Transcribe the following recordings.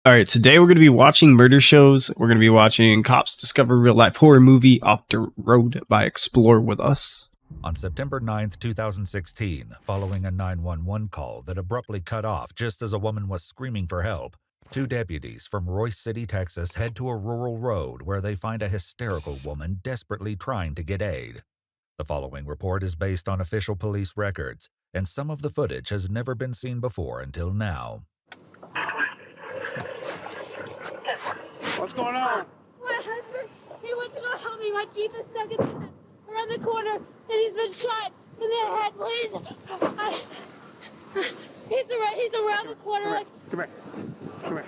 All right, today we're going to be watching murder shows. We're going to be watching Cops Discover Real Life Horror Movie Off the Road by Explore With Us. On September 9th, 2016, following a 911 call that abruptly cut off just as a woman was screaming for help, two deputies from Royce City, Texas head to a rural road where they find a hysterical woman desperately trying to get aid. The following report is based on official police records, and some of the footage has never been seen before until now. What's going on? My husband, he went to go help me. My Jeep is stuck around the corner, and he's been shot in the head. Please. He's around the corner. Come here. Come here.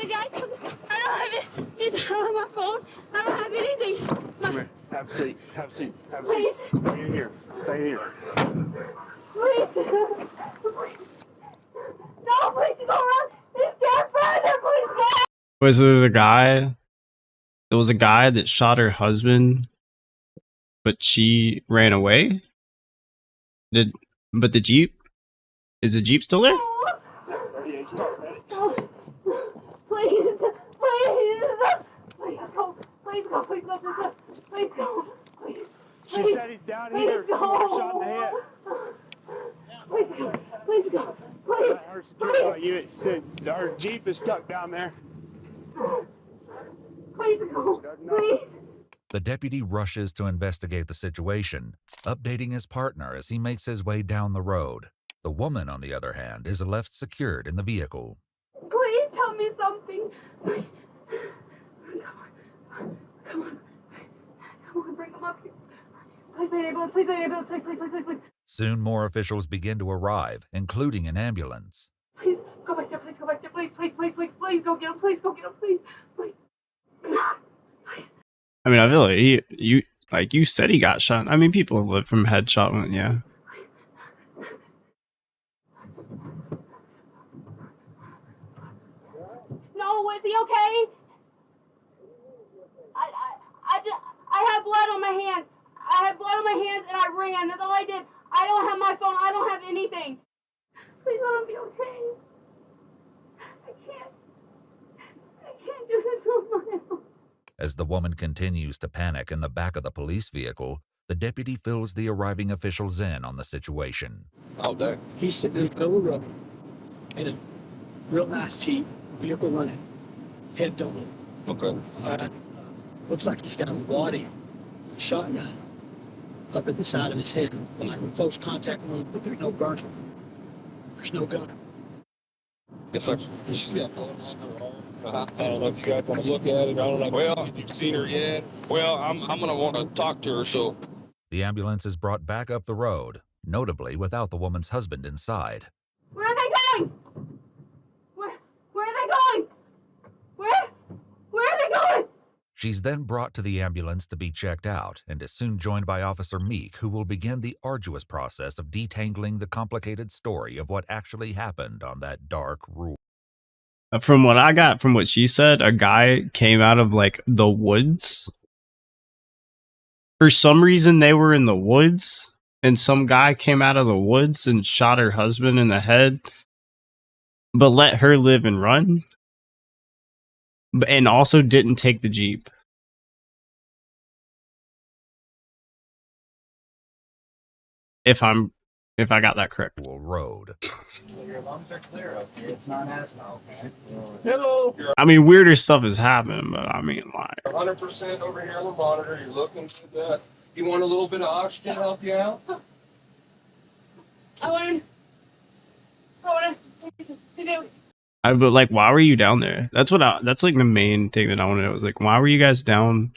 The guy took it. I don't have it. He's on my phone. I don't have anything. Come here. Have a seat. Have a seat. Have a seat. Please. Stay here. Stay here. Please. No, please go around. He's dead further. Please go. Was there a guy? There was a guy that shot her husband, but she ran away. But the Jeep? Is the Jeep still there? Please. Please. Please go. Please go. Please go. Please go. Please. She said he's down here. He got shot in the head. Please go. Please go. Please. Her security unit said our Jeep is stuck down there. Please go. Please. The deputy rushes to investigate the situation, updating his partner as he makes his way down the road. The woman, on the other hand, is left secured in the vehicle. Please tell me something. Please. Come on. Come on, bring him up here. Please, please. Soon more officials begin to arrive, including an ambulance. Please, go back there. Please, go back there. Please, go get him. Please, go get him. Please. I mean, I feel like you said he got shot. I mean, people live from headshot. Yeah. No, is he okay? I have blood on my hands. I have blood on my hands and I ran. That's all I did. I don't have my phone. I don't have anything. Please let him be okay. I can't do this on my own. As the woman continues to panic in the back of the police vehicle, the deputy fills the arriving officials in on the situation. All day. He's sitting in the middle of the road in a real nice Jeep, vehicle running, head down. Okay. Looks like he's got a wad shotgun up at the side of his head. Like we're close contact with him, but there's no gun. There's no gun. Yes, sir. I don't know if you guys want to look at it. I don't know. Well, you've seen her yet. Well, I'm going to want to talk to her, so. The ambulance is brought back up the road, notably without the woman's husband inside. Where are they going? Where are they going? Where are they going? She's then brought to the ambulance to be checked out and is soon joined by Officer Meek, who will begin the arduous process of detangling the complicated story of what actually happened on that dark road. From what I got from what she said, a guy came out of like the woods. For some reason, they were in the woods, and some guy came out of the woods and shot her husband in the head, but let her live and run. And also didn't take the Jeep. If I got that correct. Road. So your lungs are clear up here. It's not asthma, okay? Hello. You're I mean, weirder stuff is happening, but I mean, like 100% over here on the monitor. You're looking at that. You want a little bit of oxygen to help you out? I want to. but like, why were you down there? That's like the main thing that I want to know. Was like, why were you guys down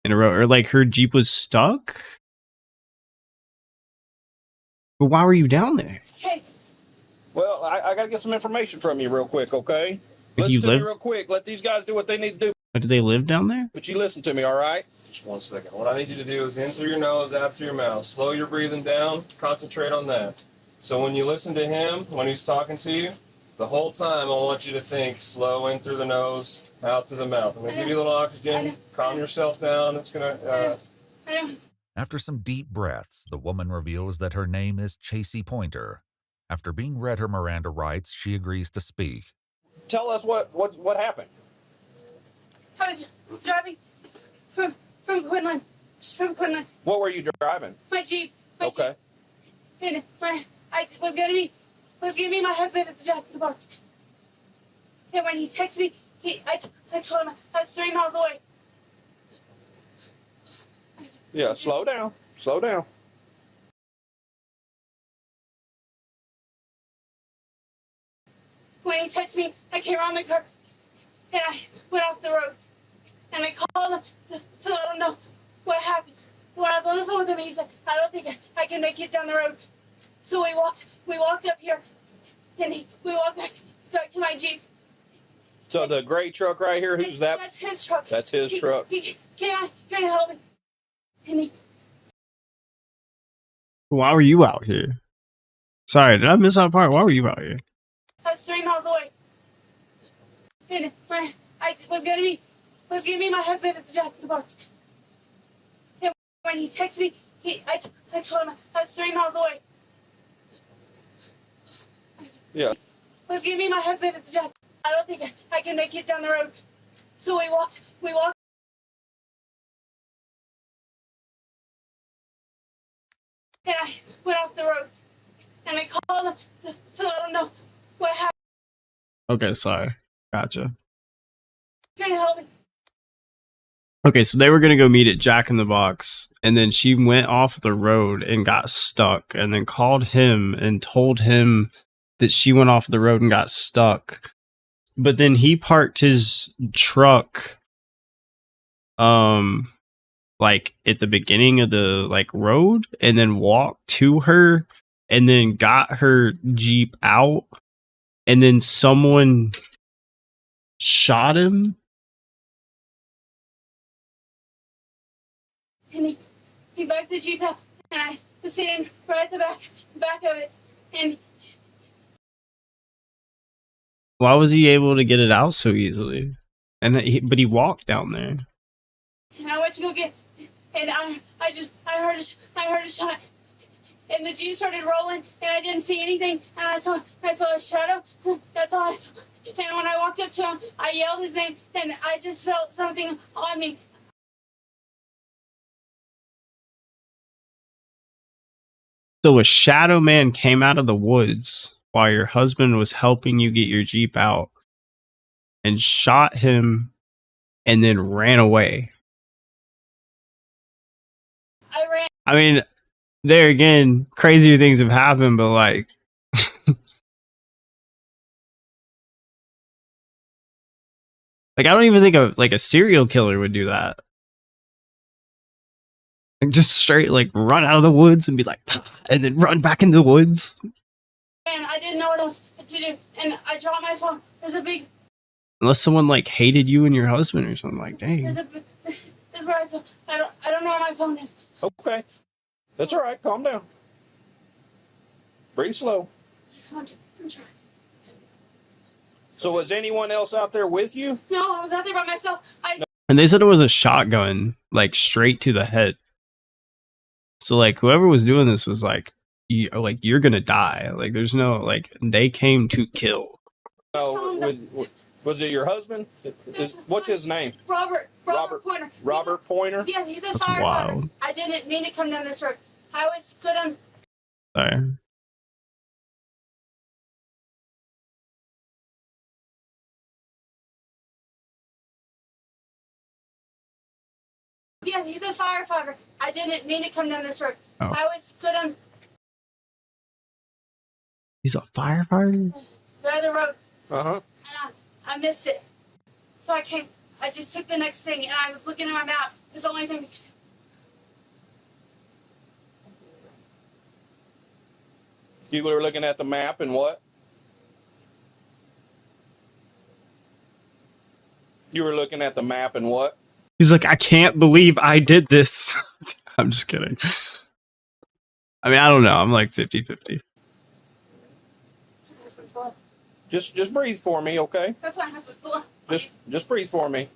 in a row? Or like, her Jeep was stuck? But why were you down there? Okay. Well, I got to get some information from you real quick, okay? But Listen you to me real quick. Let these guys do what they need to do. But do they live down there? But you listen to me, all right? Just 1 second. What I need you to do is in through your nose, out through your mouth. Slow your breathing down. Concentrate on that. So when you listen to him, when he's talking to you, the whole time I want you to think slow in through the nose, out through the mouth. I'm going to give you a little oxygen. Calm yourself down. It's going to... After some deep breaths, the woman reveals that her name is Chacey Pointer. After being read her Miranda rights, she agrees to speak. Tell us what happened. I was driving from Quinlan. From Quinlan. What were you driving? My Jeep. Okay. Jeep. And I was gonna meet my husband at the Jack in the Box. And when he texted me, I told him I was 3 miles away. Yeah, slow down. Slow down. When he texted me, I came around the curve and I went off the road. And I called him to let him know what happened. When I was on the phone with him, he said, I don't think I can make it down the road. So we walked up here and we walked back to my Jeep. So the gray truck right here, who's that? That's his truck. That's his truck. He came out here to help me. And Why were you out here? Sorry, did I miss that part? Why were you out here? I was 3 miles away. And when I was gonna meet my husband at the Jack in the Box. And when he texted me, I told him I was 3 miles away. Yeah. I was gonna meet my husband at the Jack. I don't think I can make it down the road. So we walked. And I went off the road. And I called him to let him know what happened. Okay, sorry. Gotcha. Here to help me. Okay, so they were gonna go meet at Jack in the Box, and then she went off the road and got stuck, and then called him and told him that she went off the road and got stuck. But then he parked his truck like at the beginning of the like road and then walked to her and then got her Jeep out, and then someone shot him. And he backed the Jeep up, and I was sitting right at the back of it. And Why was he able to get it out so easily? But he walked down there. And I went to go get, and I heard a shot, and the Jeep started rolling, and I didn't see anything, and I saw a shadow. That's all I saw. And when I walked up to him, I yelled his name, and I just felt something on me. So a shadow man came out of the woods while your husband was helping you get your Jeep out and shot him and then ran away. I ran. I mean, there again, crazier things have happened, but like like I don't even think a serial killer would do that. Like just straight like run out of the woods and be like and then run back into the woods. And I didn't know what else to do, and I dropped my phone. There's a big. Unless someone like hated you and your husband or something, like dang. There's where I feel. I don't know where my phone is. Okay. That's all right. Calm down. Breathe slow. I'm trying. So was anyone else out there with you? No, I was out there by myself. And they said it was a shotgun, like straight to the head. So like whoever was doing this was like, you're gonna die. Like there's no like they came to kill. Oh, was it your husband? What's his name? Robert Pointer. Robert Pointer? Yeah, he's a That's firefighter. wild. I didn't mean to come down this road. I was good on. Sorry. Yeah, he's a firefighter. I didn't mean to come down this road. Oh. I was good on He's a firefighter? the other road. Uh-huh. And I missed it. So I just took the next thing, and I was looking at my map. It's the only thing. You were looking at the map and what? You were looking at the map and what? He's like, I can't believe I did this. I'm just kidding. I mean, I don't know. I'm like 50-50. Just breathe for me, okay? That's my husband's blood. Just breathe for me.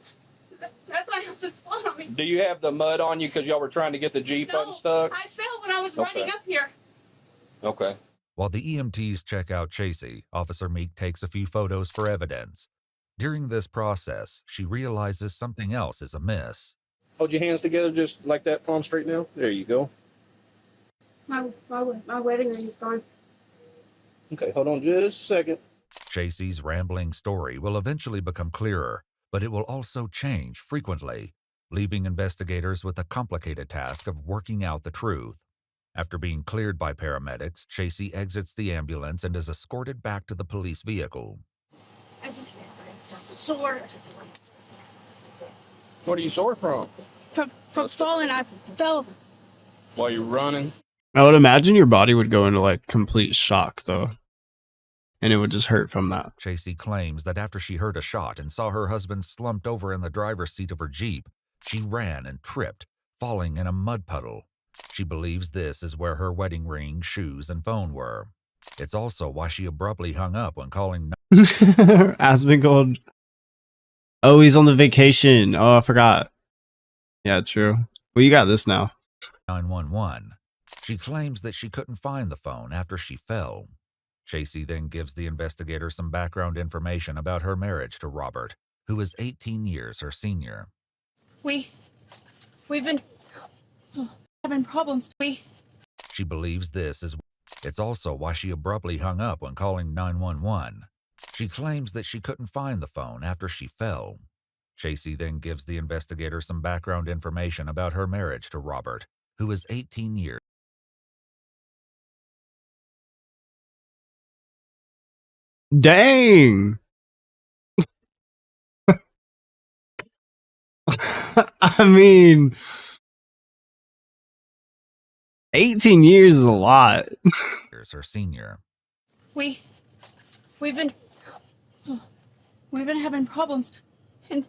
That's my husband's blood on me. Do you have the mud on you because y'all were trying to get the Jeep No, unstuck? I fell when I was running up here. Okay. While the EMTs check out Chacey, Officer Meek takes a few photos for evidence. During this process, she realizes something else is amiss. Hold your hands together just like that, palm straight now. There you go. My wedding ring is gone. Okay, hold on just a second. Chacey's rambling story will eventually become clearer, but it will also change frequently, leaving investigators with the complicated task of working out the truth. After being cleared by paramedics, Chacey exits the ambulance and is escorted back to the police vehicle. I just sore What are you sore from? from falling. I fell. While you're running? I would imagine your body would go into like complete shock though. And it would just hurt from that. Chacey claims that after she heard a shot and saw her husband slumped over in the driver's seat of her Jeep, she ran and tripped, falling in a mud puddle. She believes this is where her wedding ring, shoes, and phone were. It's also why she abruptly hung up when calling. Has been called. Oh, he's on the vacation. Oh, I forgot. Yeah, true. Well, you got this now. 911. She claims that she couldn't find the phone after she fell. Chacey then gives the investigator some background information about her marriage to Robert, who is 18 years her senior. We've been having problems. She believes this is. It's also why she abruptly hung up when calling 911. She claims that she couldn't find the phone after she fell. Chacey then gives the investigator some background information about her marriage to Robert, who is 18 years. Dang. I mean, 18 years is a lot. Her senior. We've been having problems. And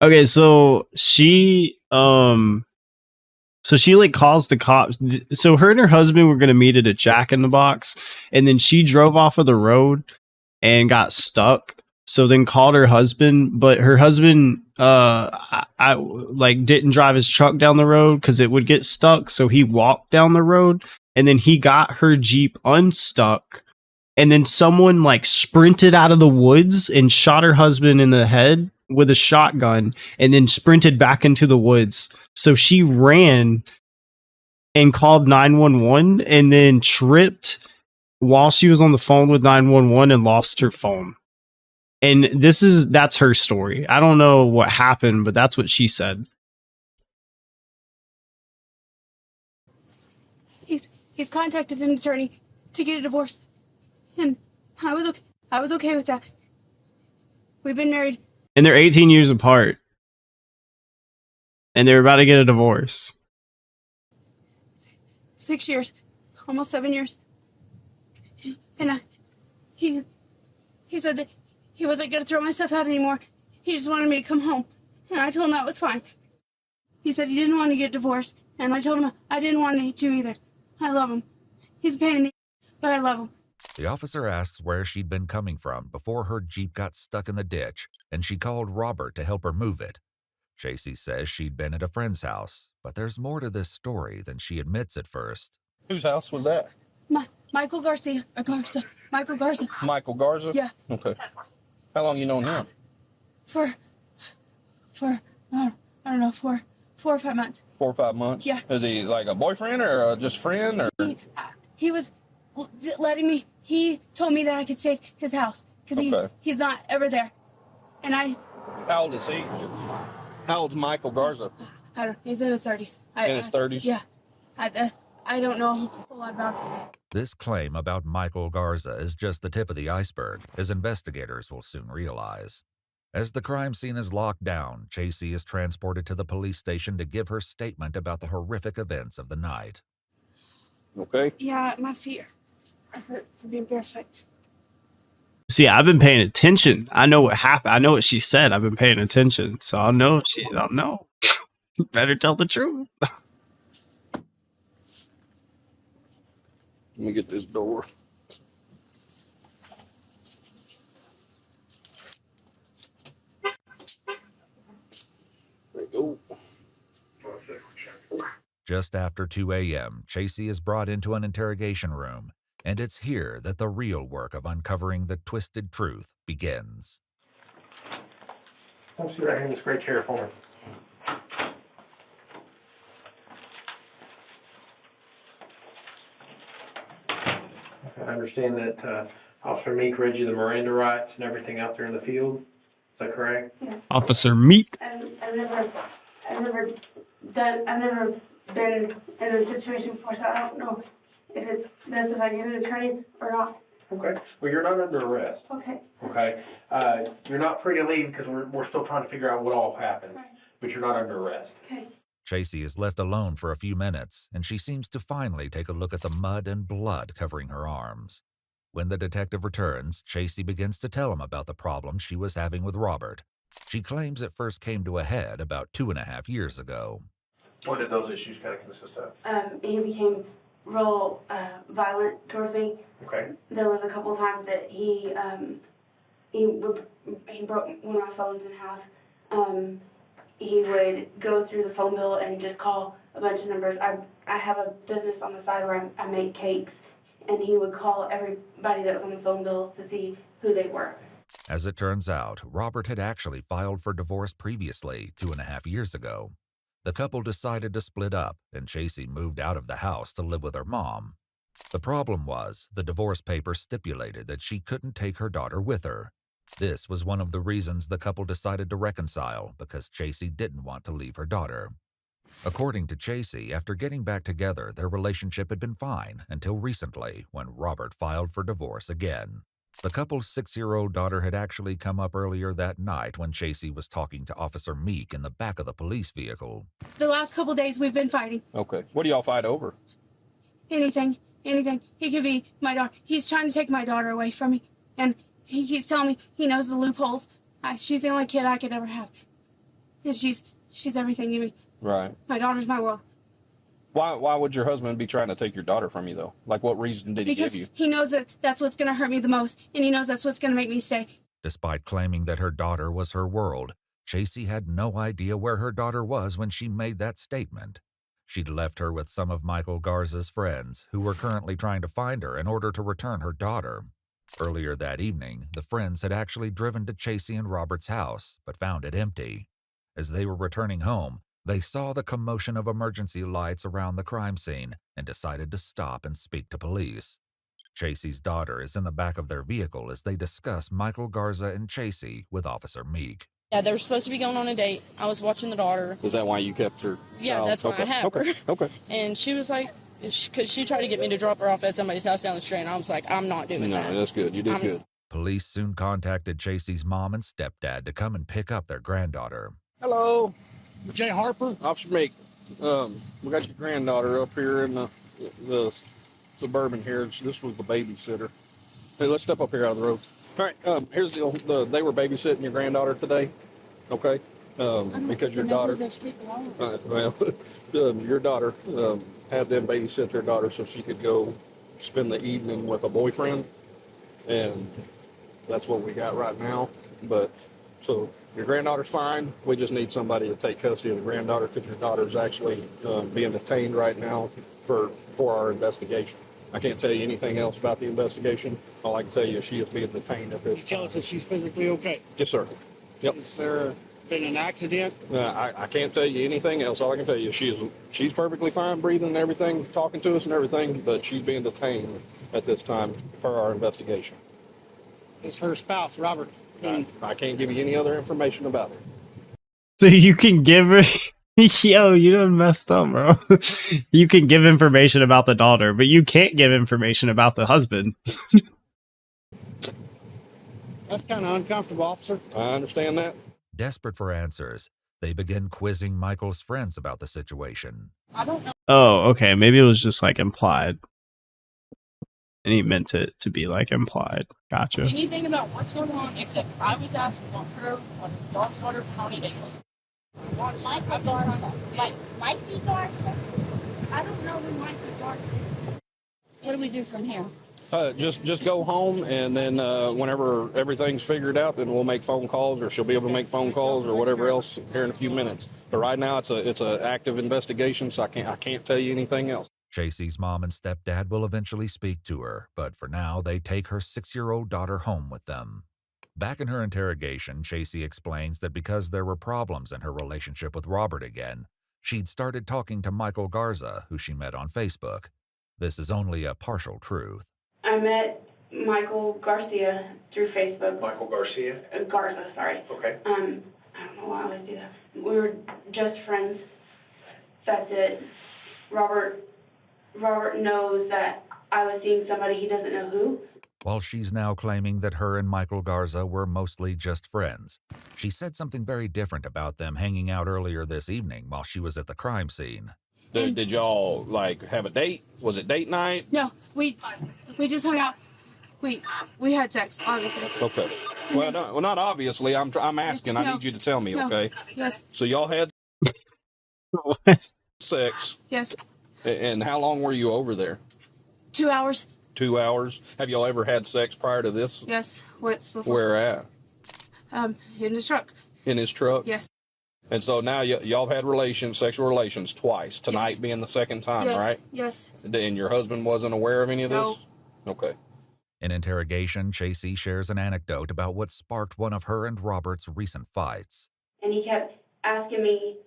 Okay, so she like calls the cops. So her and her husband were gonna meet at a Jack in the Box, and then she drove off of the road and got stuck. So then called her husband, but her husband I like didn't drive his truck down the road because it would get stuck. So he walked down the road, and then he got her Jeep unstuck. And then someone like sprinted out of the woods and shot her husband in the head with a shotgun, and then sprinted back into the woods. So she ran and called 911 and then tripped while she was on the phone with 911 and lost her phone. And that's her story. I don't know what happened, but that's what she said. he's contacted an attorney to get a divorce. And I was okay with that. We've been married. And they're 18 years apart. And they're about to get a divorce. 6 years. Almost 7 years. And he said that he wasn't going to throw my stuff out anymore. He just wanted me to come home. And I told him that was fine. He said he didn't want to get divorced. And I told him I didn't want to either. I love him. He's a pain in the but I love him. The officer asks where she'd been coming from before her Jeep got stuck in the ditch, and she called Robert to help her move it. Chacey says she'd been at a friend's house, but there's more to this story than she admits at first. Whose house was that? Michael Garza. Michael Garza. Michael Garza? Yeah. Okay. How long you known him? For I don't know, 4 or 5 months. 4 or 5 months? Yeah. Is he like a boyfriend or just friend? Or He was letting me. He told me that I could stay at his house because he's not ever there. And how old is he? How old's Michael Garza? I don't. He's in his 30s. In his 30s? Yeah. I don't know a whole lot about it. This claim about Michael Garza is just the tip of the iceberg, as investigators will soon realize. As the crime scene is locked down, Chacey is transported to the police station to give her statement about the horrific events of the night. Okay. Yeah, my feet are hurt from being barefoot. See, I've been paying attention. I know what happened. I know what she said. I've been paying attention. So I'll know. I'll know. Better tell the truth. Let me get this door. There you go. Just after 2 a.m., Chacey is brought into an interrogation room, and it's here that the real work of uncovering the twisted truth begins. Come sit right here in this great chair for me. I understand that Officer Meek read you the Miranda rights and everything out there in the field. Is that correct? Yeah. Officer Meek. I've never been in a situation before, so I don't know if it's best if I get an attorney or not. Okay. Well, you're not under arrest. Okay. Okay. You're not free to leave because we're still trying to figure out what all happened. Right. But you're not under arrest. Okay. Chacey is left alone for a few minutes, and she seems to finally take a look at the mud and blood covering her arms. When the detective returns, Chacey begins to tell him about the problem she was having with Robert. She claims it first came to a head about 2.5 years ago. What did those issues kind of consist of? He became real violent towards me. Okay. There was a couple of times that he broke one of my phones in half. He would go through the phone bill and just call a bunch of numbers. I have a business on the side where I make cakes, and he would call everybody that was on the phone bill to see who they were. As it turns out, Robert had actually filed for divorce previously, 2.5 years ago. The couple decided to split up, and Chacey moved out of the house to live with her mom. The problem was, the divorce papers stipulated that she couldn't take her daughter with her. This was one of the reasons the couple decided to reconcile, because Chacey didn't want to leave her daughter. According to Chacey, after getting back together, their relationship had been fine until recently, when Robert filed for divorce again. The couple's 6-year-old daughter had actually come up earlier that night when Chacey was talking to Officer Meek in the back of the police vehicle. The last couple of days we've been fighting. Okay. What do y'all fight over? Anything. He could be my daughter. He's trying to take my daughter away from me, and he keeps telling me he knows the loopholes. She's the only kid I could ever have, and she's everything to me. Right. My daughter's my world. Why would your husband be trying to take your daughter from you, though? Like, what reason did he give you? Because he knows that that's what's going to hurt me the most, and he knows that's what's going to make me stay. Despite claiming that her daughter was her world, Chacey had no idea where her daughter was when she made that statement. She'd left her with some of Michael Garza's friends, who were currently trying to find her in order to return her daughter. Earlier that evening, the friends had actually driven to Chacey and Robert's house, but found it empty. As they were returning home, they saw the commotion of emergency lights around the crime scene and decided to stop and speak to police. Chacey's daughter is in the back of their vehicle as they discuss Michael Garza and Chacey with Officer Meek. Yeah, they were supposed to be going on a date. I was watching the daughter. Is that why you kept her? Yeah, that's why I have her. Okay. And she was like, because she tried to get me to drop her off at somebody's house down the street, and I was like, I'm not doing that. No, that's good. You did good. Police soon contacted Chacey's mom and stepdad to come and pick up their granddaughter. Hello. Jay Harper? Officer Meek, we got your granddaughter up here in the Suburban here. This was the babysitter. Hey, let's step up here out of the road. All right, here's they were babysitting your granddaughter today, okay? Because your daughter, your daughter had them babysit their daughter so she could go spend the evening with a boyfriend, and that's what we got right now. But so your granddaughter's fine. We just need somebody to take custody of the granddaughter because your daughter's actually being detained right now for our investigation. I can't tell you anything else about the investigation. All I can tell you is she is being detained at this time. Tell us if she's physically okay. Yes, sir. Yep. Has there been an accident? I can't tell you anything else. All I can tell you is she's perfectly fine, breathing and everything, talking to us and everything, but she's being detained at this time per our investigation. Is her spouse, Robert? I can't give you any other information about her. So you can give her... Yo, you done messed up, bro. You can give information about the daughter, but you can't give information about the husband. That's kind of uncomfortable, officer. I understand that. Desperate for answers, they begin quizzing Michael's friends about the situation. I don't know. Oh, okay. Maybe it was just like implied. And he meant it to be like implied. Gotcha. Anything about what's going on, except I was asking about her, on God's daughter, for how many days. Michael Garza. Mikey Garza? I don't know who Michael Garza is. What do we do from here? Just go home, and then whenever everything's figured out, then we'll make phone calls, or she'll be able to make phone calls, or whatever else here in a few minutes. But right now, it's a active investigation, so I can't tell you anything else. Chacey's mom and stepdad will eventually speak to her, but for now, they take her 6-year-old daughter home with them. Back in her interrogation, Chacey explains that because there were problems in her relationship with Robert again, she'd started talking to Michael Garza, who she met on Facebook. This is only a partial truth. I met Michael Garcia through Facebook. Michael Garcia? Garza, sorry. Okay. I don't know why I always do that. We were just friends. That's it. Robert knows that I was seeing somebody, he doesn't know who. While she's now claiming that her and Michael Garza were mostly just friends, she said something very different about them hanging out earlier this evening while she was at the crime scene. Did y'all have a date? Was it date night? No, we just hung out. We had sex, obviously. Okay. Well, not obviously. I'm asking. No. I need you to tell me. No. Okay. Yes. So y'all had sex. Yes. And how long were you over there? 2 hours. 2 hours. Have y'all ever had sex prior to this? Yes. Once before. Where at? In his truck. In his truck? Yes. And so now y'all had sexual relations twice. Tonight Yes. being the second time, Yes. right? Yes. And your husband wasn't aware of any of this? No. Okay. In interrogation, Chacey shares an anecdote about what sparked one of her and Robert's recent fights. And he kept asking me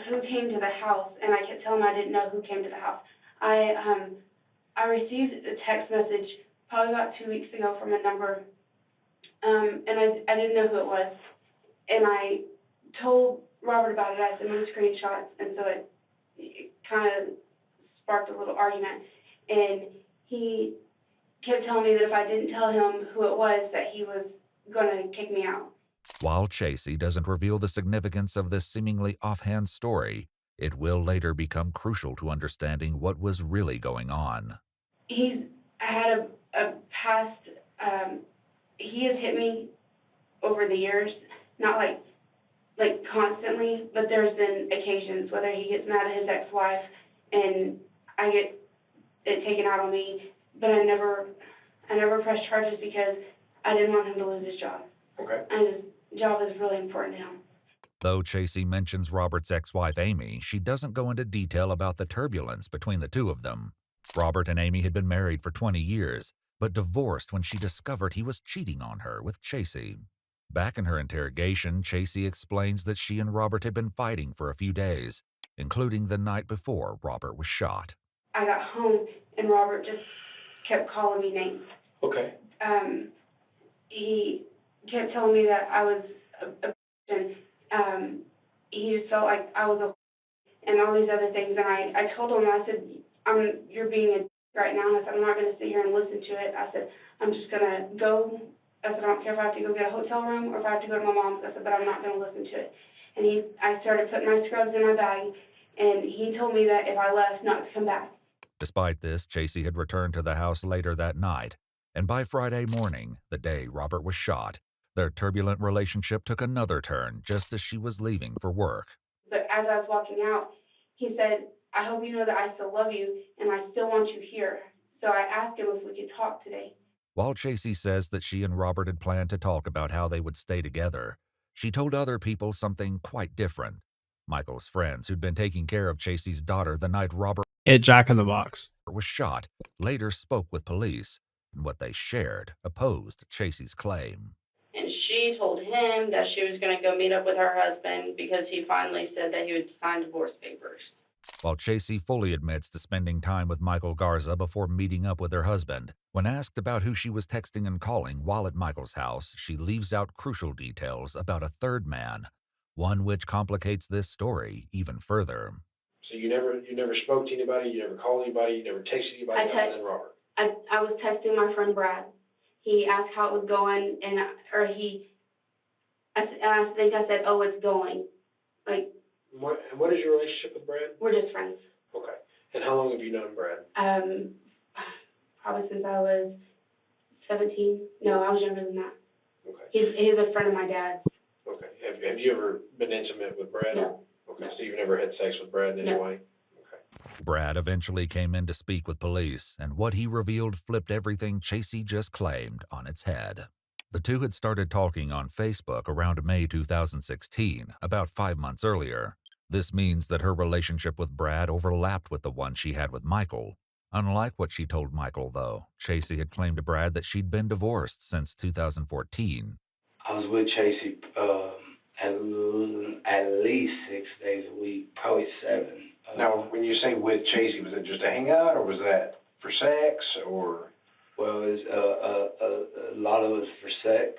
who came to the house, and I kept telling him I didn't know who came to the house. I received a text message probably about 2 weeks ago from a number, and I didn't know who it was. And I told Robert about it. I sent him screenshots, and so it kind of sparked a little argument. And he kept telling me that if I didn't tell him who it was, that he was going to kick me out. While Chacey doesn't reveal the significance of this seemingly offhand story, it will later become crucial to understanding what was really going on. He's had a past, he has hit me over the years, not like constantly, but there's been occasions, whether he gets mad at his ex-wife and I get it taken out on me, but I never pressed charges because I didn't want him to lose his job. Okay. And his job is really important to him. Though Chacey mentions Robert's ex-wife Amy, she doesn't go into detail about the turbulence between the two of them. Robert and Amy had been married for 20 years, but divorced when she discovered he was cheating on her with Chacey. Back in her interrogation, Chacey explains that she and Robert had been fighting for a few days, including the night before Robert was shot. I got home and Robert just kept calling me names. Okay. He kept telling me that I was a and he just felt like I was a and all these other things. And I told him, I said, you're being a right now. I said, I'm not going to sit here and listen to it. I said, I'm just going to go. I said, I don't care if I have to go get a hotel room or if I have to go to my mom's. I said, but I'm not going to listen to it. And I started putting my scrubs in my bag, and he told me that if I left, not to come back. Despite this, Chacey had returned to the house later that night, and by Friday morning, the day Robert was shot, their turbulent relationship took another turn just as she was leaving for work. But as I was walking out, he said, I hope you know that I still love you, and I still want you here. So I asked him if we could talk today. While Chacey says that she and Robert had planned to talk about how they would stay together, she told other people something quite different. Michael's friends, who'd been taking care of Chacey's daughter the night Robert Jack in the Box was shot, later spoke with police, and what they shared opposed Chacey's claim. And she told him that she was going to go meet up with her husband because he finally said that he would sign divorce papers. While Chacey fully admits to spending time with Michael Garza before meeting up with her husband, when asked about who she was texting and calling while at Michael's house, she leaves out crucial details about a third man, one which complicates this story even further. So you never spoke to anybody, you never called anybody, you never texted anybody other than Robert? I was texting my friend Brad. He asked how it was going, and I think I said, oh, it's going. Like, What is your relationship with Brad? we're just friends. Okay. And how long have you known Brad? Probably since I was 17. No, I was younger than that. Okay. He's a friend of my dad's. Okay. Have you ever been intimate with Brad? No. Okay. So you've never had sex with Brad in any No. way? Okay. Brad eventually came in to speak with police, and what he revealed flipped everything Chacey just claimed on its head. The two had started talking on Facebook around May 2016, about 5 months earlier. This means that her relationship with Brad overlapped with the one she had with Michael. Unlike what she told Michael, though, Chacey had claimed to Brad that she'd been divorced since 2014. I was with Chacey at least 6 days a week, probably 7. Now, when you say with Chacey, was it just a hangout, or was that for sex, or? Well, it was a lot of it was for sex.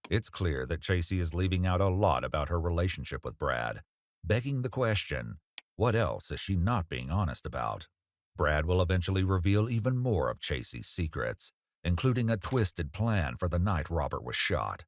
It's clear that Chacey is leaving out a lot about her relationship with Brad, begging the question, what else is she not being honest about? Brad will eventually reveal even more of Chacey's secrets, including a twisted plan for the night Robert was shot.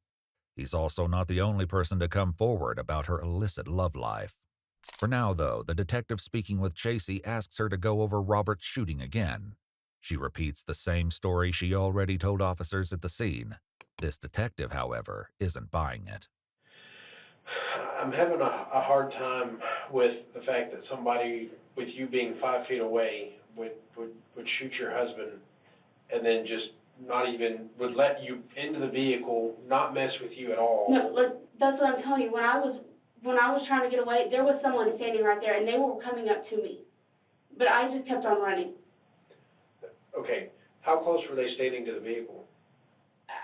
He's also not the only person to come forward about her illicit love life. For now, though, the detective speaking with Chacey asks her to go over Robert's shooting again. She repeats the same story she already told officers at the scene. This detective, however, isn't buying it. I'm having a hard time with the fact that somebody, with you being 5 feet away, would shoot your husband and then just not even, would let you into the vehicle, not mess with you at all. No, look, that's what I'm telling you. When I was trying to get away, there was someone standing right there, and they were coming up to me. But I just kept on running. Okay, how close were they standing to the vehicle?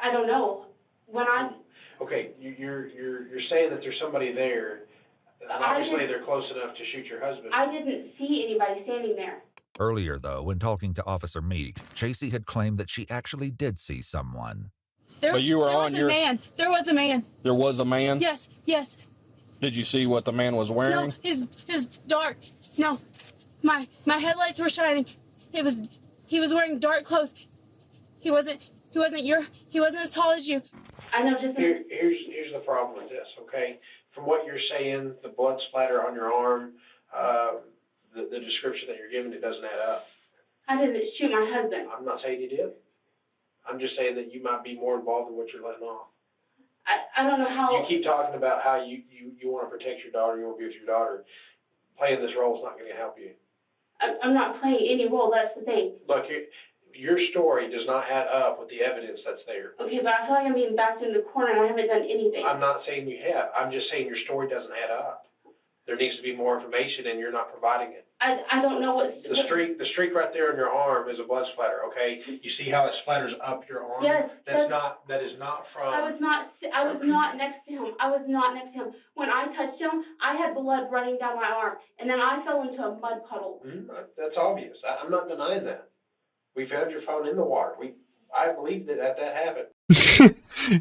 I don't know. Okay, you're saying that there's somebody there, and obviously they're close enough to shoot your husband. I didn't see anybody standing there. Earlier, though, when talking to Officer Meek, Chacey had claimed that she actually did see someone. There was a man. There was a man. There was a man? Yes, yes. Did you see what the man was wearing? No, his dark. No, my headlights were shining. He was wearing dark clothes. He wasn't as tall as you. I know. Just here's the problem with this. Okay, from what you're saying, the blood splatter on your arm, the description that you're giving, it doesn't add up. I didn't shoot my husband. I'm not saying you did. I'm just saying that you might be more involved in what you're letting off. I don't know how. You keep talking about how you want to protect your daughter, you want to be with your daughter. Playing this role is not going to help you. I'm not playing any role, that's the thing. Look, your story does not add up with the evidence that's there. Okay, but I feel like I'm being backed into the corner and I haven't done anything. I'm not saying you have. I'm just saying your story doesn't add up. There needs to be more information and you're not providing it. I don't know what... The streak right there on your arm is a blood splatter, okay? You see how it splatters up your arm? Yes. That is not from... I was not next to him. I was not next to him. When I touched him, I had blood running down my arm, and then I fell into a mud puddle. That's obvious. I'm not denying that. We found your phone in the water. I believe that happened.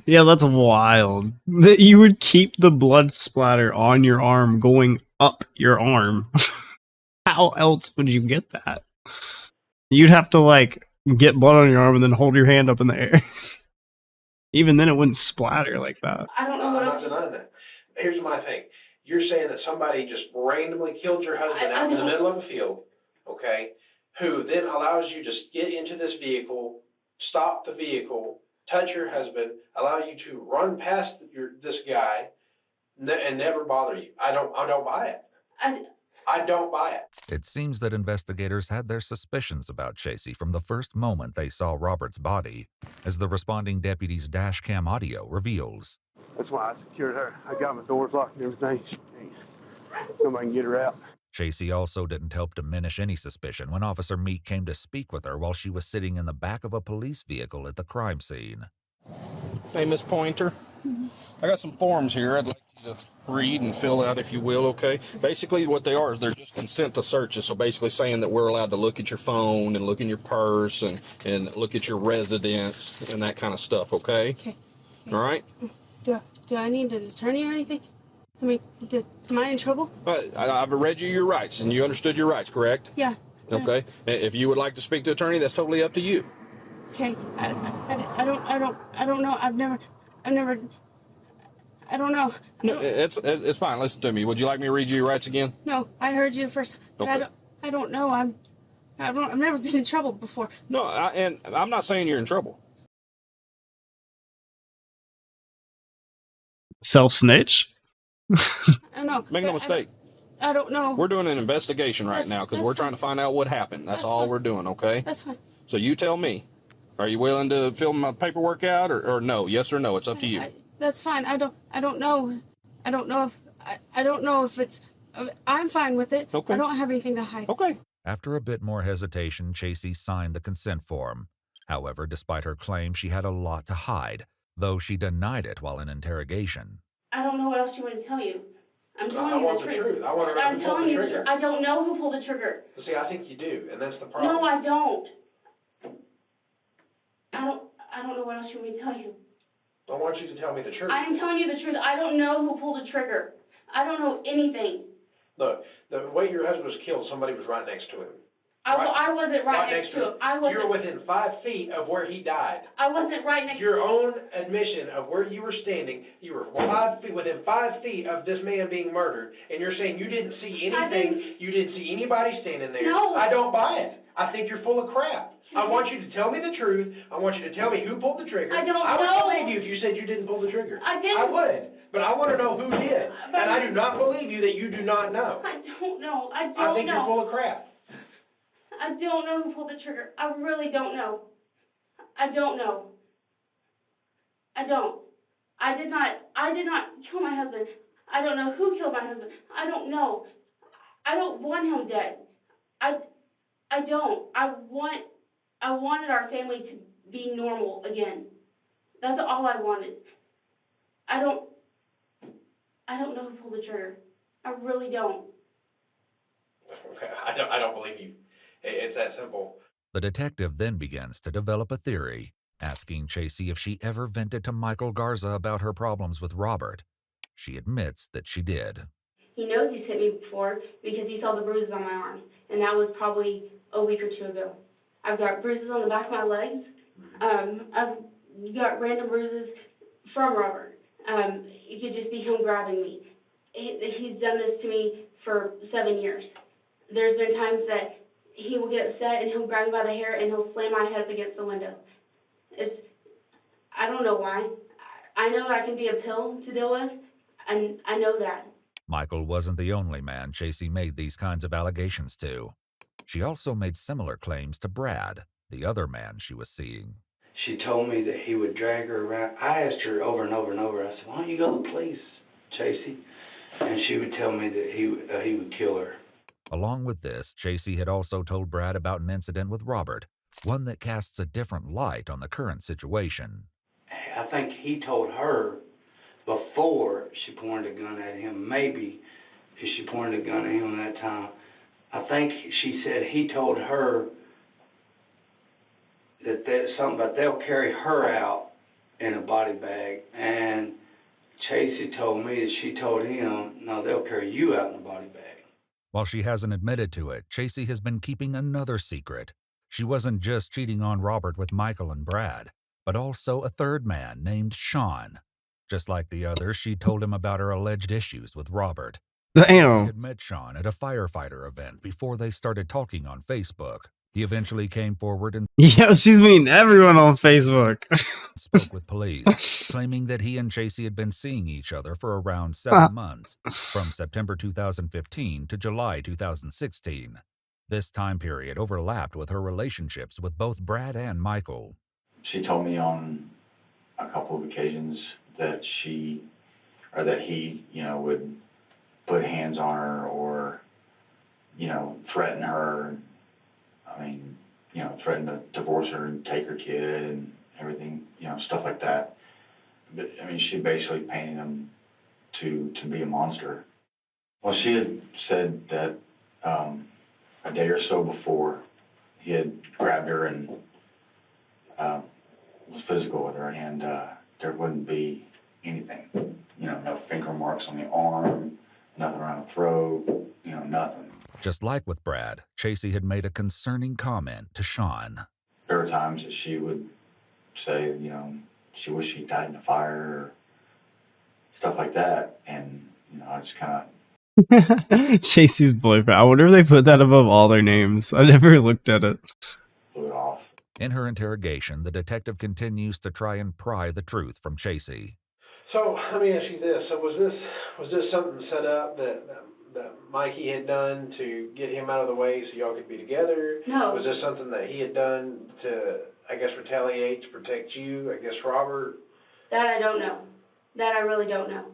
Yeah, that's wild. That you would keep the blood splatter on your arm going up your arm. How else would you get that? You'd have to, like, get blood on your arm and then hold your hand up in the air. Even then, it wouldn't splatter like that. I don't know what I'm not denying that. Here's my thing. You're saying that somebody just randomly killed your husband out in the middle of a field, okay, who then allows you to get into this vehicle, stop the vehicle, touch your husband, allow you to run past this guy, and never bother you. I don't buy it. I don't buy it. It seems that investigators had their suspicions about Chacey from the first moment they saw Robert's body, as the responding deputy's dash cam audio reveals. That's why I secured her. I got my doors locked and everything. Somebody can get her out. Chacey also didn't help diminish any suspicion when Officer Meek came to speak with her while she was sitting in the back of a police vehicle at the crime scene. Hey, Miss Pointer. I got some forms here I'd like you to read and fill out, if you will, okay? Basically, what they are is they're just consent to searches, so basically saying that we're allowed to look at your phone and look in your purse and look at your residence and that kind of stuff, okay? Okay. All right? Do I need an attorney or anything? I mean, am I in trouble? I've read you your rights, and you understood your rights, correct? Yeah. Okay. If you would like to speak to an attorney, that's totally up to you. Okay. I don't know. I don't know. No, it's fine. Listen to me. Would you like me to read you your rights again? No, I heard you first. But okay. I don't know. I've never been in trouble before. No, and I'm not saying you're in trouble. Self-snitch? I know. Make no mistake. I don't know. We're doing an investigation right now because we're trying to find out what happened. That's all we're doing, okay? That's fine. So you tell me. Are you willing to fill my paperwork out or no? Yes or no? It's up to you. That's fine. I don't know. I don't know if it's. I'm fine with it. Okay. I don't have anything to hide. Okay. After a bit more hesitation, Chacey signed the consent form. However, despite her claim, she had a lot to hide, though she denied it while in interrogation. I don't know what else she would tell you. I'm telling I you want the the truth. truth. I want to know I'm who pulled telling the you the trigger. truth. I don't know who pulled the trigger. See, I think you do, and that's the problem. No, I don't. I don't know what else you want me to tell you. I want you to tell me the truth. I am telling you the truth. I don't know who pulled the trigger. I don't know anything. Look, the way your husband was killed, somebody was right next to him. I wasn't right next to him. You were within 5 feet of where he died. I wasn't right next to him. Your own admission of where you were standing, you were within 5 feet of this man being murdered, and you're saying you didn't see anything, you didn't see anybody standing there. No. I don't buy it. I think you're full of crap. I want you to tell me the truth. I want you to tell me who pulled the trigger. I don't would know. believe you if you said you didn't pull the trigger. I didn't. I would. But I want to know who did. And I do not believe you that you do not know. I don't know. I think you're full of crap. I don't know who pulled the trigger. I really don't know. I don't know. I don't. I did not kill my husband. I don't know who killed my husband. I don't know. I don't want him dead. I don't. I wanted our family to be normal again. That's all I wanted. I don't know who pulled the trigger. I really don't. I don't believe you. It's that simple. The detective then begins to develop a theory, asking Chacey if she ever vented to Michael Garza about her problems with Robert. She admits that she did. He knows he's hit me before because he saw the bruises on my arm, and that was probably a week or two ago. I've got bruises on the back of my legs. I've got random bruises from Robert. It could just be him grabbing me. He's done this to me for 7 years. There's been times that he will get upset and he'll grab me by the hair and he'll slam my head up against the window. I don't know why. I know I can be a pill to deal with, and I know that. Michael wasn't the only man Chacey made these kinds of allegations to. She also made similar claims to Brad, the other man she was seeing. She told me that he would drag her around. I asked her over and over and over. I said, "Why don't you go to the police, Chacey?" And she would tell me that he would kill her. Along with this, Chacey had also told Brad about an incident with Robert, one that casts a different light on the current situation. I think he told her before she pointed a gun at him, maybe if she pointed a gun at him that time. I think she said he told her that there's something about they'll carry her out in a body bag, and Chacey told me that she told him, no, they'll carry you out in a body bag. While she hasn't admitted to it, Chacey has been keeping another secret. She wasn't just cheating on Robert with Michael and Brad, but also a third man named Sean. Just like the others, she told him about her alleged issues with Robert. Chacey had met Sean at a firefighter event before they started talking on Facebook. He eventually came forward and she's meeting everyone on Facebook. spoke with police, claiming that he and Chacey had been seeing each other for around 7 months, from September 2015 to July 2016. This time period overlapped with her relationships with both Brad and Michael. She told me on a couple of occasions that he, would put hands on her or, threaten her. Threaten to divorce her and take her kid and everything, stuff like that. But, she basically painted him to be a monster. Well, she had said that a day or so before, he had grabbed her and was physical with her, and there wouldn't be anything. No finger marks on the arm, nothing around the throat, nothing. Just like with Brad, Chacey had made a concerning comment to Sean. There were times that she would say, she wished she died in a fire or stuff like that. And, I just kind of... Chacey's boyfriend. I wonder if they put that above all their names. I never looked at it. Blew it off. In her interrogation, the detective continues to try and pry the truth from Chacey. So let me ask you this: so was this something set up that Mikey had done to get him out of the way so y'all could be together? No. Was this something that he had done to, I guess, retaliate, to protect you, I guess, Robert? That I don't know. That I really don't know.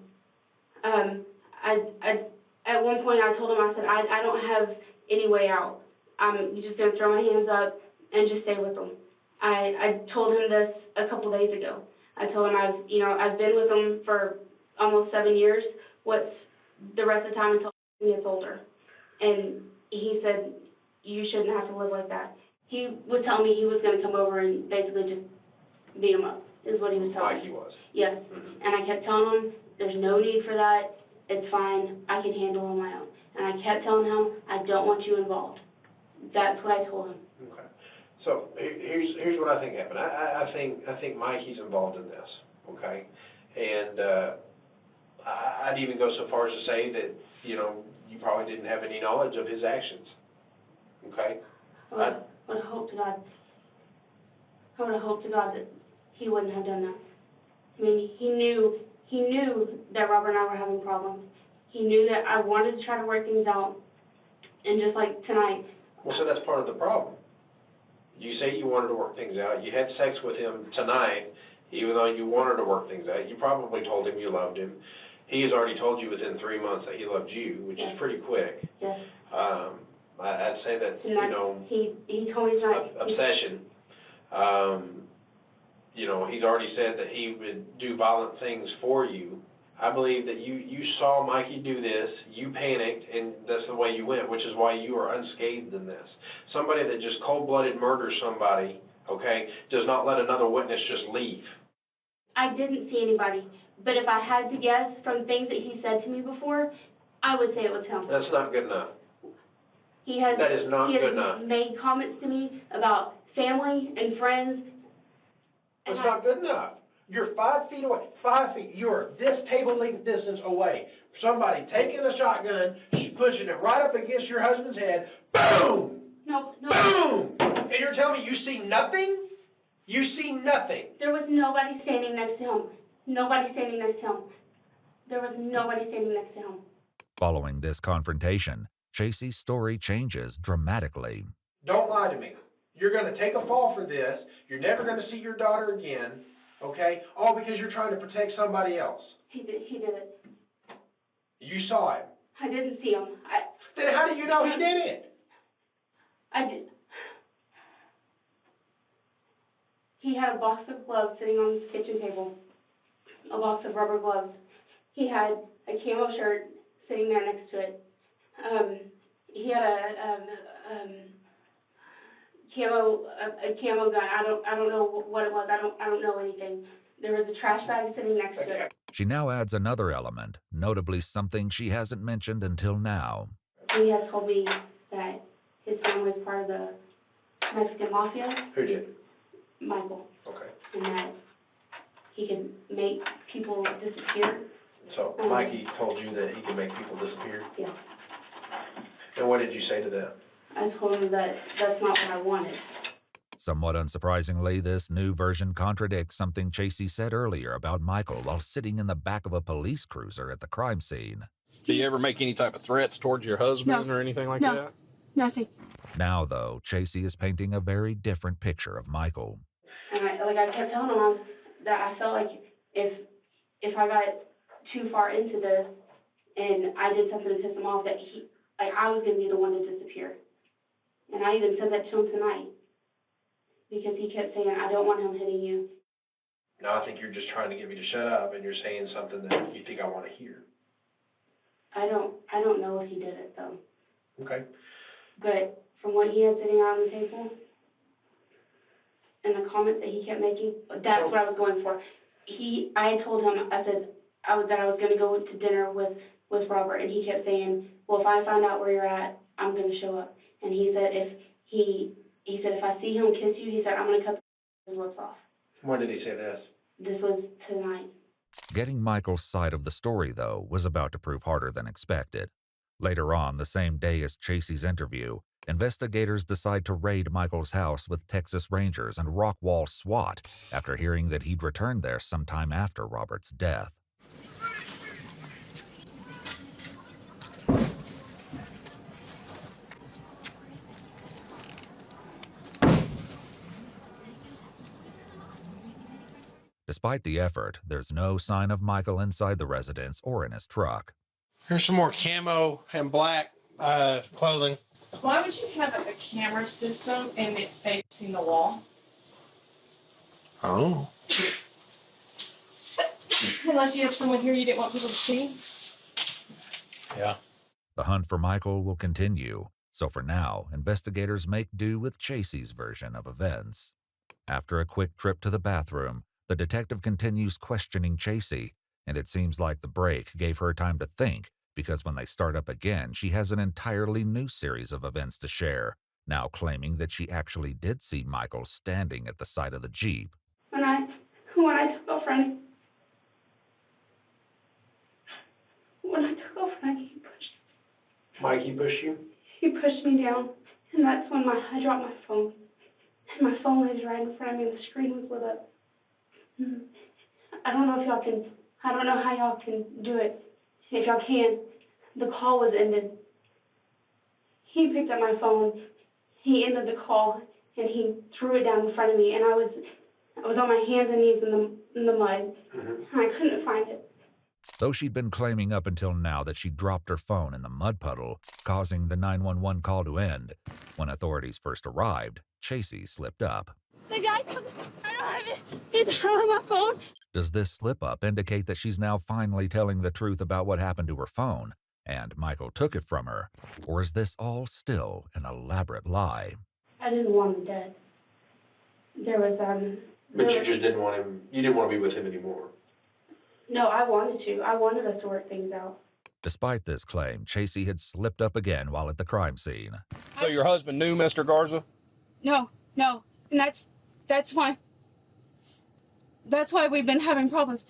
At one point I told him, I said, I don't have any way out. I'm just going to throw my hands up and just stay with him. I told him this a couple days ago. I told him I've been with him for almost 7 years. What's the rest of the time until he gets older? And he said, you shouldn't have to live like that. He was telling me he was going to come over and basically just beat him up, is what he was telling me. Like he was. Yes. And I kept telling him, there's no need for that. It's fine. I can handle it on my own. And I kept telling him, I don't want you involved. That's what I told him. Okay. So here's what I think happened. I think Mikey's involved in this. Okay. And I'd even go so far as to say that you probably didn't have any knowledge of his actions. Okay. I would hope to God. I would have hoped to God that he wouldn't have done that. I mean, he knew that Robert and I were having problems. He knew that I wanted to try to work things out. And just like tonight. Well, so that's part of the problem. You say you wanted to work things out. You had sex with him tonight, even though you wanted to work things out. You probably told him you loved him. He has already told you within 3 months that he loved you, which is pretty quick. Yes. I'd say that, he told me tonight. Obsession. He's already said that he would do violent things for you. I believe that you saw Mikey do this, you panicked, and that's the way you went, which is why you are unscathed in this. Somebody that just cold-blooded murders somebody, okay, does not let another witness just leave. I didn't see anybody, but if I had to guess from things that he said to me before, I would say it was him. That's not good enough. That is not good enough. He has made comments to me about family and friends. That's not good enough. You're 5 feet away. 5 feet. You're this table length distance away. Somebody taking a shotgun, pushing it right up against your husband's head. Boom! No. Boom! And you're telling me you see nothing? You see nothing. There was nobody standing next to him. Nobody standing next to him. There was nobody standing next to him. Following this confrontation, Chacey's story changes dramatically. Don't lie to me. You're going to take a fall for this. You're never going to see your daughter again. Okay? All because you're trying to protect somebody else. He did it. You saw him. I didn't see him. Then how do you know he did it? I did. He had a box of gloves sitting on his kitchen table. A box of rubber gloves. He had a camo shirt sitting there next to it. He had a camo gun. I don't know what it was. I don't know anything. There was a trash bag sitting next to it. She now adds another element, notably something she hasn't mentioned until now. He has told me that his family is part of the Mexican mafia. Who did? Michael. Okay. And that he can make people disappear. So Mikey told you that he can make people disappear? Yes. And what did you say to that? I told him that that's not what I wanted. Somewhat unsurprisingly, this new version contradicts something Chacey said earlier about Michael while sitting in the back of a police cruiser at the crime scene. Do you ever make any type of threats towards your husband or anything like that? Nothing. Now, though, Chacey is painting a very different picture of Michael. And I kept telling him that I felt like if I got too far into this and I did something to piss him off, that I was going to be the one to disappear. And I even said that to him tonight because he kept saying, I don't want him hitting you. Now I think you're just trying to get me to shut up, and you're saying something that you think I want to hear. I don't know if he did it, though. Okay. But from what he had sitting out on the table and the comments that he kept making, that's what I was going for. I told him, I said that I was going to go to dinner with Robert, and he kept saying, well, if I find out where you're at, I'm going to show up. And he said if I see him kiss you, he said, I'm going to cut his lips off. When did he say this? This was tonight. Getting Michael's side of the story, though, was about to prove harder than expected. Later on, the same day as Chacey's interview, investigators decide to raid Michael's house with Texas Rangers and Rockwall SWAT after hearing that he'd returned there sometime after Robert's death. Despite the effort, there's no sign of Michael inside the residence or in his truck. Here's some more camo and black clothing. Why would you have a camera system and it facing the wall? Oh. Unless you have someone here you didn't want people to see. Yeah. The hunt for Michael will continue, so for now, investigators make do with Chacey's version of events. After a quick trip to the bathroom, the detective continues questioning Chacey, and it seems like the break gave her time to think, because when they start up again, she has an entirely new series of events to share, now claiming that she actually did see Michael standing at the side of the Jeep. When I took off running, Mikey pushed you? he pushed me down, and that's when I dropped my phone. And my phone was right in front of me, and the screen was lit up. I don't know how y'all can do it. If y'all can, the call was ended. He picked up my phone, he ended the call, and he threw it down in front of me, and I was on my hands and knees in the mud. And I couldn't find it. Though she'd been claiming up until now that she dropped her phone in the mud puddle, causing the 911 call to end, when authorities first arrived, Chacey slipped up. The guy told me I don't have it. It's on my phone. Does this slip-up indicate that she's now finally telling the truth about what happened to her phone, and Michael took it from her? Or is this all still an elaborate lie? I didn't want him dead. There was, But you just didn't want him, you didn't want to be with him anymore. No, I wanted to. I wanted us to work things out. Despite this claim, Chacey had slipped up again while at the crime scene. So your husband knew Mr. Garza? No. And that's why we've been having problems.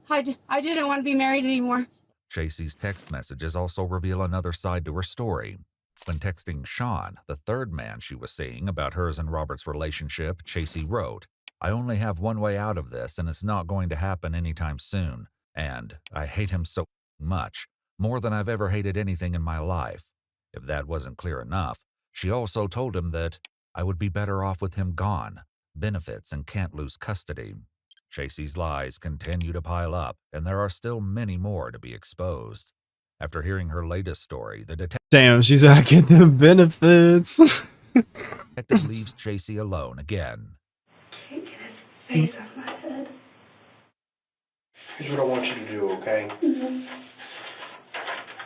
I didn't want to be married anymore. Chacey's text messages also reveal another side to her story. When texting Sean, the third man she was seeing, about hers and Robert's relationship, Chacey wrote, "I only have one way out of this, and it's not going to happen anytime soon. And I hate him so much, more than I've ever hated anything in my life." If that wasn't clear enough, she also told him that I would be better off with him gone, benefits and can't lose custody. Chacey's lies continue to pile up, and there are still many more to be exposed. After hearing her latest story, the Damn, she's out get the benefits. detective leaves Chacey alone again. Can't get his face off my head. Here's what I want you to do, okay?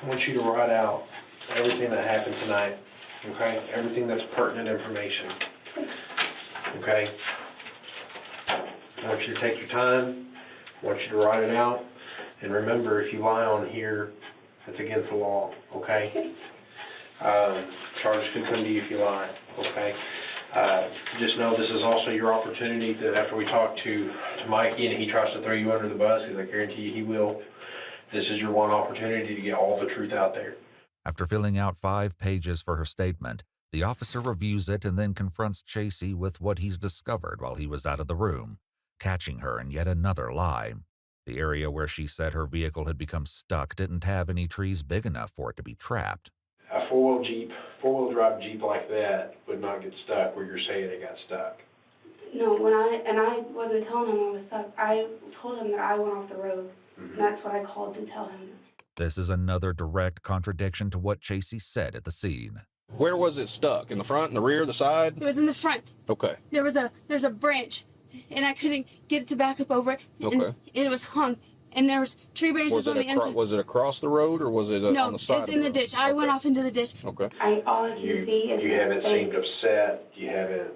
I want you to write out everything that happened tonight, okay? Everything that's pertinent information, okay? I want you to take your time. I want you to write it out. And remember, if you lie on here, it's against the law, okay? Charges could come to you if you lie, okay? Just know this is also your opportunity that after we talk to Mikey and he tries to throw you under the bus, because I guarantee you he will, this is your one opportunity to get all the truth out there. After filling out 5 pages for her statement, the officer reviews it and then confronts Chacey with what he's discovered while he was out of the room, catching her in yet another lie. The area where she said her vehicle had become stuck didn't have any trees big enough for it to be trapped. A four-wheel drive Jeep like that would not get stuck where you're saying it got stuck. No, I wasn't telling him I was stuck. I told him that I went off the road, and that's what I called to tell him. This is another direct contradiction to what Chacey said at the scene. Where was it stuck? In the front, in the rear, the side? It was in the front. Okay. There's a branch, and I couldn't get it to back up over it. Okay. And it was hung, and there was tree branches on the inside. Was it across the road, or was it No, on the side? it's in the ditch. I went off into the ditch. Okay. All I can see is You haven't seemed upset. You haven't.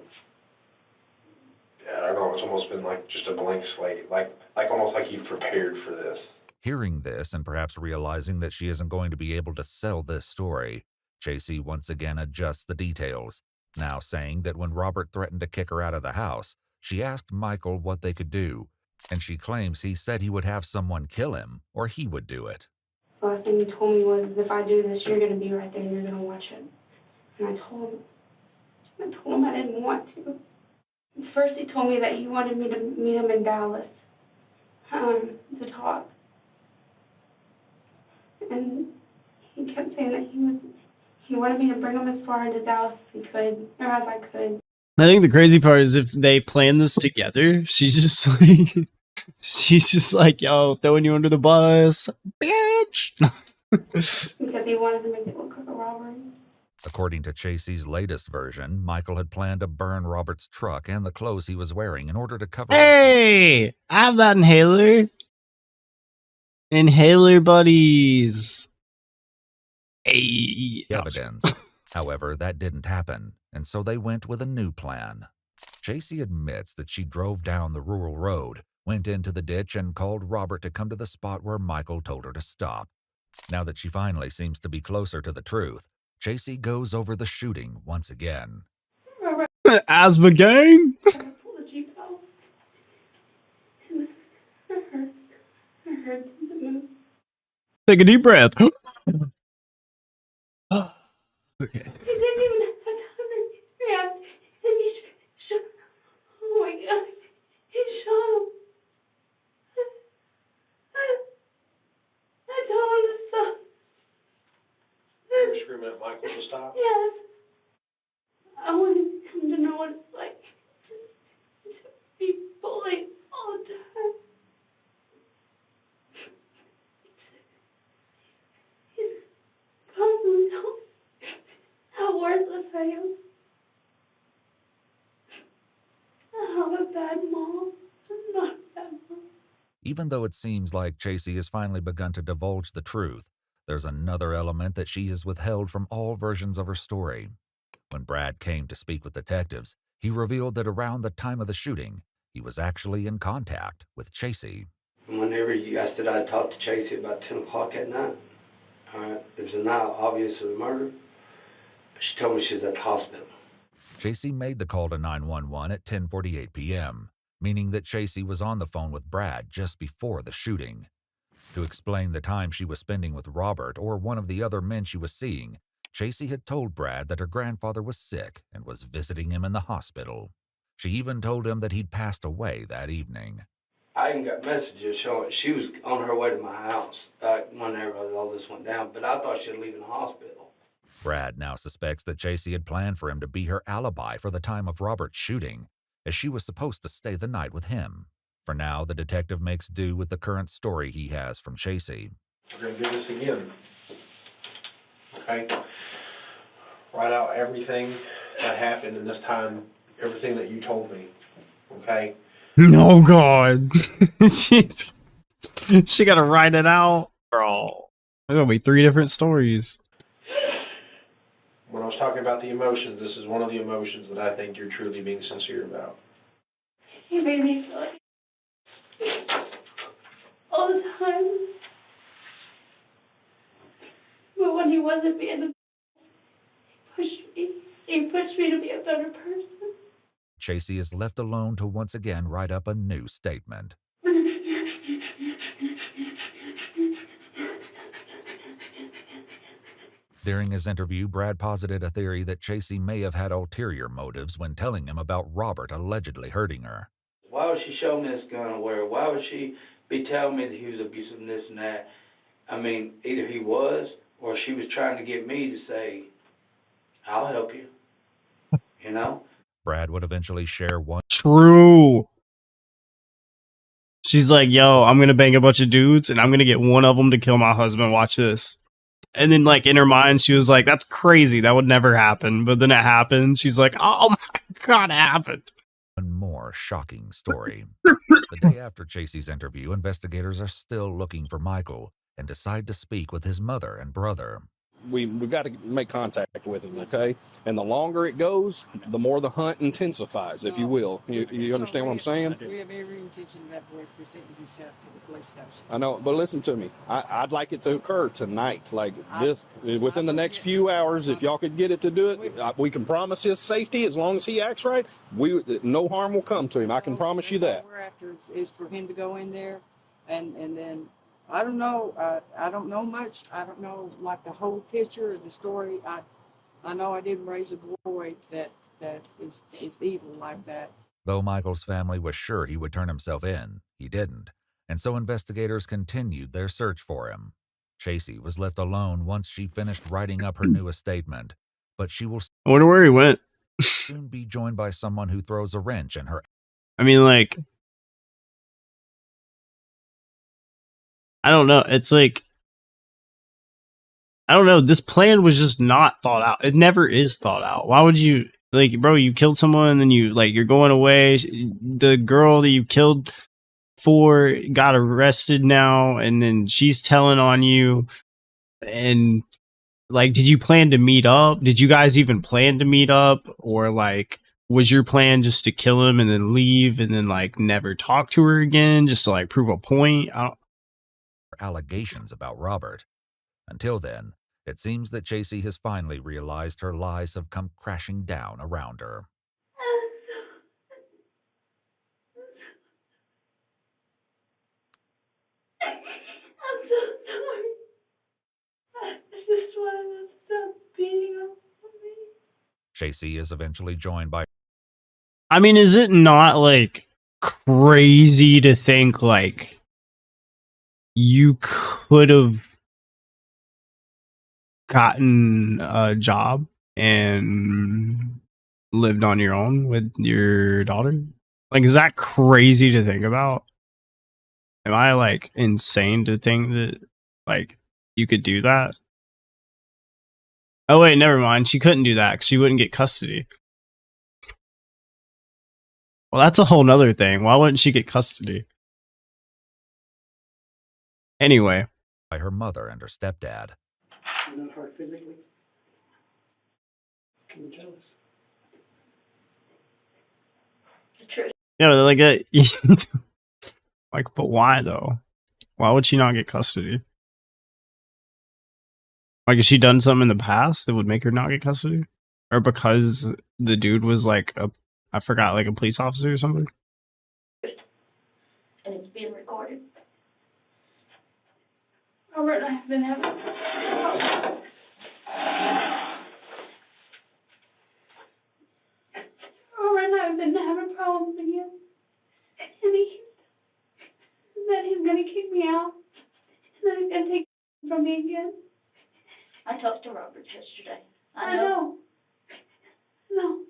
I don't know. It's almost been like just a blank slate, like almost like you prepared for this. Hearing this and perhaps realizing that she isn't going to be able to sell this story, Chacey once again adjusts the details, now saying that when Robert threatened to kick her out of the house, she asked Michael what they could do, and she claims he said he would have someone kill him or he would do it. The last thing he told me was, if I do this, you're going to be right there and you're going to watch it. And I told him I didn't want to. First he told me that he wanted me to meet him in Dallas to talk. And he kept saying that he wanted me to bring him as far into Dallas as he could, or as I could. I think the crazy part is if they plan this together, she's just like, yo, throwing you under the bus, bitch. Because he wanted to make it look like a robbery. According to Chacey's latest version, Michael had planned to burn Robert's truck and the clothes he was wearing in order to cover Hey, I have that inhaler. Inhaler buddies. Hey, evidence. However, that didn't happen, and so they went with a new plan. Chacey admits that she drove down the rural road, went into the ditch, and called Robert to come to the spot where Michael told her to stop. Now that she finally seems to be closer to the truth, Chacey goes over the shooting once again. Asthma gang? Take a deep breath. Okay. He didn't even have time to react, and he shot. Oh my God, he shot him. I told him to stop. You were screaming at Michael to stop? Yes. I wanted him to know what it's like to be bullied all the time. He's constantly telling me how worthless I am. I'm a bad mom. I'm not a bad mom. Even though it seems like Chacey has finally begun to divulge the truth, there's another element that she has withheld from all versions of her story. When Brad came to speak with detectives, he revealed that around the time of the shooting, he was actually in contact with Chacey. Whenever you guys said I talked to Chacey about 10 o'clock at night, it was a night obvious of the murder. She told me she was at the hospital. Chacey made the call to 911 at 10:48 p.m., meaning that Chacey was on the phone with Brad just before the shooting. To explain the time she was spending with Robert or one of the other men she was seeing, Chacey had told Brad that her grandfather was sick and was visiting him in the hospital. She even told him that he'd passed away that evening. I even got messages showing she was on her way to my house whenever all this went down, but I thought she was leaving the hospital. Brad now suspects that Chacey had planned for him to be her alibi for the time of Robert's shooting, as she was supposed to stay the night with him. For now, the detective makes do with the current story he has from Chacey. We're going to do this again. Okay? Write out everything that happened in this time, everything that you told me. Okay? Oh, God. she got to write it out. Bro. There's going to be 3 different stories. When I was talking about the emotions, this is one of the emotions that I think you're truly being sincere about. He made me feel like all the time. But when he wasn't being he pushed me to be a better person. Chacey is left alone to once again write up a new statement. During his interview, Brad posited a theory that Chacey may have had ulterior motives when telling him about Robert allegedly hurting her. Why would she show me this gun aware? Why would she be telling me that he was abusive and this and that? I mean, either he was, or she was trying to get me to say, I'll help you. You know? Brad would eventually share one. True. She's like, yo, I'm going to bang a bunch of dudes and I'm going to get one of them to kill my husband. Watch this. And then, like, in her mind, she was like, that's crazy. That would never happen. But then it happened. She's like, oh my God, it happened. One more shocking story. The day after Chacey's interview, investigators are still looking for Michael and decide to speak with his mother and brother. We've got to make contact with him, okay? And the longer it goes, the more the hunt intensifies, if you will. You understand what I'm saying? We have every intention of that boy presenting himself to the police station. I know, but listen to me. I'd like it to occur tonight, like this, within the next few hours. If y'all could get it to do it, we can promise his safety as long as he acts right. No harm will come to him. I can promise you that. What we're after is for him to go in there, and then. I don't know. I don't know much. I don't know, like, the whole picture of the story. I know I didn't raise a boy that is evil like that. Though Michael's family was sure he would turn himself in, he didn't, and so investigators continued their search for him. Chacey was left alone once she finished writing up her newest statement, but she will. I wonder where he went. soon be joined by someone who throws a wrench in her. I mean, like, I don't know. It's like, I don't know. This plan was just not thought out. It never is thought out. Why would you, like, bro, you killed someone and then you're going away. The girl that you killed for got arrested now, and then she's telling on you. And, like, did you plan to meet up? Did you guys even plan to meet up? Or, like, was your plan just to kill him and then leave and then, like, never talk to her again just to, like, prove a point? Allegations about Robert. Until then, it seems that Chacey has finally realized her lies have come crashing down around her. I'm so sorry. I just wanted to stop beating up on me. Chacey is eventually joined by. I mean, is it not, like, crazy to think, like, you could have gotten a job and lived on your own with your daughter? Like, is that crazy to think about? Am I, like, insane to think that, like, you could do that? Oh, wait, never mind. She couldn't do that because she wouldn't get custody. Well, that's a whole nother thing. Why wouldn't she get custody? Anyway. By her mother and her stepdad. You know her physically? Can you tell us? The truth. Yeah, but like, like, but why though? Why would she not get custody? Like, has she done something in the past that would make her not get custody? Or because the dude was like I forgot, like a police officer or something? And it's being recorded. Robert and I have been having. Robert and I have been having problems again. And he said he's gonna kick me out. And then he's gonna take from me again. I talked to Robert yesterday. I know. No.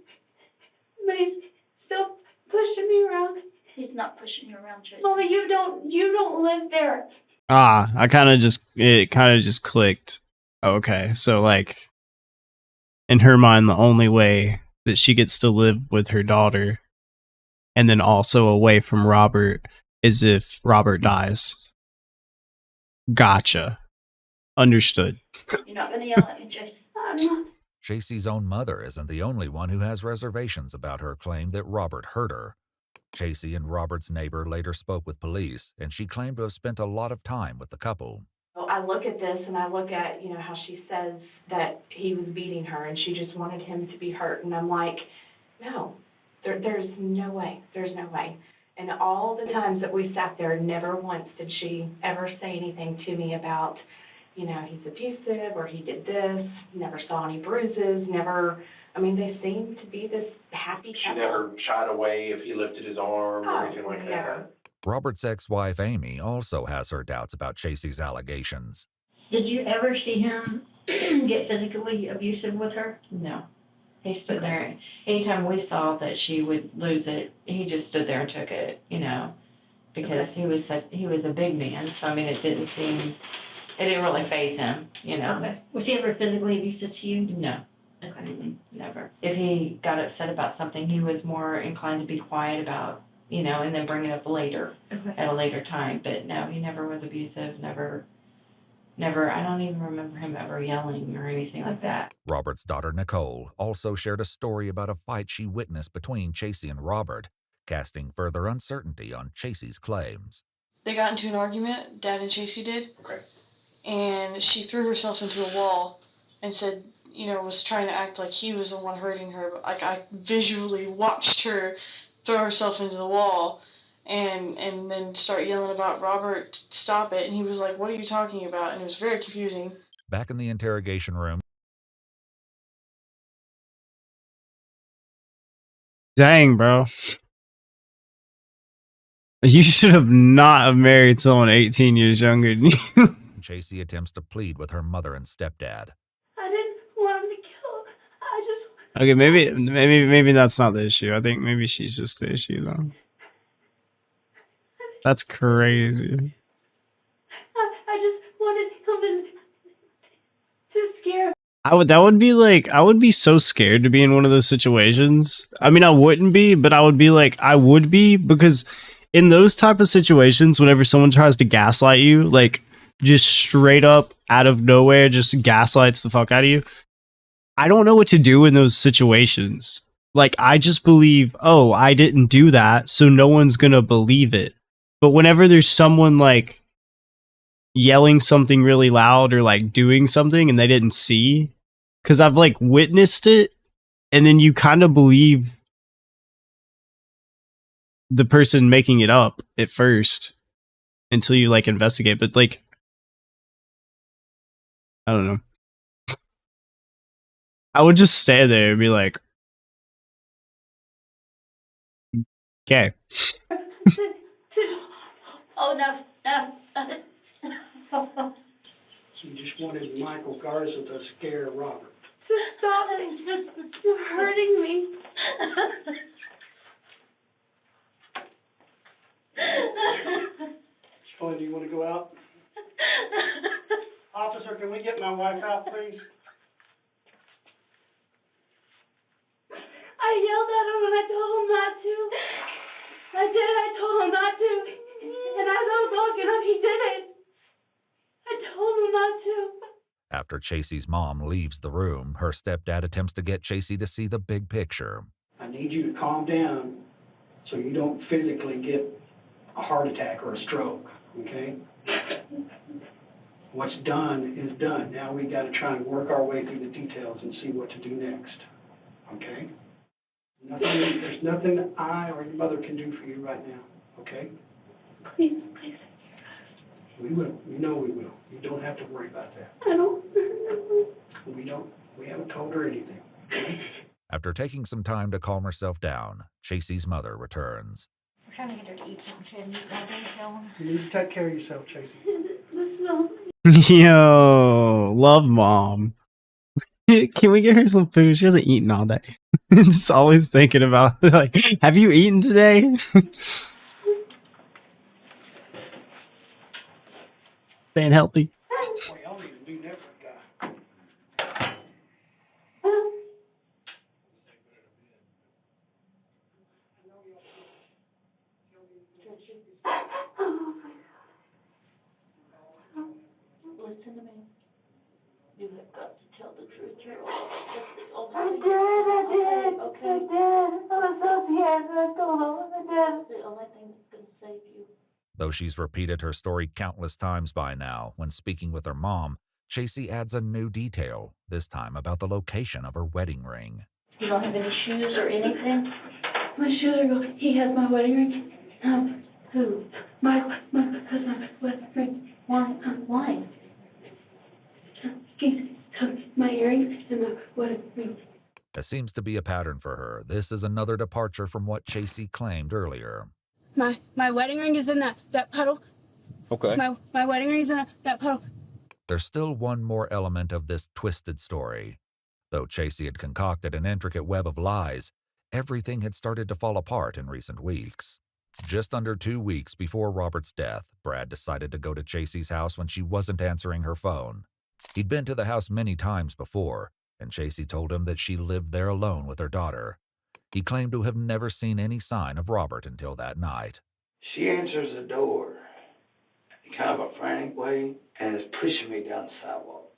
But he's still pushing me around. He's not pushing you around, Chacey. Mama, you don't live there. It kind of just clicked. Okay, so like, in her mind, the only way that she gets to live with her daughter and then also away from Robert is if Robert dies. Gotcha. Understood. You're not gonna yell at me, Chacey. Chacey's own mother isn't the only one who has reservations about her claim that Robert hurt her. Chacey and Robert's neighbor later spoke with police, and she claimed to have spent a lot of time with the couple. I look at this and I look at, how she says that he was beating her and she just wanted him to be hurt. And I'm like, no, there's no way. There's no way. And all the times that we sat there, never once did she ever say anything to me about, he's abusive or he did this, never saw any bruises, never. I mean, they seem to be this happy couple. She never shied away if he lifted his arm or anything like never. that. Robert's ex-wife, Amy, also has her doubts about Chacey's allegations. Did you ever see him get physically abusive with her? No. He stood there. Anytime we saw that she would lose it, he just stood there and took it, because he was a big man. So, I mean, it didn't really faze him, Okay. Was he ever physically abusive to you? No. Okay. Never. If he got upset about something, he was more inclined to be quiet about, and then bring it up later, at a later time. But no, he never was abusive, never, I don't even remember him ever yelling or anything like that. Robert's daughter, Nicole, also shared a story about a fight she witnessed between Chacey and Robert, casting further uncertainty on Chacey's claims. They got into an argument, Dad and Chacey did. Okay. And she threw herself into a wall and said, was trying to act like he was the one hurting her. But I visually watched her throw herself into the wall and then start yelling about Robert, stop it. And he was like, what are you talking about? And it was very confusing. Back in the interrogation room. Dang, bro. You should have not have married someone 18 years younger than you. Chacey attempts to plead with her mother and stepdad. Okay, maybe that's not the issue. I think maybe she's just the issue though. That's crazy. I just wanted something to scare. I would be so scared to be in one of those situations. I mean, I wouldn't be, but I would be like, I would be, because in those type of situations, whenever someone tries to gaslight you, like just straight up out of nowhere, just gaslights the fuck out of you, I don't know what to do in those situations. Like, I just believe, oh, I didn't do that, so no one's gonna believe it. But whenever there's someone like yelling something really loud or like doing something and they didn't see, because I've like witnessed it, and then you kind of believe the person making it up at first until you like investigate. But like, I don't know. I would just stay there and be like, okay. Oh, no. She just wanted Michael Garza to scare Robert. Stop it. You're hurting me. Shirley, do you want to go out? Officer, can we get my wife out, please? I yelled at him and I told him not to. I did. I told him not to. And as I was walking up, he did it. I told him not to. After Chacey's mom leaves the room, her stepdad attempts to get Chacey to see the big picture. I need you to calm down so you don't physically get a heart attack or a stroke, okay? What's done is done. Now we got to try and work our way through the details and see what to do next, okay? There's nothing I or your mother can do for you right now, okay? Please, please. We will. You know we will. You don't have to worry about that. I don't. We haven't told her anything. Okay? After taking some time to calm herself down, Chacey's mother returns. We're trying to get her to eat something. You need to take care of yourself, Chacey. Yo, love mom. Can we get her some food? She hasn't eaten all day. Just always thinking about, like, have you eaten today? Staying healthy. Boy, y'all need to do that for a guy. Listen to me. You have got to tell the truth. I did. Okay. I was so scared. I told him. I did. The only thing that's going to save you. Though she's repeated her story countless times by now, when speaking with her mom, Chacey adds a new detail, this time about the location of her wedding ring. You don't have any shoes or anything? My shoes are gone. He has my wedding ring. Who? My cousin wedding ring. Why? He took my earrings and my wedding ring. There seems to be a pattern for her. This is another departure from what Chacey claimed earlier. My wedding ring is in that puddle. Okay. My wedding ring is in that puddle. There's still one more element of this twisted story. Though Chacey had concocted an intricate web of lies, everything had started to fall apart in recent weeks. Just under 2 weeks before Robert's death, Brad decided to go to Chacey's house when she wasn't answering her phone. He'd been to the house many times before, and Chacey told him that she lived there alone with her daughter. He claimed to have never seen any sign of Robert until that night. She answers the door in kind of a frantic way and is pushing me down the sidewalk.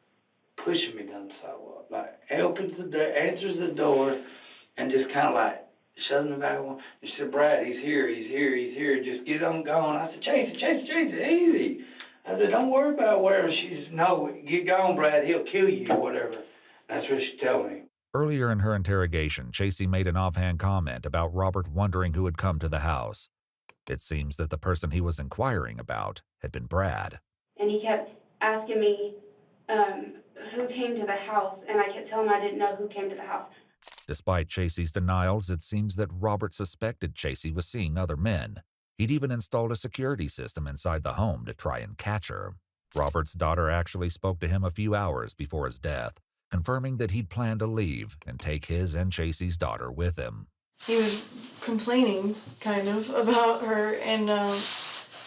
Like, opens the door, answers the door, and just kind of like shoves me back on. She said, Brad, he's here. Just get on going. I said, Chacey, easy. I said, don't worry about whatever. She said, no, get going, Brad. He'll kill you or whatever. That's what she told me. Earlier in her interrogation, Chacey made an offhand comment about Robert wondering who had come to the house. It seems that the person he was inquiring about had been Brad. And he kept asking me who came to the house, and I kept telling him I didn't know who came to the house. Despite Chacey's denials, it seems that Robert suspected Chacey was seeing other men. He'd even installed a security system inside the home to try and catch her. Robert's daughter actually spoke to him a few hours before his death, confirming that he'd planned to leave and take his and Chacey's daughter with him. He was complaining, kind of, about her and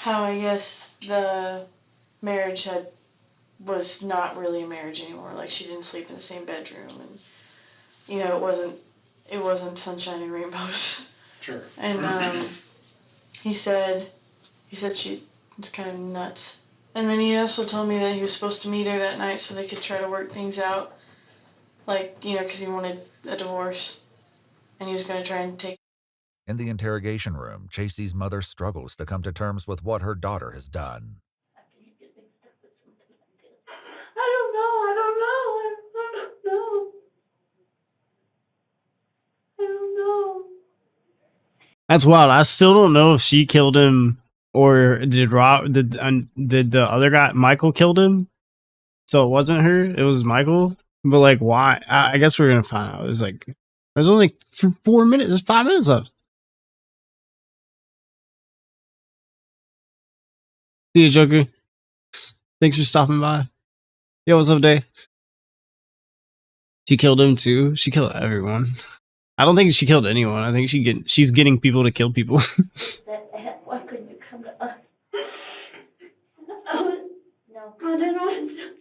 how I guess the marriage was not really a marriage anymore. Like, she didn't sleep in the same bedroom, and it wasn't sunshine and rainbows. Sure. And he said she was kind of nuts. And then he also told me that he was supposed to meet her that night so they could try to work things out, like, because he wanted a divorce, and he was going to try and take. In the interrogation room, Chacey's mother struggles to come to terms with what her daughter has done. I don't know. That's wild. I still don't know if she killed him or did the other guy, Michael, killed him. So it wasn't her. It was Michael. But like, why? I guess we're gonna find out. It was like, there's only 4 minutes. There's 5 minutes left. See you, Joker. Thanks for stopping by. Yo, what's up, Dave? She killed him too. She killed everyone. I don't think she killed anyone. I think she's getting people to kill people. Why couldn't you come to us? No, I didn't want to.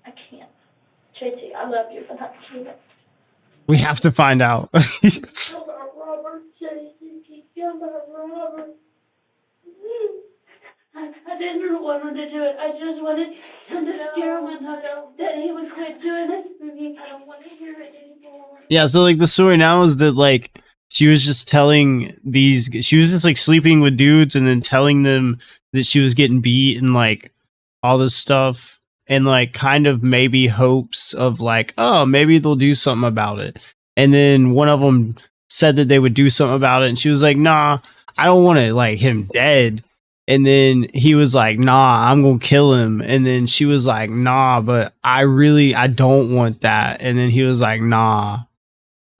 I can't. Chacey, I love you, but I can't. We have to find out. Kill about Robert, Chacey. Kill about Robert. I didn't want him to do it. I just wanted him to scare him enough that he would quit doing this for me. I don't want to hear it anymore. Yeah, so like the story now is that like she was just like sleeping with dudes and then telling them that she was getting beat and like all this stuff, and like kind of maybe hopes of like, oh, maybe they'll do something about it. And then one of them said that they would do something about it, and she was like, nah, I don't want to like him dead. And then he was like, nah, I'm gonna kill him. And then she was like, nah, but I don't want that. And then he was like, nah,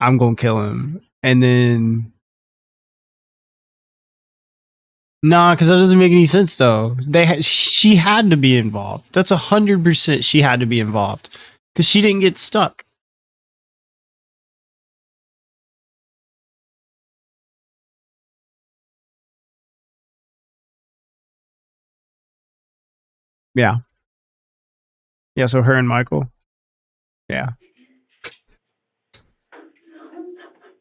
I'm gonna kill him. And then nah, because that doesn't make any sense though. She had to be involved. That's 100% she had to be involved because she didn't get stuck. Yeah. Yeah, so her and Michael. Yeah.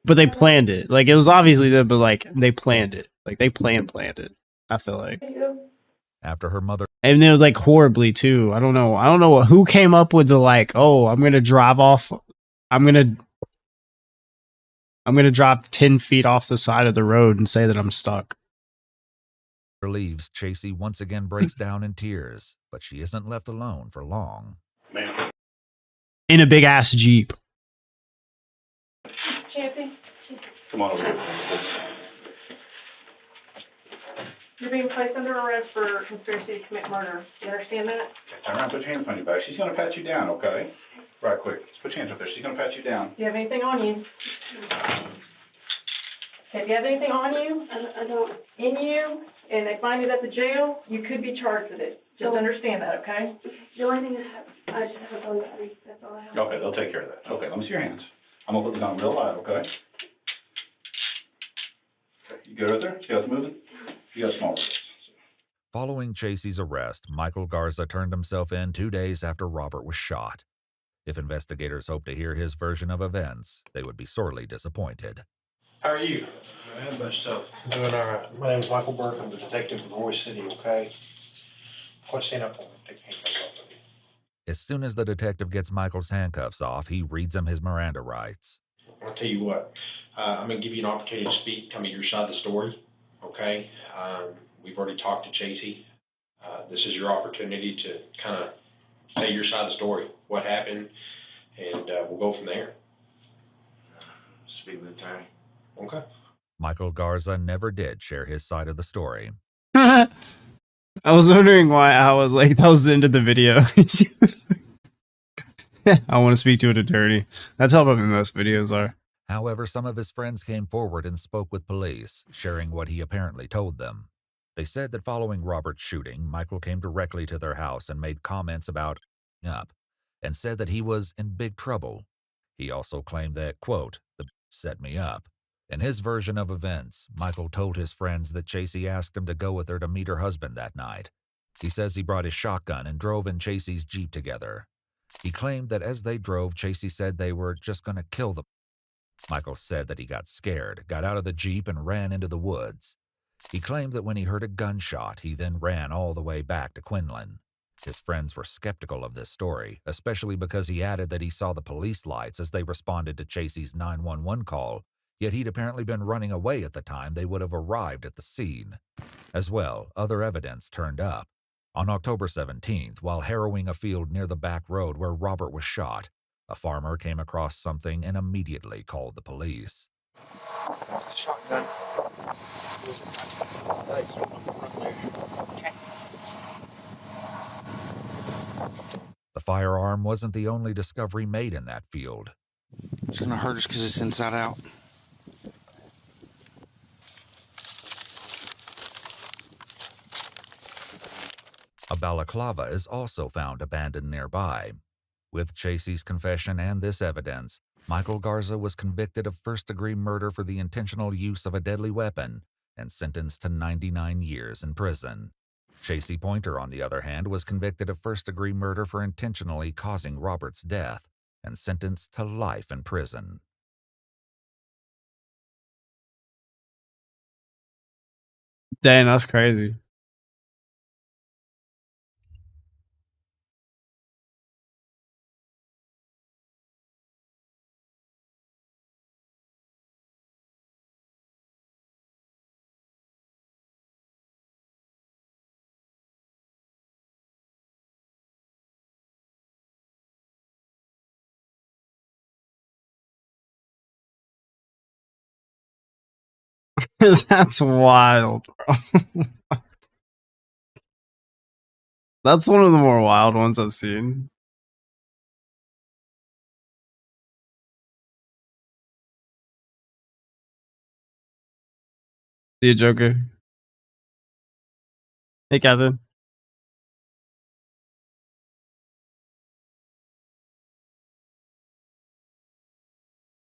But they planned it. Like, it was obviously that, but like, they planned it. Like, they planned it. I feel like. After her mother. And it was like horribly too. I don't know who came up with the like, oh, I'm gonna drive off. I'm gonna drop 10 feet off the side of the road and say that I'm stuck. Leaves, Chacey once again breaks down in tears, but she isn't left alone for long. In a big ass Jeep. Chacey, Come on over here. you're being placed under arrest for conspiracy to commit murder. You understand that? Turn around, put your hands on your back. She's going to pat you down, okay? Right quick. Just put your hands up there. She's going to pat you down. Do you have anything on you? Okay, do you have anything on you? I don't. In you, and they find it at the jail, you could be charged with it. Just understand that, okay? The only thing I just have on me. That's all I have. Okay, they'll take care of that. Okay, let me see your hands. I'm going to put the gun real light, okay? Okay, you good right there? See how it's moving? You got small wrists. Following Chacey's arrest, Michael Garza turned himself in 2 days after Robert was shot. If investigators hoped to hear his version of events, they would be sorely disappointed. How are you? How about yourself? Doing all right. My name's Michael Burke. I'm the detective from Royce City, okay? Quit standing up for me. Take your handcuffs off of you. As soon as the detective gets Michael's handcuffs off, he reads him his Miranda rights. I'll tell you what. I'm going to give you an opportunity to speak. Tell me your side of the story, okay? We've already talked to Chacey. This is your opportunity to kind of say your side of the story, what happened, and we'll go from there. Speak with the attorney. Okay. Michael Garza never did share his side of the story. I was wondering why I was like, that was the end of the video. I want to speak to an attorney. That's how most videos are. However, some of his friends came forward and spoke with police, sharing what he apparently told them. They said that following Robert's shooting, Michael came directly to their house and made comments about up, and said that he was in big trouble. He also claimed that, quote, the set me up. In his version of events, Michael told his friends that Chacey asked him to go with her to meet her husband that night. He says he brought his shotgun and drove in Chacey's Jeep together. He claimed that as they drove, Chacey said they were just going to kill them. Michael said that he got scared, got out of the Jeep, and ran into the woods. He claimed that when he heard a gunshot, he then ran all the way back to Quinlan. His friends were skeptical of this story, especially because he added that he saw the police lights as they responded to Chacey's 911 call, yet he'd apparently been running away at the time they would have arrived at the scene. As well, other evidence turned up. On October 17th, while harrowing a field near the back road where Robert was shot, a farmer came across something and immediately called the police. Shotgun. The firearm wasn't the only discovery made in that field. It's gonna hurt us because it's inside out. A balaclava is also found abandoned nearby. With Chacey's confession and this evidence, Michael Garza was convicted of first-degree murder for the intentional use of a deadly weapon and sentenced to 99 years in prison. Chacey Pointer, on the other hand, was convicted of first-degree murder for intentionally causing Robert's death and sentenced to life in prison. Dang, that's crazy. That's wild, bro. That's one of the more wild ones I've seen. See you, Joker. Hey, Catherine.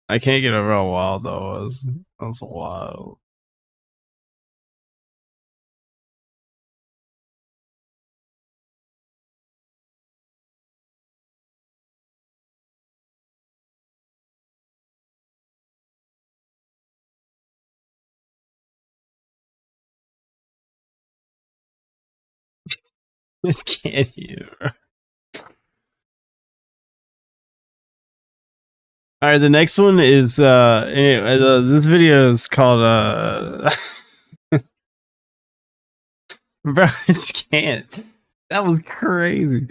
I can't get over how wild that was. That was wild. It can't either. All right, the next one is anyway, this video is called bro, I just can't. That was crazy.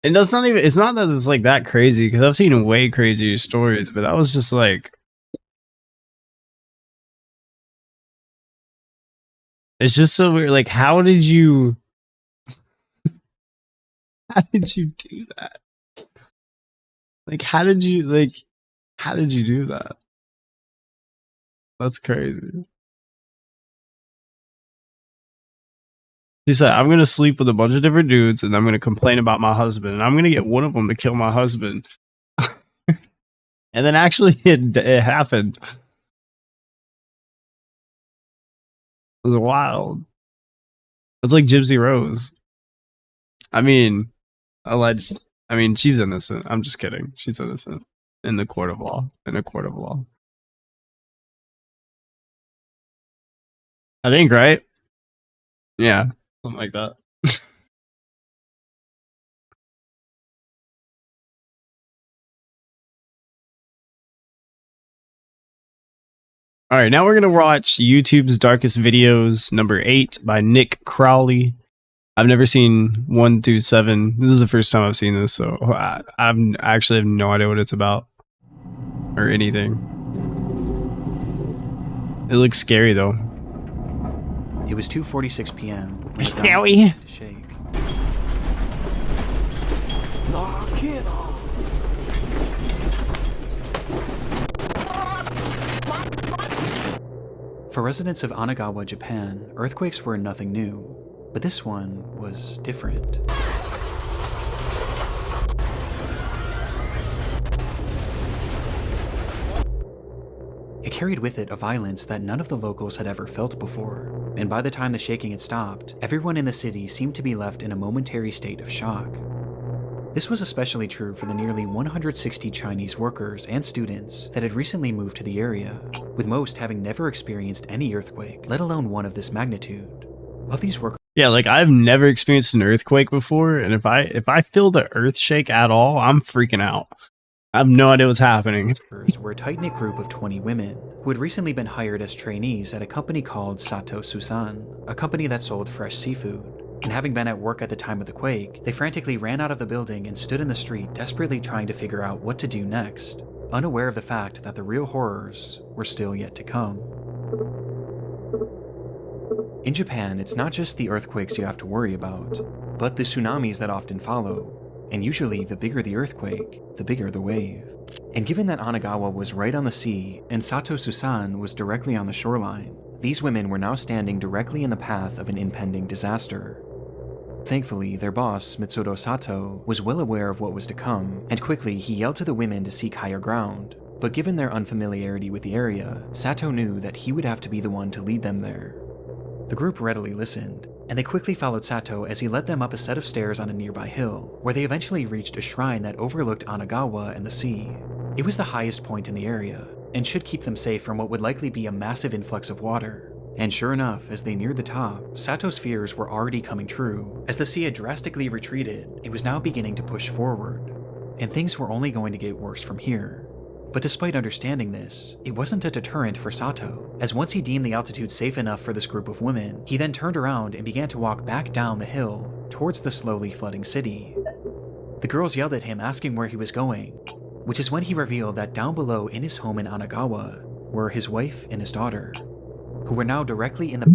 And that's not even, it's not that it's like that crazy, because I've seen way crazier stories, but that was just like, it's just so weird. Like, how did you do that? Like, how did you do that? That's crazy. He said, I'm going to sleep with a bunch of different dudes and I'm going to complain about my husband and I'm going to get one of them to kill my husband. And then actually it happened. It was wild. It's like Gypsy Rose. I mean, alleged. I mean, she's innocent. I'm just kidding. She's innocent in the court of law. In a court of law. I think, right? Yeah, something like that. All right, now we're going to watch YouTube's Darkest Videos, number 8 by Nick Crowley. I've never seen 1 through 7. This is the first time I've seen this, so I actually have no idea what it's about or anything. It looks scary, though. It was 2:46 p.m. Scary. Shake. Knock it off. For residents of Anagawa, Japan, earthquakes were nothing new, but this one was different. carried with it a violence that none of the locals had ever felt before, and by the time the shaking had stopped, everyone in the city seemed to be left in a momentary state of shock. This was especially true for the nearly 160 Chinese workers and students that had recently moved to the area, with most having never experienced any earthquake, let alone one of this magnitude. Of these workers, yeah, like I've never experienced an earthquake before, and if I feel the earth shake at all, I'm freaking out. I have no idea what's happening. Were a tight-knit group of 20 women who had recently been hired as trainees at a company called Sato Susan, a company that sold fresh seafood. And having been at work at the time of the quake, they frantically ran out of the building and stood in the street desperately trying to figure out what to do next, unaware of the fact that the real horrors were still yet to come. In Japan, it's not just the earthquakes you have to worry about, but the tsunamis that often follow. And usually, the bigger the earthquake, the bigger the wave. And given that Anagawa was right on the sea and Sato Susan was directly on the shoreline, these women were now standing directly in the path of an impending disaster. Thankfully, their boss, Mitsuro Sato, was well aware of what was to come, and quickly he yelled to the women to seek higher ground. But given their unfamiliarity with the area, Sato knew that he would have to be the one to lead them there. The group readily listened, and they quickly followed Sato as he led them up a set of stairs on a nearby hill, where they eventually reached a shrine that overlooked Anagawa and the sea. It was the highest point in the area, and should keep them safe from what would likely be a massive influx of water. And sure enough, as they neared the top, Sato's fears were already coming true. As the sea had drastically retreated, it was now beginning to push forward, and things were only going to get worse from here. But despite understanding this, it wasn't a deterrent for Sato, as once he deemed the altitude safe enough for this group of women, he then turned around and began to walk back down the hill towards the slowly flooding city. The girls yelled at him asking where he was going, which is when he revealed that down below in his home in Anagawa were his wife and his daughter, who were now directly in the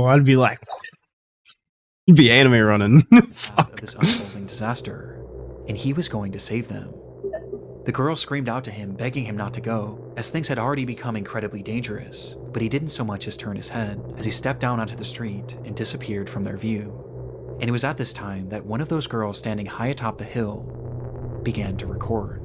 I'd be like, you'd be anime running. path of this unfolding disaster, and he was going to save them. The girl screamed out to him, begging him not to go, as things had already become incredibly dangerous, but he didn't so much as turn his head as he stepped down onto the street and disappeared from their view. And it was at this time that one of those girls standing high atop the hill began to record.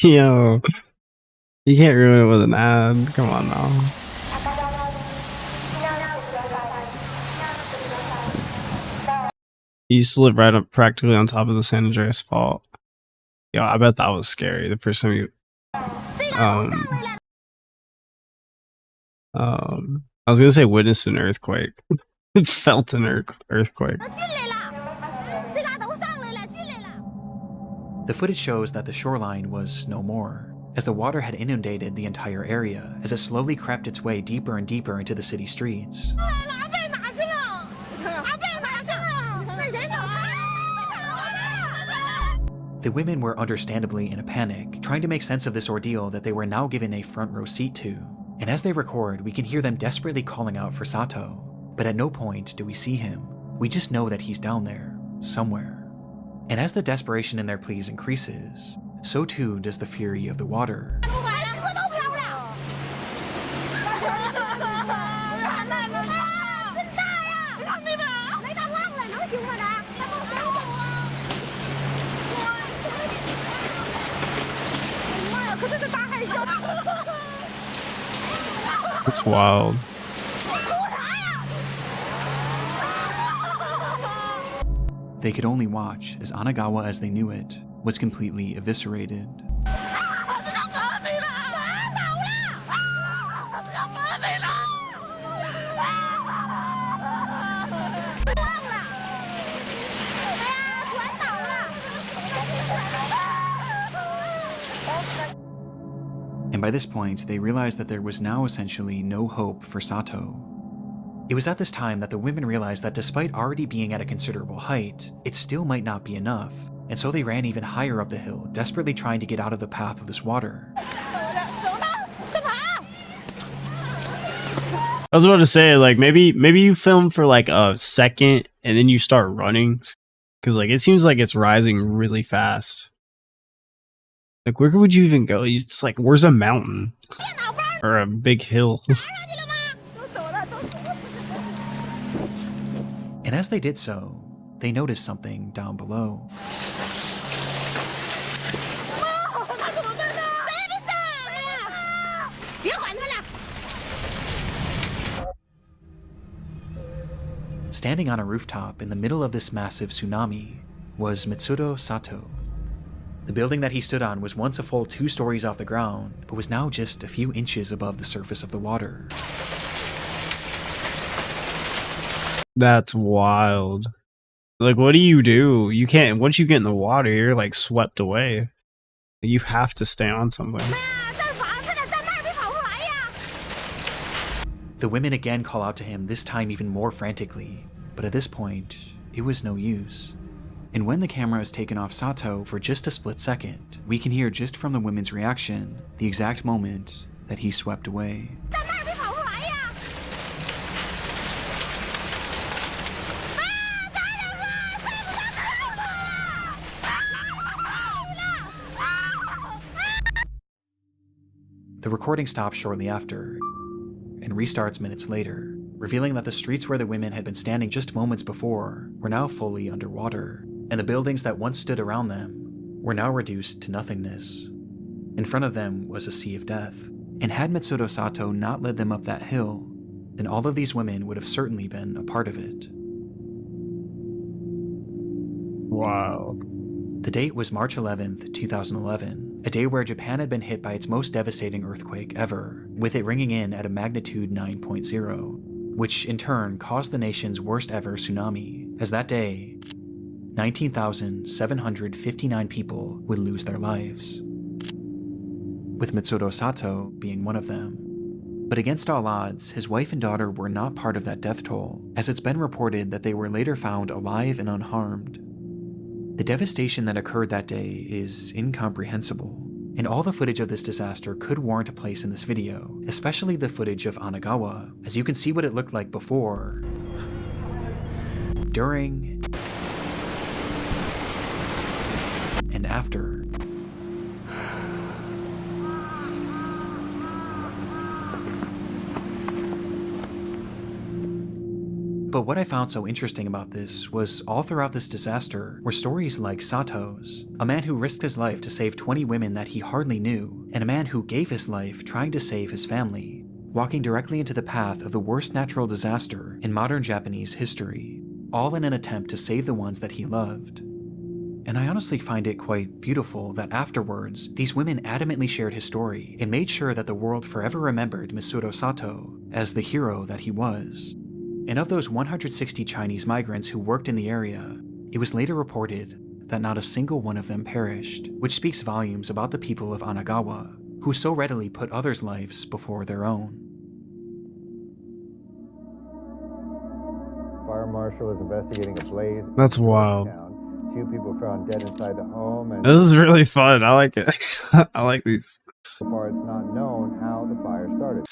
Yo, you can't ruin it with an ad. Come on now. He used to live right up practically on top of the San Andreas Fault. Yo, I bet that was scary the first time you I was gonna say witnessed an earthquake. Felt an earthquake. The footage shows that the shoreline was no more, as the water had inundated the entire area as it slowly crept its way deeper and deeper into the city streets. The women were understandably in a panic, trying to make sense of this ordeal that they were now given a front row seat to. And as they record, we can hear them desperately calling out for Sato, but at no point do we see him. We just know that he's down there, somewhere. And as the desperation in their pleas increases, so too does the fury of the water. It's wild. They could only watch as Anagawa as they knew it was completely eviscerated. And by this point, they realized that there was now essentially no hope for Sato. It was at this time that the women realized that despite already being at a considerable height, it still might not be enough, and so they ran even higher up the hill, desperately trying to get out of the path of this water. I was about to say, like, maybe you film for like a second and then you start running, because like it seems like it's rising really fast. Like, where would you even go? You just like, where's a mountain or a big hill? And as they did so, they noticed something down below. Standing on a rooftop in the middle of this massive tsunami was Mitsuro Sato. The building that he stood on was once a full 2 stories off the ground, but was now just a few inches above the surface of the water. That's wild. Like, what do? You can't, once you get in the water, you're like swept away. You have to stay on something. The women again call out to him, this time even more frantically, but at this point, it was no use. And when the camera is taken off Sato for just a split second, we can hear just from the women's reaction the exact moment that he swept away. The recording stops shortly after and restarts minutes later, revealing that the streets where the women had been standing just moments before were now fully underwater, and the buildings that once stood around them were now reduced to nothingness. In front of them was a sea of death, and had Mitsuro Sato not led them up that hill, then all of these women would have certainly been a part of it. Wow. The date was March 11th, 2011, a day where Japan had been hit by its most devastating earthquake ever, with it ringing in at a magnitude 9.0, which in turn caused the nation's worst ever tsunami, as that day, 19,759 people would lose their lives, with Mitsuro Sato being one of them. But against all odds, his wife and daughter were not part of that death toll, as it's been reported that they were later found alive and unharmed. The devastation that occurred that day is incomprehensible, and all the footage of this disaster could warrant a place in this video, especially the footage of Anagawa, as you can see what it looked like before, during, and after. But what I found so interesting about this was all throughout this disaster were stories like Sato's, a man who risked his life to save 20 women that he hardly knew, and a man who gave his life trying to save his family, walking directly into the path of the worst natural disaster in modern Japanese history, all in an attempt to save the ones that he loved. And I honestly find it quite beautiful that afterwards, these women adamantly shared his story and made sure that the world forever remembered Mitsuro Sato as the hero that he was. And of those 160 Chinese migrants who worked in the area, it was later reported that not a single one of them perished, which speaks volumes about the people of Anagawa, who so readily put others' lives before their own. Fire marshal is investigating a blaze. That's wild. 2 people found dead inside the home, and This is really fun. I like it. I like these. so far it's not known how the fire started.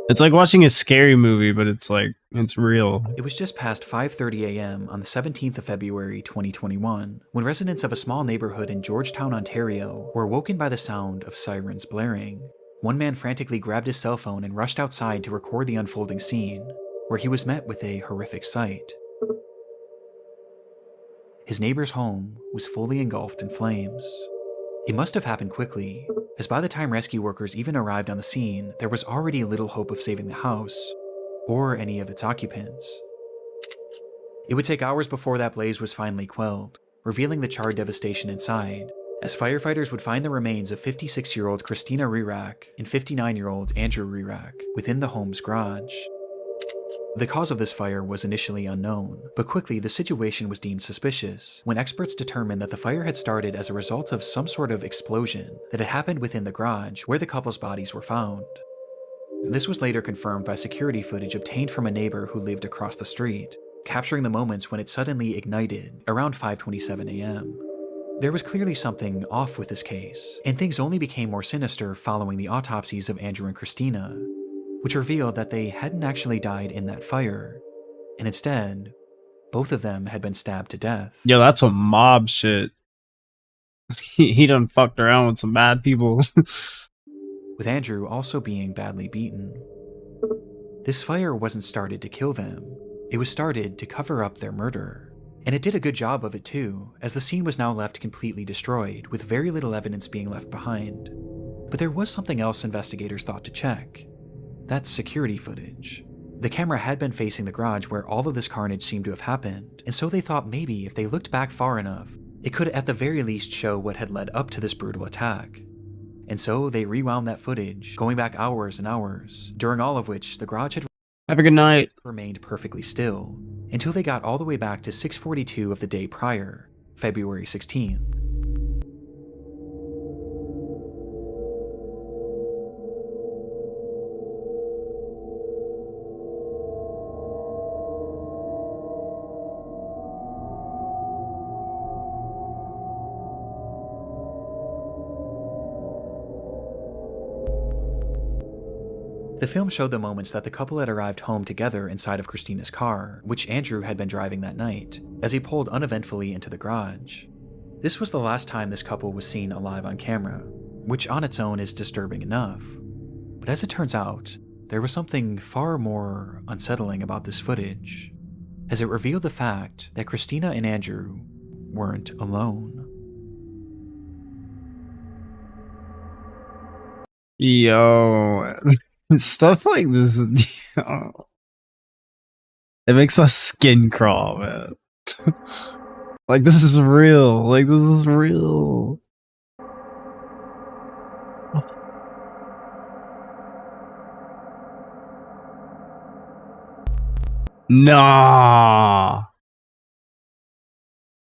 It's like watching a scary movie, but it's like, it's real. It was just past 5:30 a.m. on the 17th of February 2021 when residents of a small neighborhood in Georgetown, Ontario were woken by the sound of sirens blaring. One man frantically grabbed his cell phone and rushed outside to record the unfolding scene, where he was met with a horrific sight. His neighbor's home was fully engulfed in flames. It must have happened quickly, as by the time rescue workers even arrived on the scene, there was already little hope of saving the house, or any of its occupants. It would take hours before that blaze was finally quelled, revealing the charred devastation inside, as firefighters would find the remains of 56-year-old Christina Rirak and 59-year-old Andrew Rirak within the home's garage. The cause of this fire was initially unknown, but quickly the situation was deemed suspicious when experts determined that the fire had started as a result of some sort of explosion that had happened within the garage where the couple's bodies were found. This was later confirmed by security footage obtained from a neighbor who lived across the street, capturing the moments when it suddenly ignited around 5:27 a.m. There was clearly something off with this case, and things only became more sinister following the autopsies of Andrew and Christina, which revealed that they hadn't actually died in that fire, and instead, both of them had been stabbed to death. Yo, that's some mob shit. He done fucked around with some bad people. With Andrew also being badly beaten. This fire wasn't started to kill them, it was started to cover up their murder. And it did a good job of it too, as the scene was now left completely destroyed, with very little evidence being left behind. But there was something else investigators thought to check. That's security footage. The camera had been facing the garage where all of this carnage seemed to have happened, and so they thought maybe if they looked back far enough, it could at the very least show what had led up to this brutal attack. And so they rewound that footage, going back hours and hours, during all of which the garage had have a good night. Remained perfectly still, until they got all the way back to 6:42 of the day prior, February 16th. The film showed the moments that the couple had arrived home together inside of Christina's car, which Andrew had been driving that night, as he pulled uneventfully into the garage. This was the last time this couple was seen alive on camera, which on its own is disturbing enough. But as it turns out, there was something far more unsettling about this footage, as it revealed the fact that Christina and Andrew weren't alone. Yo, stuff like this, yo, it makes my skin crawl, man. Like, this is real. Like, this is real. Nah.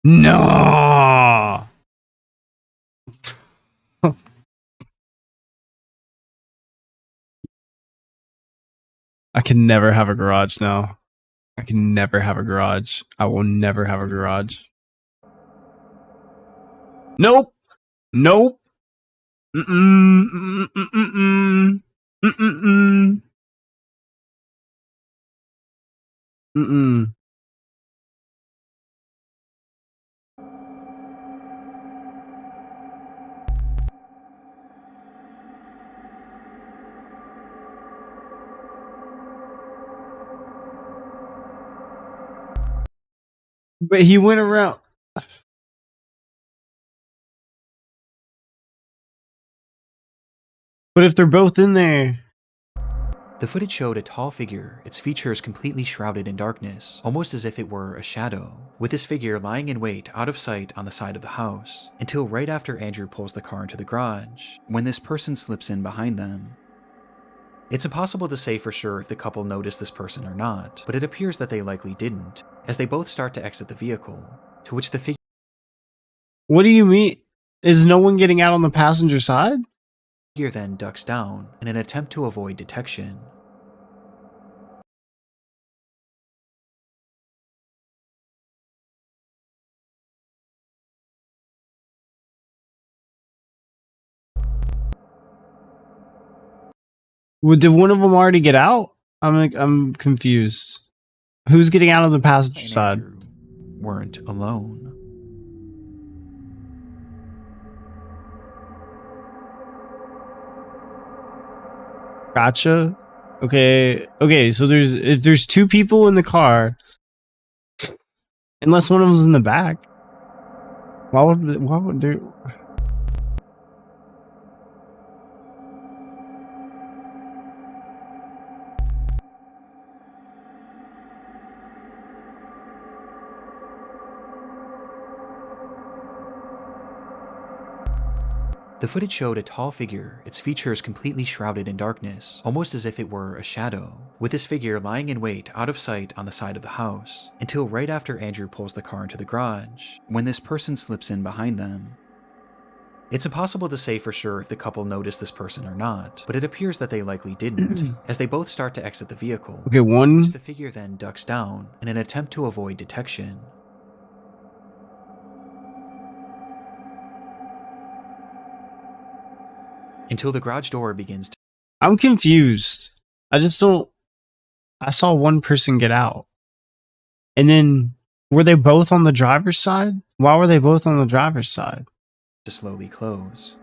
Nah. I can never have a garage now. I can never have a garage. I will never have a garage. Nope. Nope. Mm-mm. Mm-mm. Mm-mm. Mm-mm. But he went around. But if they're both in there. The footage showed a tall figure, its features completely shrouded in darkness, almost as if it were a shadow, with this figure lying in wait out of sight on the side of the house, until right after Andrew pulls the car into the garage, when this person slips in behind them. It's impossible to say for sure if the couple noticed this person or not, but it appears that they likely didn't, as they both start to exit the vehicle, to which the figure... What do you mean? Is no one getting out on the passenger side? Figure then ducks down in an attempt to avoid detection. Well, did one of them already get out? I'm confused. Who's getting out on the passenger side? Weren't alone. Gotcha. Okay. Okay. So if there's two people in the car, unless one of them's in the back, why would there? The footage showed a tall figure, its features completely shrouded in darkness, almost as if it were a shadow, with this figure lying in wait out of sight on the side of the house, until right after Andrew pulls the car into the garage, when this person slips in behind them. It's impossible to say for sure if the couple noticed this person or not, but it appears that they likely didn't, as they both start to exit the vehicle. Okay, one. The figure then ducks down in an attempt to avoid detection. Until the garage door begins to... I'm confused. I just don't... I saw one person get out. And then, were they both on the driver's side? Why were they both on the driver's side? to slowly close.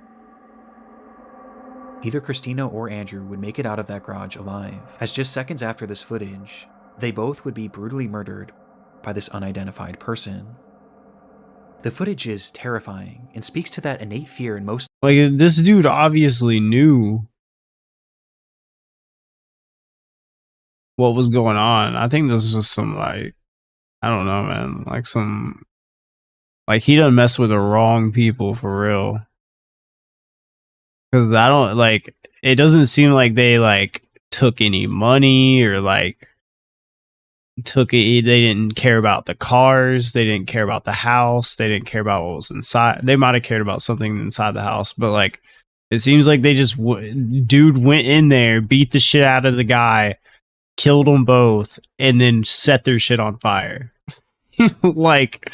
Either Christina or Andrew would make it out of that garage alive, as just seconds after this footage, they both would be brutally murdered by this unidentified person. The footage is terrifying and speaks to that innate fear in most. Like, this dude obviously knew what was going on. I think this was some, like, I don't know, man. Like, some, like, he doesn't mess with the wrong people for real. Because I don't, like, it doesn't seem like they, like, took any money or, like, they didn't care about the cars, they didn't care about the house, they didn't care about what was inside. They might have cared about something inside the house, but, like, it seems like they just, dude went in there, beat the shit out of the guy, killed them both, and then set their shit on fire. Like,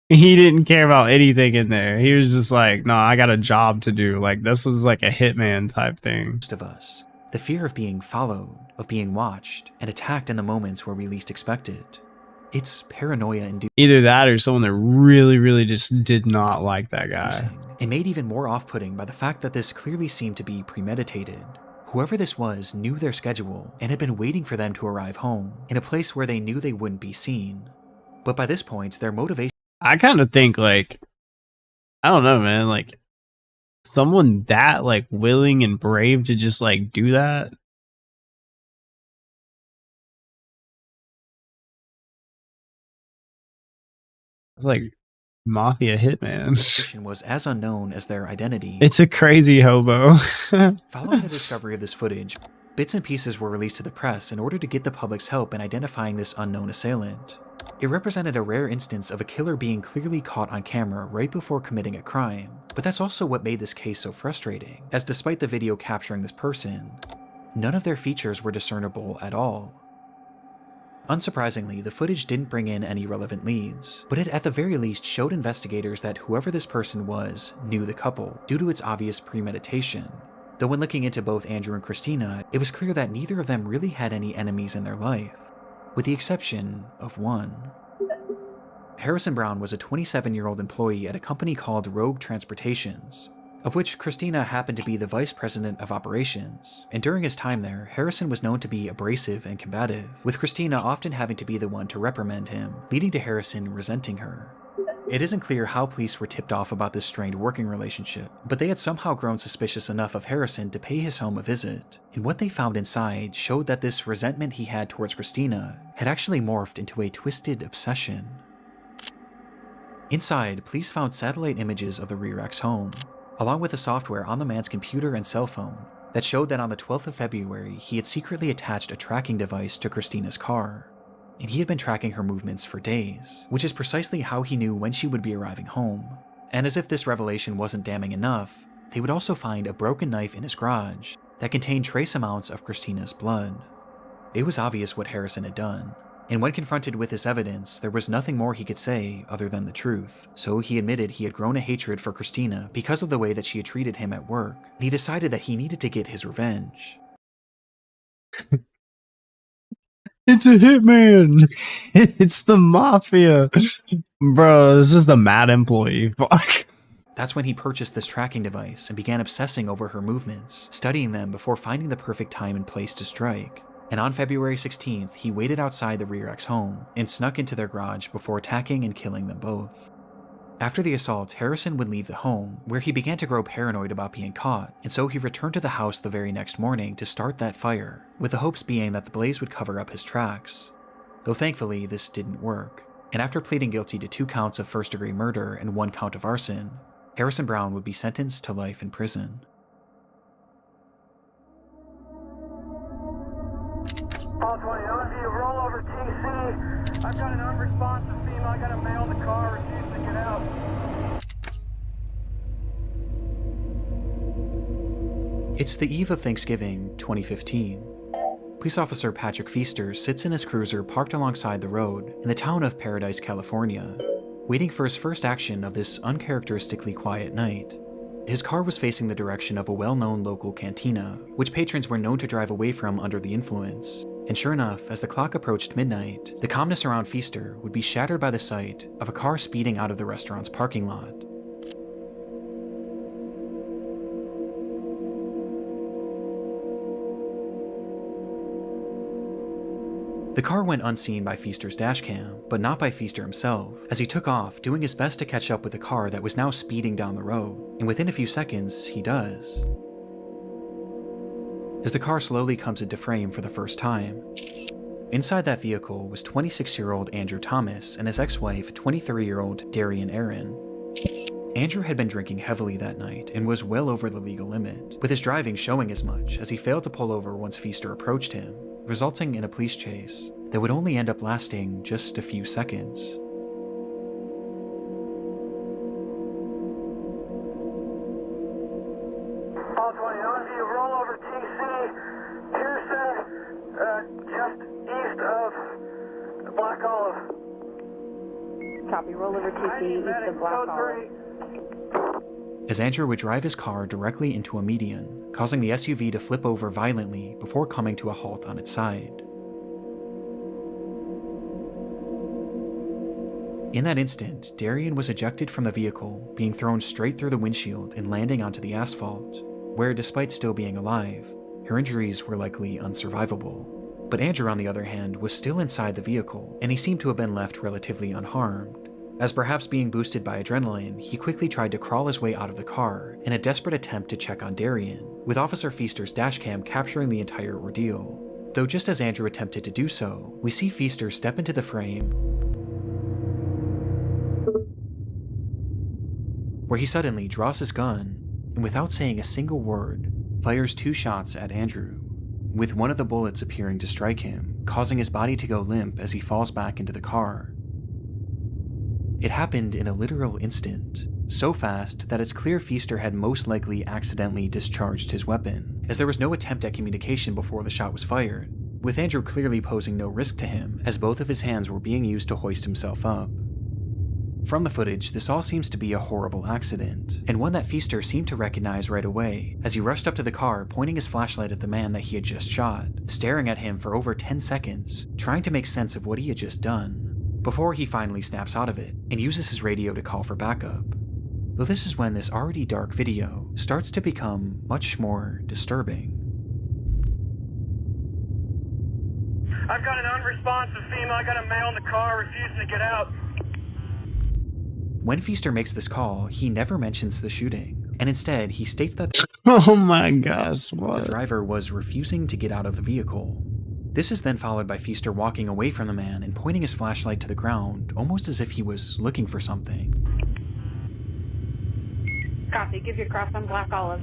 he didn't care about anything in there. He was just like, no, I got a job to do. Like, this was like a hitman type thing. Most of us, the fear of being followed, of being watched, and attacked in the moments where we least expect it. It's paranoia inducing. Either that or someone that really, really just did not like that guy. And made even more off-putting by the fact that this clearly seemed to be premeditated. Whoever this was knew their schedule and had been waiting for them to arrive home, in a place where they knew they wouldn't be seen. But by this point, their motivation... I kind of think, like, I don't know, man, like, someone that, like, willing and brave to just, like, do that. It's like mafia hitman. was as unknown as their identity. It's a crazy hobo. Following the discovery of this footage, bits and pieces were released to the press in order to get the public's help in identifying this unknown assailant. It represented a rare instance of a killer being clearly caught on camera right before committing a crime, but that's also what made this case so frustrating, as despite the video capturing this person, none of their features were discernible at all. Unsurprisingly, the footage didn't bring in any relevant leads, but it at the very least showed investigators that whoever this person was knew the couple, due to its obvious premeditation. Though when looking into both Andrew and Christina, it was clear that neither of them really had any enemies in their life, with the exception of one. Harrison Brown was a 27-year-old employee at a company called Rogue Transportations, of which Christina happened to be the vice president of operations, and during his time there, Harrison was known to be abrasive and combative, with Christina often having to be the one to reprimand him, leading to Harrison resenting her. It isn't clear how police were tipped off about this strained working relationship, but they had somehow grown suspicious enough of Harrison to pay his home a visit, and what they found inside showed that this resentment he had towards Christina had actually morphed into a twisted obsession. Inside, police found satellite images of the Rear-X home, along with the software on the man's computer and cell phone that showed that on the 12th of February, he had secretly attached a tracking device to Christina's car, and he had been tracking her movements for days, which is precisely how he knew when she would be arriving home. And as if this revelation wasn't damning enough, they would also find a broken knife in his garage that contained trace amounts of Christina's blood. It was obvious what Harrison had done, and when confronted with this evidence, there was nothing more he could say other than the truth. So he admitted he had grown a hatred for Christina because of the way that she had treated him at work, and he decided that he needed to get his revenge. It's a hitman. It's the mafia. Bro, this is a mad employee. Fuck. That's when he purchased this tracking device and began obsessing over her movements, studying them before finding the perfect time and place to strike. And on February 16th, he waited outside the Rear-X home and snuck into their garage before attacking and killing them both. After the assault, Harrison would leave the home, where he began to grow paranoid about being caught, and so he returned to the house the very next morning to start that fire, with the hopes being that the blaze would cover up his tracks. Though thankfully, this didn't work, and after pleading guilty to 2 counts of first-degree murder and 1 count of arson, Harrison Brown would be sentenced to life in prison. All 20, LMV, roll over TC. I've got an unresponsive female. I got a male in the car, refusing to get out. It's the eve of Thanksgiving, 2015. Police officer Patrick Feaster sits in his cruiser parked alongside the road in the town of Paradise, California, waiting for his first action of this uncharacteristically quiet night. His car was facing the direction of a well-known local cantina, which patrons were known to drive away from under the influence. And sure enough, as the clock approached midnight, the calmness around Feaster would be shattered by the sight of a car speeding out of the restaurant's parking lot. The car went unseen by Feaster's dashcam, but not by Feaster himself, as he took off, doing his best to catch up with the car that was now speeding down the road, and within a few seconds, he does. As the car slowly comes into frame for the first time, inside that vehicle was 26-year-old Andrew Thomas and his ex-wife, 23-year-old Darian Aaron. Andrew had been drinking heavily that night and was well over the legal limit, with his driving showing as much as he failed to pull over once Feaster approached him, resulting in a police chase that would only end up lasting just a few seconds. All 20, you roll over TC, Pearson, just east of Black Olive. Copy, roll over TC, east of Black Olive. As Andrew would drive his car directly into a median, causing the SUV to flip over violently before coming to a halt on its side. In that instant, Darian was ejected from the vehicle, being thrown straight through the windshield and landing onto the asphalt, where, despite still being alive, her injuries were likely unsurvivable. But Andrew, on the other hand, was still inside the vehicle, and he seemed to have been left relatively unharmed. As perhaps being boosted by adrenaline, he quickly tried to crawl his way out of the car in a desperate attempt to check on Darian, with Officer Feaster's dashcam capturing the entire ordeal. Though just as Andrew attempted to do so, we see Feaster step into the frame, where he suddenly draws his gun and, without saying a single word, fires 2 shots at Andrew, with one of the bullets appearing to strike him, causing his body to go limp as he falls back into the car. It happened in a literal instant, so fast that it's clear Feaster had most likely accidentally discharged his weapon, as there was no attempt at communication before the shot was fired, with Andrew clearly posing no risk to him, as both of his hands were being used to hoist himself up. From the footage, this all seems to be a horrible accident, and one that Feaster seemed to recognize right away, as he rushed up to the car, pointing his flashlight at the man that he had just shot, staring at him for over 10 seconds, trying to make sense of what he had just done, before he finally snaps out of it and uses his radio to call for backup. Though this is when this already dark video starts to become much more disturbing. I've got an unresponsive female. I got a male in the car refusing to get out. When Feaster makes this call, he never mentions the shooting, and instead he states that oh my gosh, what? The driver was refusing to get out of the vehicle. This is then followed by Feaster walking away from the man and pointing his flashlight to the ground, almost as if he was looking for something. Copy, give your cross on Black Olive.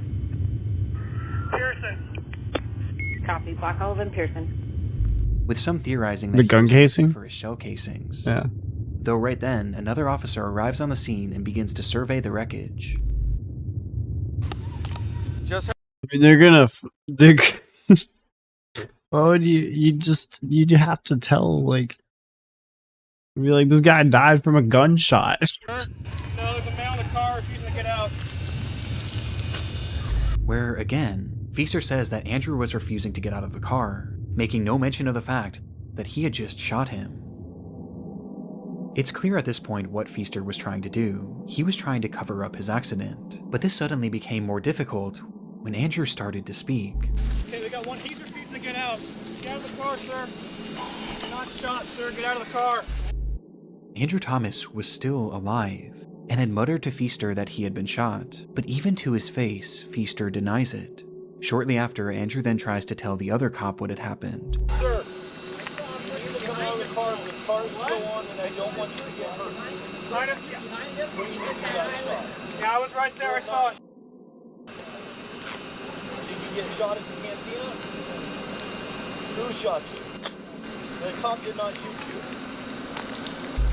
Pearson. Copy, Black Olive and Pearson. With some theorizing that the gun casing for his shell casings. Yeah. Though right then, another officer arrives on the scene and begins to survey the wreckage. I mean, they're why would you have to tell, like, be like, this guy died from a gunshot. No, there's a male in the car refusing to get out. Where, again, Feaster says that Andrew was refusing to get out of the car, making no mention of the fact that he had just shot him. It's clear at this point what Feaster was trying to do. He was trying to cover up his accident, but this suddenly became more difficult when Andrew started to speak. Okay, we got one. He's refusing to get out. Get out of the car, sir. Not shot, sir. Get out of the car. Andrew Thomas was still alive and had muttered to Feaster that he had been shot, but even to his face, Feaster denies it. Shortly after, Andrew then tries to tell the other cop what had happened. Sir, please come out of the car. This car is still on, and I don't want you to get hurt. Yeah, I was right there. I saw it. Did you get shot at the cantina? Who shot you? The cop did not shoot you.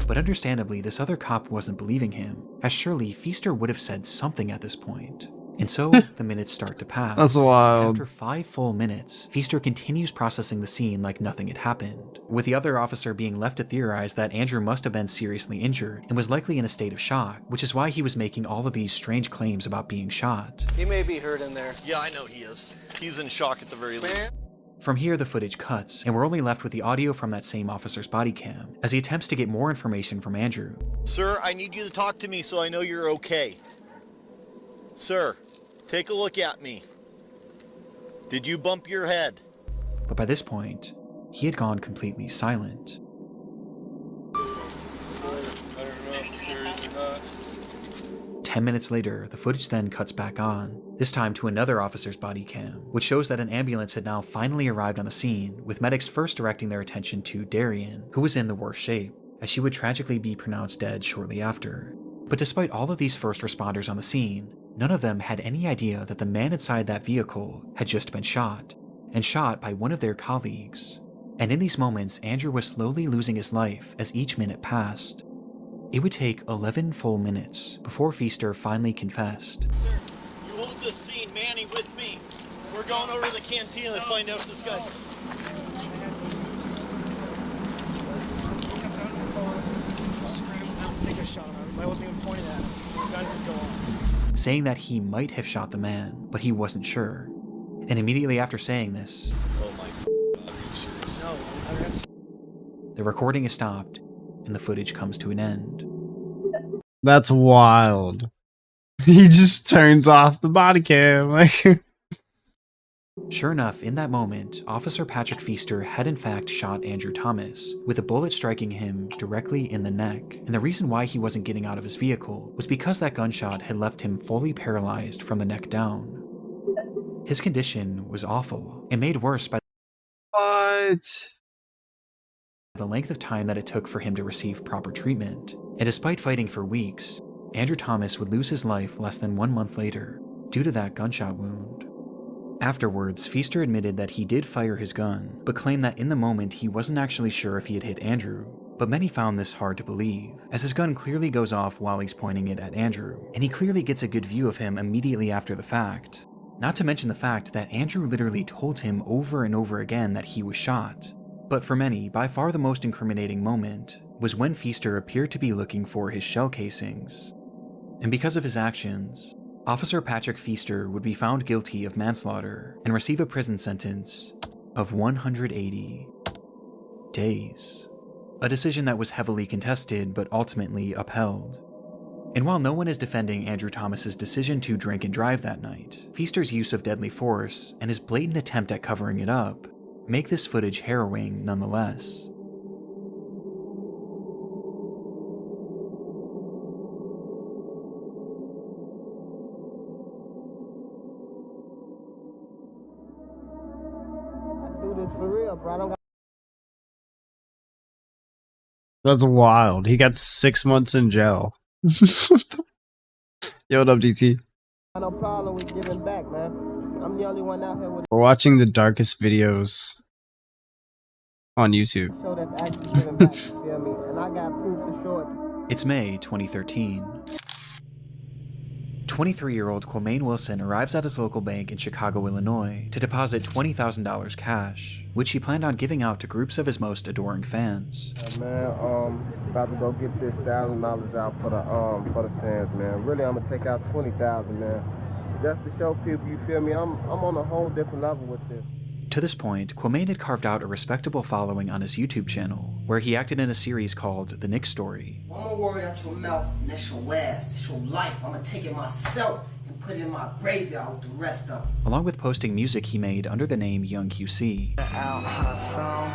But understandably, this other cop wasn't believing him, as surely Feaster would have said something at this point. And so, the minutes start to pass. That's wild. And after 5 full minutes, Feaster continues processing the scene like nothing had happened, with the other officer being left to theorize that Andrew must have been seriously injured and was likely in a state of shock, which is why he was making all of these strange claims about being shot. He may be hurt in there. Yeah, I know he is. He's in shock at the very least. From here, the footage cuts, and we're only left with the audio from that same officer's body cam, as he attempts to get more information from Andrew. Sir, I need you to talk to me so I know you're okay. Sir, take a look at me. Did you bump your head? But by this point, he had gone completely silent. 10 minutes later, the footage then cuts back on, this time to another officer's body cam, which shows that an ambulance had now finally arrived on the scene, with medics first directing their attention to Darian, who was in the worst shape, as she would tragically be pronounced dead shortly after. But despite all of these first responders on the scene, none of them had any idea that the man inside that vehicle had just been shot, and shot by one of their colleagues. And in these moments, Andrew was slowly losing his life as each minute passed. It would take 11 full minutes before Feaster finally confessed. Sir, you hold this scene, Manny, with me. We're going over to the canteen to find out if this guy... Take a shot at him. I wasn't even pointing at him. The guy could go on. Saying that he might have shot the man, but he wasn't sure. And immediately after saying this, Oh my God, are you serious? No, the recording is stopped, and the footage comes to an end. That's wild. He just turns off the body cam. Like, sure enough, in that moment, Officer Patrick Feaster had in fact shot Andrew Thomas, with a bullet striking him directly in the neck. And the reason why he wasn't getting out of his vehicle was because that gunshot had left him fully paralyzed from the neck down. His condition was awful, and made worse by the length of time that it took for him to receive proper treatment. And despite fighting for weeks, Andrew Thomas would lose his life less than 1 month later due to that gunshot wound. Afterwards, Feaster admitted that he did fire his gun, but claimed that in the moment he wasn't actually sure if he had hit Andrew. But many found this hard to believe, as his gun clearly goes off while he's pointing it at Andrew, and he clearly gets a good view of him immediately after the fact. Not to mention the fact that Andrew literally told him over and over again that he was shot. But for many, by far the most incriminating moment was when Feaster appeared to be looking for his shell casings. And because of his actions, Officer Patrick Feaster would be found guilty of manslaughter and receive a prison sentence of 180 days. A decision that was heavily contested but ultimately upheld. And while no one is defending Andrew Thomas's decision to drink and drive that night, Feaster's use of deadly force and his blatant attempt at covering it up make this footage harrowing nonetheless. that's wild. He got 6 months in jail. Yo, what up, DT? No problem with giving back, man. I'm the only one out here with We're watching the darkest videos on YouTube. a show that's actually giving back, you feel me? And I got proof to show it. It's May 2013. 23-year-old Quamaine Wilson arrives at his local bank in Chicago, Illinois to deposit $20,000 cash, which he planned on giving out to groups of his most adoring fans. Man, about to go get this $1,000 out for the fans, man. Really, I'm gonna take out $20,000, man. Just to show people, you feel me? I'm on a whole different level with this. To this point, Quamaine had carved out a respectable following on his YouTube channel, where he acted in a series called The Nick Story. One more word out your mouth, and that's your ass. That's your life. I'm gonna take it myself and put it in my graveyard with the rest of them. Along with posting music he made under the name Young QC. Out her song,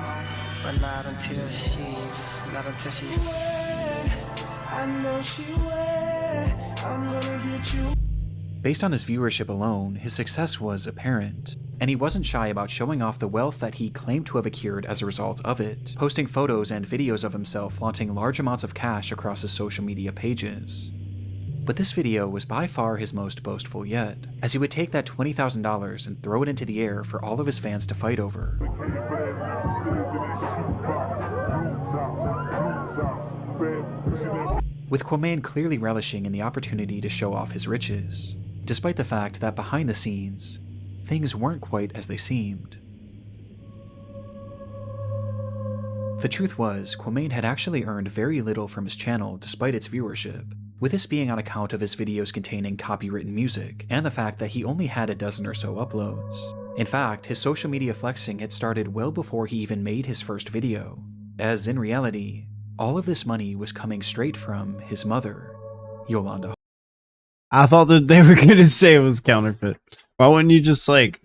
but not until she's I know she will. I'm gonna get you. Based on his viewership alone, his success was apparent, and he wasn't shy about showing off the wealth that he claimed to have accrued as a result of it, posting photos and videos of himself flaunting large amounts of cash across his social media pages. But this video was by far his most boastful yet, as he would take that $20,000 and throw it into the air for all of his fans to fight over. With Quamaine clearly relishing in the opportunity to show off his riches, despite the fact that behind the scenes, things weren't quite as they seemed. The truth was, Quamaine had actually earned very little from his channel despite its viewership, with this being on account of his videos containing copywritten music, and the fact that he only had a dozen or so uploads. In fact, his social media flexing had started well before he even made his first video, as in reality, all of this money was coming straight from his mother, Yolanda. I thought that they were gonna say it was counterfeit. Why wouldn't you just, like,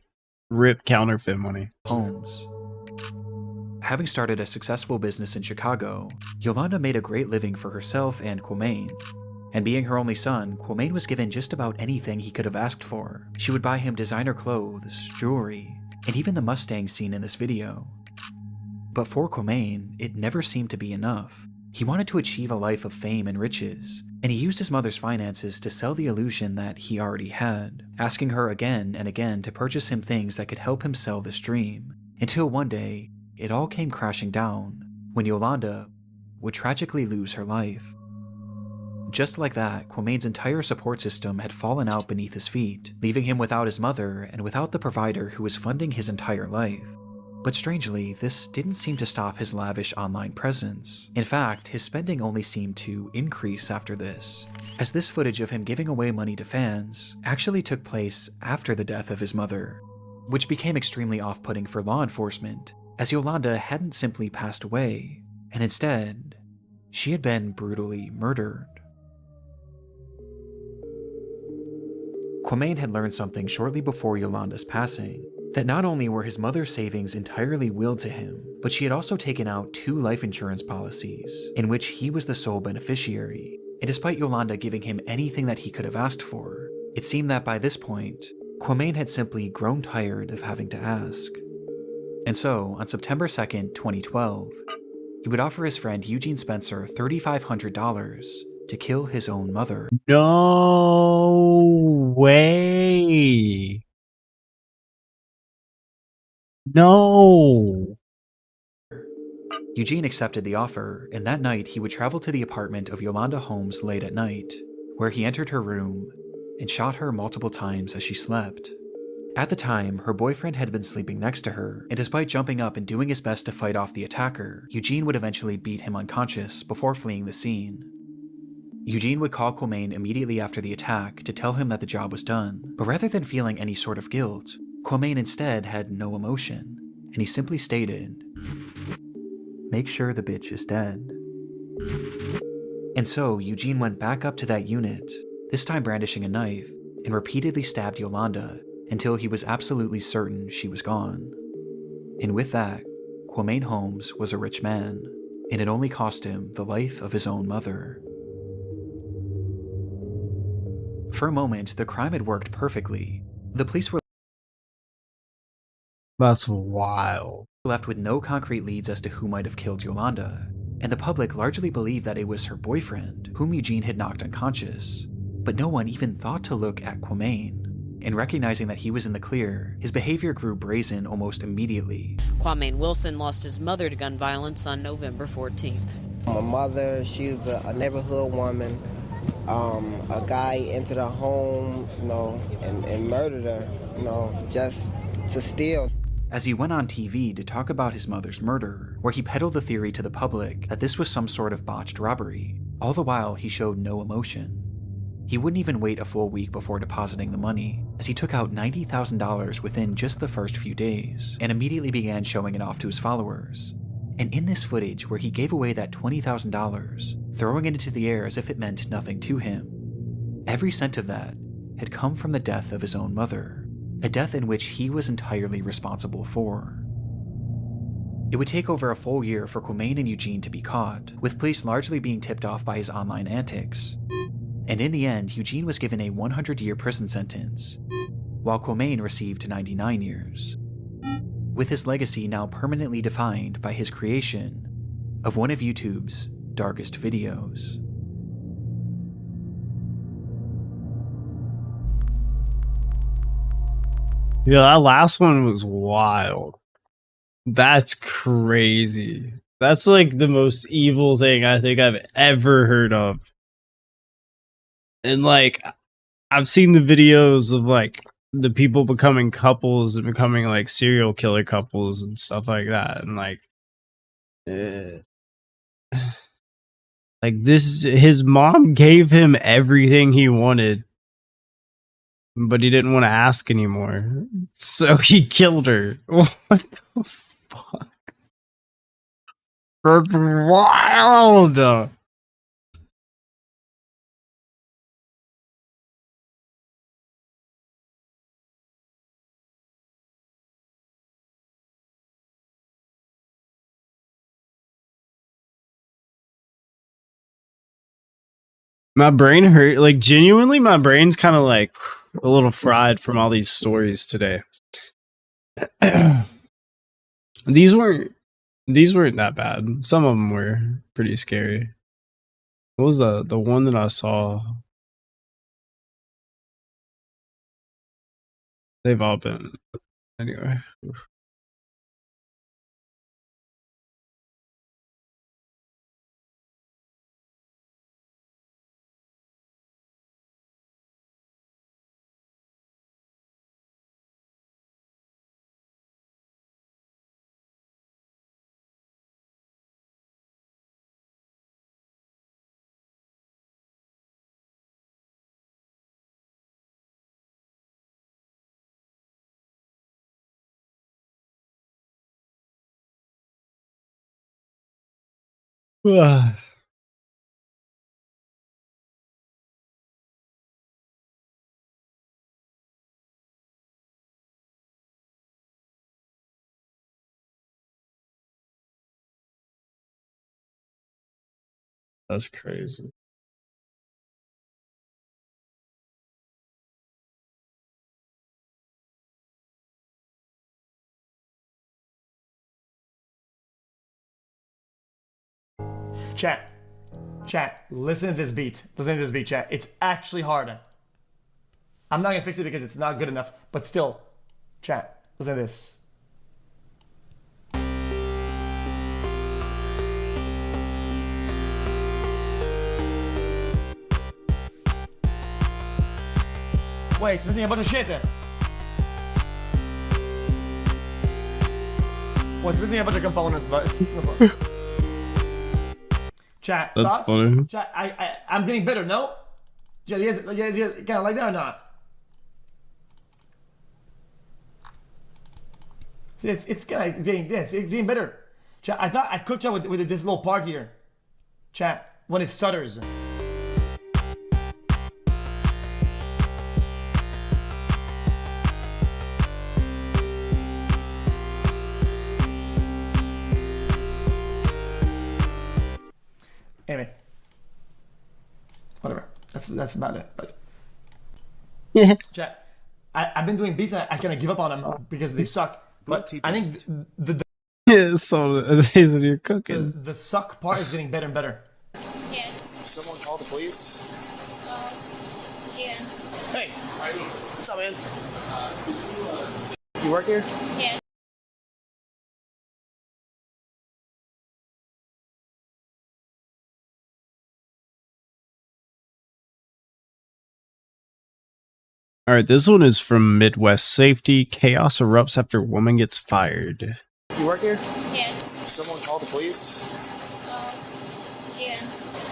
rip counterfeit money? Holmes. Having started a successful business in Chicago, Yolanda made a great living for herself and Quamain. And being her only son, Quamain was given just about anything he could have asked for. She would buy him designer clothes, jewelry, and even the Mustang seen in this video. But for Quamain, it never seemed to be enough. He wanted to achieve a life of fame and riches, and he used his mother's finances to sell the illusion that he already had, asking her again and again to purchase him things that could help him sell this dream, until one day, it all came crashing down, when Yolanda would tragically lose her life. Just like that, Quamain's entire support system had fallen out beneath his feet, leaving him without his mother and without the provider who was funding his entire life. But strangely, this didn't seem to stop his lavish online presence. In fact, his spending only seemed to increase after this, as this footage of him giving away money to fans actually took place after the death of his mother, which became extremely off-putting for law enforcement, as Yolanda hadn't simply passed away, and instead, she had been brutally murdered. Quamain had learned something shortly before Yolanda's passing, that not only were his mother's savings entirely willed to him, but she had also taken out 2 life insurance policies, in which he was the sole beneficiary. And despite Yolanda giving him anything that he could have asked for, it seemed that by this point, Quamain had simply grown tired of having to ask. And so, on September 2nd, 2012, he would offer his friend Eugene Spencer $3,500 to kill his own mother. No way. No. Eugene accepted the offer, and that night he would travel to the apartment of Yolanda Holmes late at night, where he entered her room and shot her multiple times as she slept. At the time, her boyfriend had been sleeping next to her, and despite jumping up and doing his best to fight off the attacker, Eugene would eventually beat him unconscious before fleeing the scene. Eugene would call Quamain immediately after the attack to tell him that the job was done, but rather than feeling any sort of guilt, Quamain instead had no emotion, and he simply stated, "Make sure the bitch is dead." And so Eugene went back up to that unit, this time brandishing a knife, and repeatedly stabbed Yolanda until he was absolutely certain she was gone. And with that, Quamain Holmes was a rich man, and it only cost him the life of his own mother. For a moment, the crime had worked perfectly. The police were That's wild. left with no concrete leads as to who might have killed Yolanda, and the public largely believed that it was her boyfriend, whom Eugene had knocked unconscious. But no one even thought to look at Quamain. And recognizing that he was in the clear, his behavior grew brazen almost immediately. Quamain Wilson lost his mother to gun violence on November 14th. My mother, she was a neighborhood woman. A guy entered her home, and murdered her, just to steal. As he went on TV to talk about his mother's murder, where he peddled the theory to the public that this was some sort of botched robbery, all the while he showed no emotion. He wouldn't even wait a full week before depositing the money, as he took out $90,000 within just the first few days, and immediately began showing it off to his followers. And in this footage where he gave away that $20,000, throwing it into the air as if it meant nothing to him, every cent of that had come from the death of his own mother, a death in which he was entirely responsible for. It would take over a full year for Quamain and Eugene to be caught, with police largely being tipped off by his online antics. And in the end, Eugene was given a 100-year prison sentence, while Quamain received 99 years, with his legacy now permanently defined by his creation of one of YouTube's darkest videos. Yeah, that last one was wild. That's crazy. That's like the most evil thing I think I've ever heard of. And like, I've seen the videos of like the people becoming couples and becoming like serial killer couples and stuff like that. And like, like this, his mom gave him everything he wanted, but he didn't want to ask anymore. So he killed her. What the fuck? That's wild. My brain hurt. Like, genuinely, my brain's kind of like a little fried from all these stories today. These weren't that bad. Some of them were pretty scary. What was the one that I saw? They've all been anyway. That's crazy. Chat, listen to this beat. Listen to this beat, chat. It's actually hard. I'm not gonna fix it because it's not good enough, but still, chat, listen to this. Wait, it's missing a bunch of shit there. Well, it's missing a bunch of components, but it's no problem. Chat, that's thoughts? funny. Chat, I'm getting bitter, no? Chat, you guys kind of like that or not? See, it's kind of getting bitter. Chat, I thought I cooked up with this little part here. Chat, when it stutters. Anyway, whatever. That's about it. But yeah, chat. I've been doing beats. I kind of give up on them because they suck. But I think the yeah, so days that you're cooking. The suck part is getting better and better. Yes. Someone called the police? Yeah. Hey, how you doing? What's up, man? You work here? Yes. All right, this one is from Midwest Safety. Chaos erupts after woman gets fired. You work here? Yes. Someone called the police? Yeah.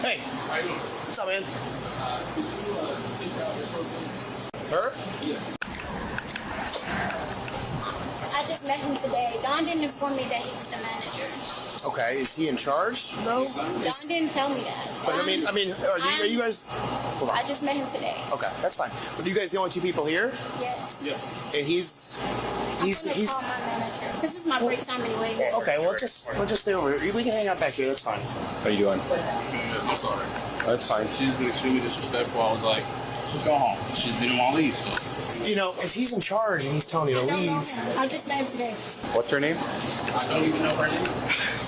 Hey, how you doing? What's up, man? Her? Yeah. I just met him today. Don didn't inform me that he was the manager. Okay, is he in charge though? Don didn't tell me that. But I mean, are you guys? Hold on. I just met him today. Okay, that's fine. But are you guys the only two people here? Yes. Yeah. And he's call my manager. This is my break time anyway. Okay, well we'll just stay over here. We can hang out back here. That's fine. How you doing? I'm sorry. That's fine. She's been extremely disrespectful. I was like, just go home. She's been want to leave, so. You know, if he's in charge and he's telling you to leave. I just met him today. What's her name? I don't even know her name.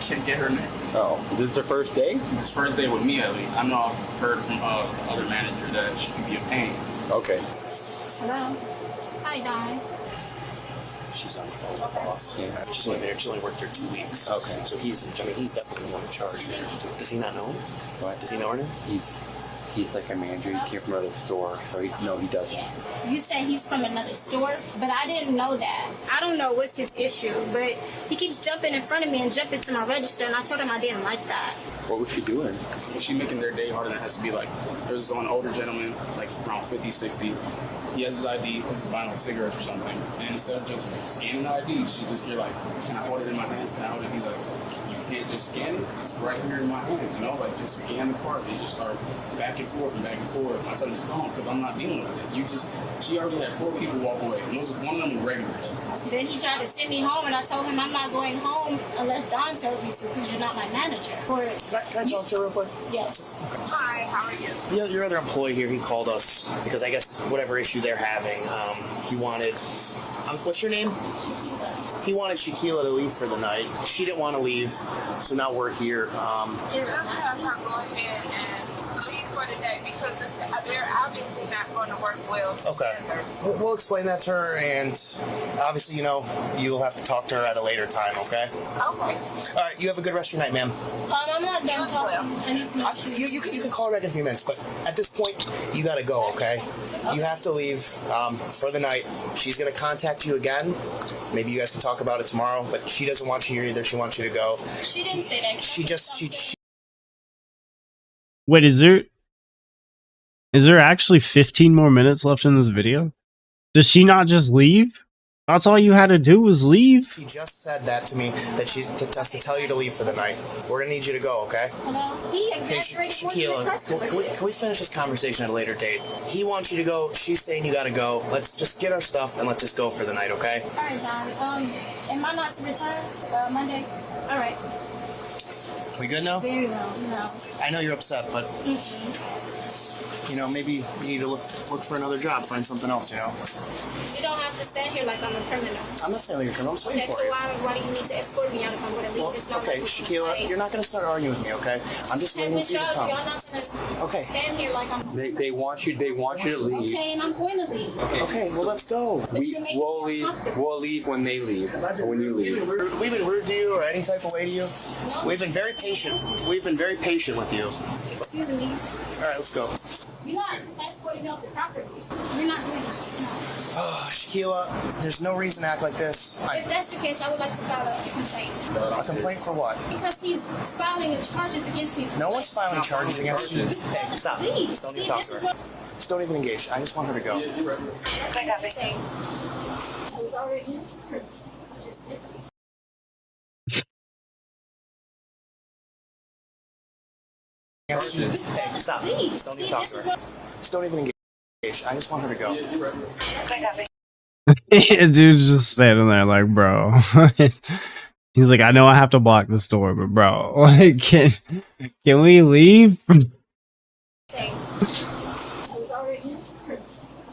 Can't get her name. Oh, is this her first day? It's first day with me, at least. I know I've heard from other manager that she can be a pain. Okay. Hello. Hi, Don. She's on the phone with the boss. Yeah. She's only there. She only worked there 2 weeks. Okay. So he's definitely the one in charge there. Does he not know him? What? Does he know her name? He's like a manager. He came from another store, so he doesn't. Yeah. You said he's from another store, but I didn't know that. I don't know what's his issue, but he keeps jumping in front of me and jumping to my register, and I told him I didn't like that. What was she doing? She's making their day harder than it has to be. Like, there's one older gentleman, like around 50, 60. He has his ID because he's buying like cigarettes or something. And instead of just scanning the ID, she just, you're like, can I hold it in my hands? Can I hold it? He's like, you can't just scan it. It's right here in my hand, you know, like just scan the card. They just start back and forth and back and forth. I said, it's gone because I'm not dealing with it. She already had 4 people walk away, and those one of them were regulars. Then he tried to send me home, and I told him I'm not going home unless Don tells me to, because you're not my manager. Can I talk to her real quick? Yes. Hi, how are you? Your other employee here, he called us because I guess whatever issue they're having, he wanted. What's your name? He wanted Shaquila to leave for the night. She didn't want to leave, so now we're here. You're going to have her go ahead and leave for the day because they're obviously not going to work well Okay. together. We'll explain that to her, and obviously, you know, you'll have to talk to her at a later time, okay? Okay. All right, you have a good rest of your night, ma'am. I'm not done talking. I need to make sure. You can call her back in a few minutes, but at this point, you gotta go, okay? You have to leave for the night. She's gonna contact you again. Maybe you guys can talk about it tomorrow, but she doesn't want you here either. She wants you to go. She didn't say that. She Wait, is there actually 15 more minutes left in this video? Does she not just leave? That's all you had to do was leave? She just said that to me, that she's to tell you to leave for the night. We're gonna need you to go, okay? Hello? He exaggerates more than the customer. Can we finish this conversation at a later date? He wants you to go. She's saying you gotta go. Let's just get our stuff and let's just go for the night, okay? All right, Don. Am I not to return Monday? All right. We good now? Very well. No. I know you're upset, but you know, maybe you need to look for another job, find something else, you know? You don't have to stand here like I'm a criminal. I'm not saying that you're a criminal, I'm just waiting Okay, for so you. why do you need to escort me out if I'm going to leave? Well, It's not okay, like Shaquila, you're not going to start arguing with me, okay? I'm just waiting for you to come. Y'all not going to Okay. stand here like I'm... They want you to leave. Okay, and I'm going to leave. Okay, well, let's go. We'll leave when they leave, or when you leave. We've been rude to you or any type of way to you? We've been very patient. We've been very patient with you. Excuse me. All right, let's go. You're not escorting me off the property. You're not doing that. Oh, Shaquila, there's no reason to act like this. If that's the case, I would like to file a complaint. A complaint for what? Because he's filing charges against me. No one's filing charges against you. Hey, stop. Please. Just don't even talk to her. Just don't even engage. I just want her to go. I was already in for this. Hey, stop. Just don't even talk to her. Just don't even engage. I just want her to go. Dude's just standing there like, bro. He's like, I know I have to block this door, but bro, like, can we leave? I was already in for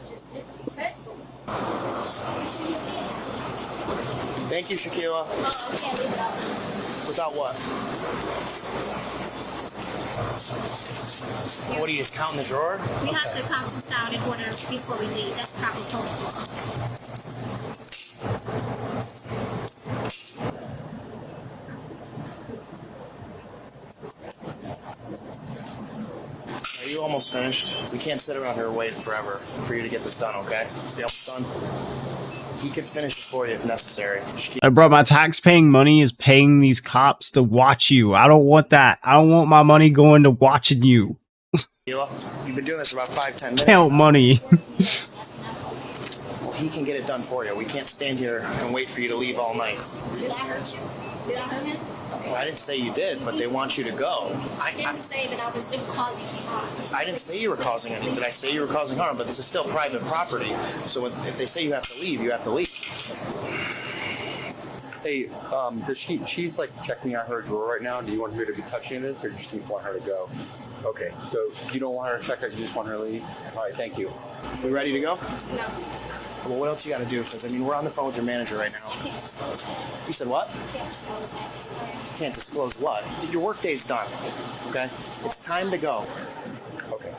just disrespectful. Thank you, Shaquila. I can't leave without him. Without what? What are you just counting the drawer? We have to count this down in order before we leave. That's proper protocol. Are you almost finished? We can't sit around here waiting forever for you to get this done, okay? Be almost done? He could finish it for you if necessary. Bro, my tax-paying money is paying these cops to watch you. I don't want that. I don't want my money going to watching you. You've been doing this for about 5-10 minutes. Count money. Well, he can get it done for you. We can't stand here and wait for you to leave all night. Did I hurt you? Did I hurt him? Okay. Well, I didn't say you did, but they want you to go. I didn't say that I was causing harm. I didn't say you were causing anything. Did I say you were causing harm? But this is still private property. So if they say you have to leave, you have to leave. Hey, she's like checking out her drawer right now. Do you want her to be touching this, or do you just want her to go? Okay, so you don't want her to check it, you just want her to leave? All right, thank you. We ready to go? No. Well, what else you got to do? Because, I mean, we're on the phone with your manager right now. I can't disclose that. You said what? I can't disclose that. I'm sorry. You can't disclose what? Your work day's done, okay? It's time to go. Okay.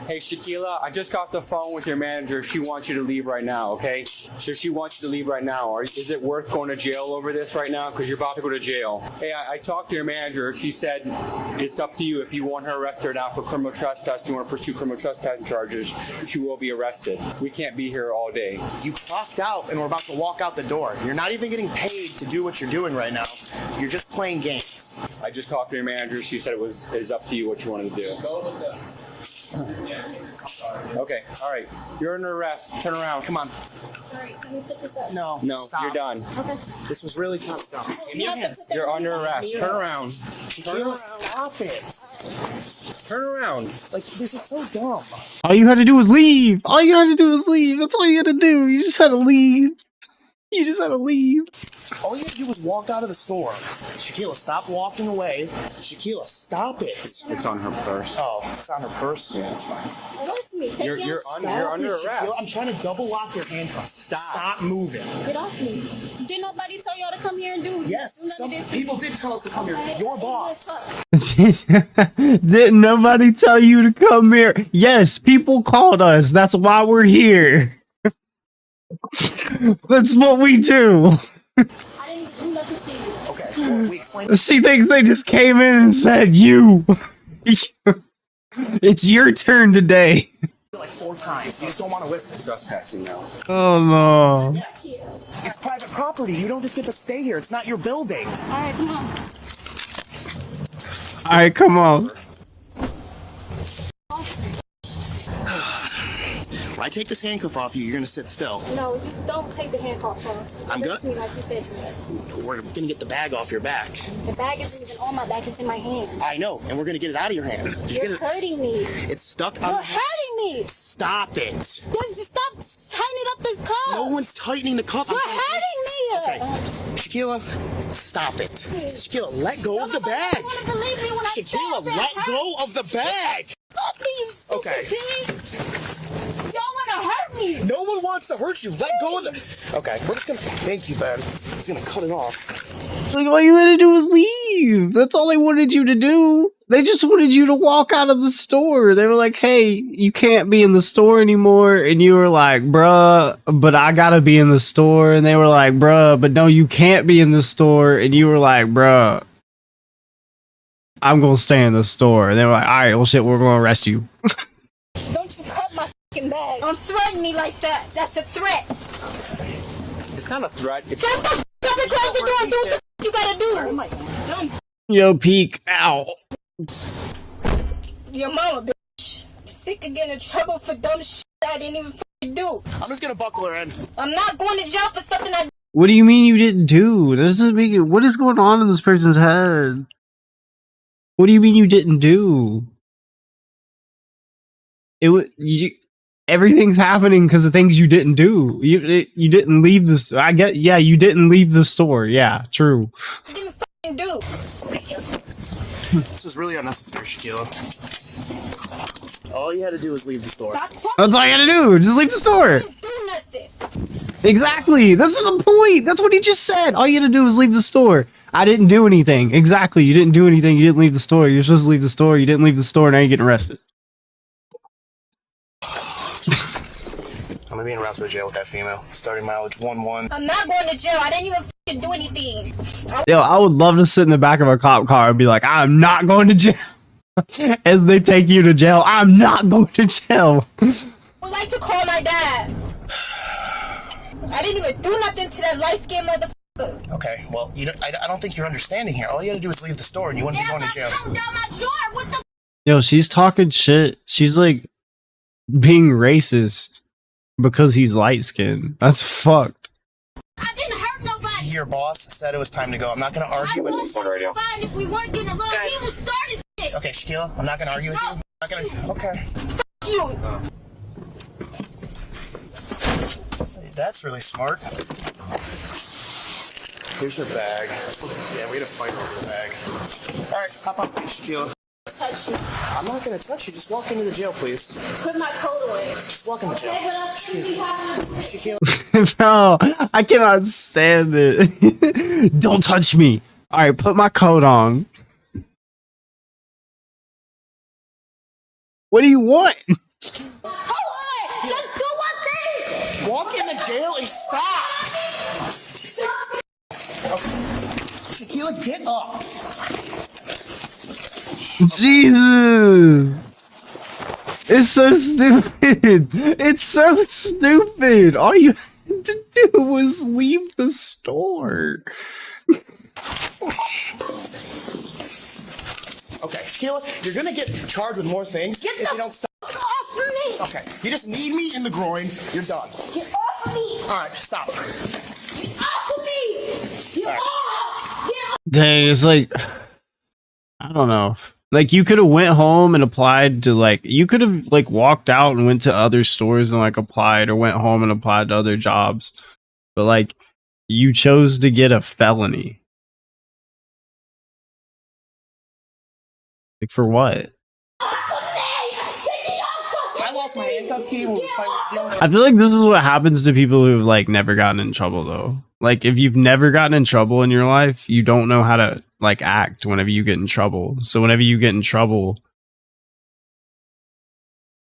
Hey, Shaquila, I just got off the phone with your manager. She wants you to leave right now, okay? So she wants you to leave right now. Is it worth going to jail over this right now? Because you're about to go to jail. Hey, I talked to your manager. She said it's up to you. If you want her arrested now for criminal trespass, you want to pursue criminal trespassing charges, she will be arrested. We can't be here all day. You clocked out and we're about to walk out the door. You're not even getting paid to do what you're doing right now. You're just playing games. I just talked to your manager. She said it's up to you what you wanted to do. Okay, all right. You're under arrest. Turn around. Come on. All right, let me put this up. No. No, Stop. you're done. Okay. This was really kind of dumb. Give me your hands. You're under arrest. Turn around. Shaquilla, stop it. Turn around. Like, this is so dumb. All you had to do was leave. All you had to do was leave. That's all you had to do. You just had to leave. You just had to leave. All you had to do was walk out of the store. Shaquilla, stop walking away. Shaquilla, stop it. It's on her purse. Oh, it's on her purse? Yeah, it's fine. Arrest me. Take me Stop you're under it, arrest. Shaquilla. I'm trying to double lock your handcuffs. Stop moving. Get off me. Did nobody tell y'all to come here and do Yes, none some of this? people did tell us to come here. Your boss. Didn't nobody tell you to come here? Yes, people called us. That's why we're here. That's what we do. I didn't do nothing to you. Okay, well, we explained. She thinks they just came in and said, you. It's your turn today. Like 4 times. You just don't want to listen. Trespassing now. Oh no. It's private property. You don't just get to stay here. It's not your building. All right, come on. Alright, come on. When I take this handcuff off you, you're gonna sit still. No, you don't take the handcuff off. I'm good. Me like you said to me. We're gonna get the bag off your back. The bag isn't even on my back, it's in my hand. I know, and we're gonna get it out of your hand. You're hurting me. It's stuck You're on. hurting me. Stop it. Stop tightening up the cuff. No one's tightening the cuff. You're hurting me. Okay, Shaquilla, stop it. Shaquilla, let go of the bag. You want to believe me when I Shaquilla, say let go of the bag. Stop me, you stupid Okay. pig. Y'all want to hurt me. No one wants to hurt you. Let go of the. Okay, we're just gonna. Thank you, Ben. It's gonna cut it off. Like, all you had to do was leave. That's all they wanted you to do. They just wanted you to walk out of the store. They were like, hey, you can't be in the store anymore. And you were like, bruh, but I gotta be in the store. And they were like, bruh, but no, you can't be in the store. And you were like, bruh, I'm gonna stay in the store. And they were like, all right, well, shit, we're gonna arrest you. Don't you cut my fucking bag. Don't threaten me like that. That's a threat. It's not a threat. It's Shut the fuck up and close the door and do what the fuck you gotta do. Dumb. Yo, peek. Ow. Your mama, bitch. Sick of getting in trouble for dumb shit I didn't even fucking do. I'm just gonna buckle her in. I'm not going to jail for something I. What do you mean you didn't do? That doesn't make it. What is going on in this person's head? What do you mean you didn't do? Everything's happening because of things you didn't do. You didn't leave this. I get. Yeah, you didn't leave the store. Yeah, true. I didn't fucking do. This was really unnecessary, Shaquilla. All you had to do was leave the store. Stop talking. That's all you had to do. Just leave the store. Do nothing. Exactly. That's the point. That's what he just said. All you had to do was leave the store. I didn't do anything. Exactly. You didn't do anything. You didn't leave the store. You're supposed to leave the store. You didn't leave the store. Now you're getting arrested. I'm gonna be en route to the jail with that female. Starting mileage 11. I'm not going to jail. I didn't even fucking do anything. Yo, I would love to sit in the back of a cop car and be like, I'm not going to jail. As they take you to jail, I'm not going to jail. I would like to call my dad. I didn't even do nothing to that light-skinned motherfucker. Okay, well, I don't think you're understanding here. All you had to do was leave the store and you wouldn't be going to jail. Down my drawer. What the? Yo, she's talking shit. She's like being racist because he's light-skinned. That's fucked. I didn't hurt nobody. Your boss said it was time to go. I'm not gonna argue with you. Fine if we weren't getting along. He was starting shit. Okay, Shaquilla, I'm not gonna argue with you. I'm not gonna. Okay. Fuck you. That's really smart. Here's your bag. Yeah, we had a fight over the bag. All right, hop up, Shaquilla. Touch me. I'm not gonna touch you. Just walk into the jail, please. Put my coat on. Just walk in the jail. Okay, but I'll see you Shaquilla. No, I cannot stand it. Don't touch me. All right, put my coat on. What do you want? Hold on. Just do one thing. Walk in the jail and stop. Okay. Shaquilla, get up. Jesus. It's so stupid. It's so stupid. All you had to do was leave the store. Okay, Shaquilla, you're gonna get charged with more things if you don't stop. Okay, you just need me in the groin. You're done. Get off of me! All right, stop. Get off of me! Get off! Get off! Dang, it's like, I don't know. Like, you could have went home and applied to, like, you could have, like, walked out and went to other stores and, like, applied, or went home and applied to other jobs. But, like, you chose to get a felony. Like, for what? I lost my handcuff key when we finally I feel like this is what happens to people who've, like, never gotten in trouble, though. Like, if you've never gotten in trouble in your life, you don't know how to, like, act whenever you get in trouble. So whenever you get in trouble,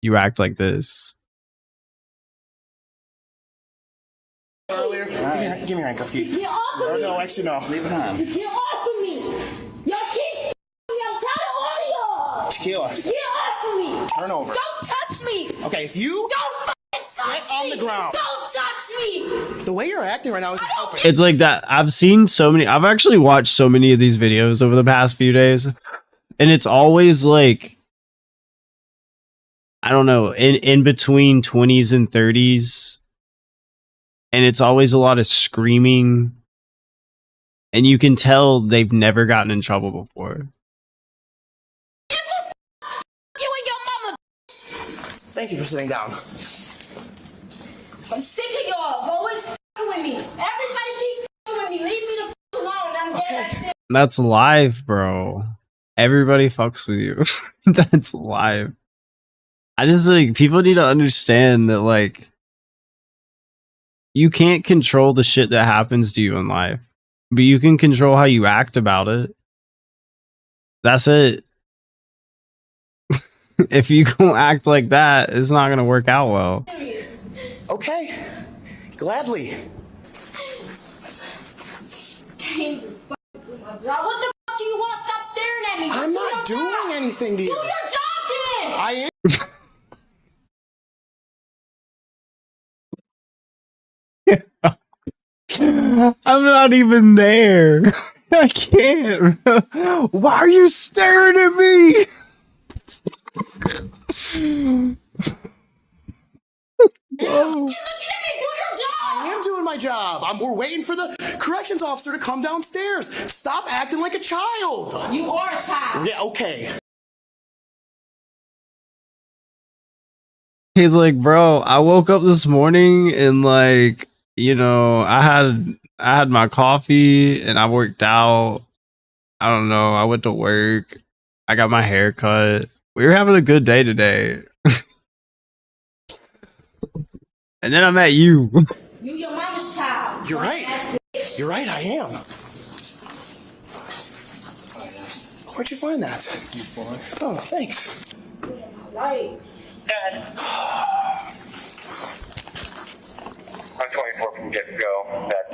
you act like this. earlier. Give me your handcuff key. Get off of me! No, actually, no. Leave it on. Get off of me! Y'all keep me! I'm tired of all of y'all! Tequila. Get off of me! Turn over. Don't touch me! Okay, if you don't touch sit on the ground. Don't touch me! The way you're acting right now isn't helping. It's like that. I've actually watched so many of these videos over the past few days, and it's always like, I don't know, in between 20s and 30s, and it's always a lot of screaming, and you can tell they've never gotten in trouble before. You and your mama! Thank you for sitting down. I'm sick of y'all always f***ing with me. Everybody keep f***ing with me. Leave me the f*** alone. I'm dead. That's it. That's live, bro. Everybody fucks with you. That's live. I just, like, people need to understand that, like, you can't control the shit that happens to you in life, but you can control how you act about it. That's it. If you don't act like that, it's not gonna work out well. Okay, gladly. Can't even f***ing do my job. What the f*** do you want? Stop staring at me. I'm Do not your doing job. anything to Do you. your job then. I am. I'm not even there. I can't. Why are you staring at me? Whoa. I am doing my job. We're waiting for the corrections officer to come downstairs. Stop acting like a child. You are a child. Yeah, okay. He's like, bro, I woke up this morning and, like, you know, I had my coffee and I worked out. I don't know. I went to work. I got my hair cut. We were having a good day today. And then I met you. You your mama's child. You're right. You're right, I am. Where'd you find that? Oh, thanks. Right. I'm 24 from get-go. That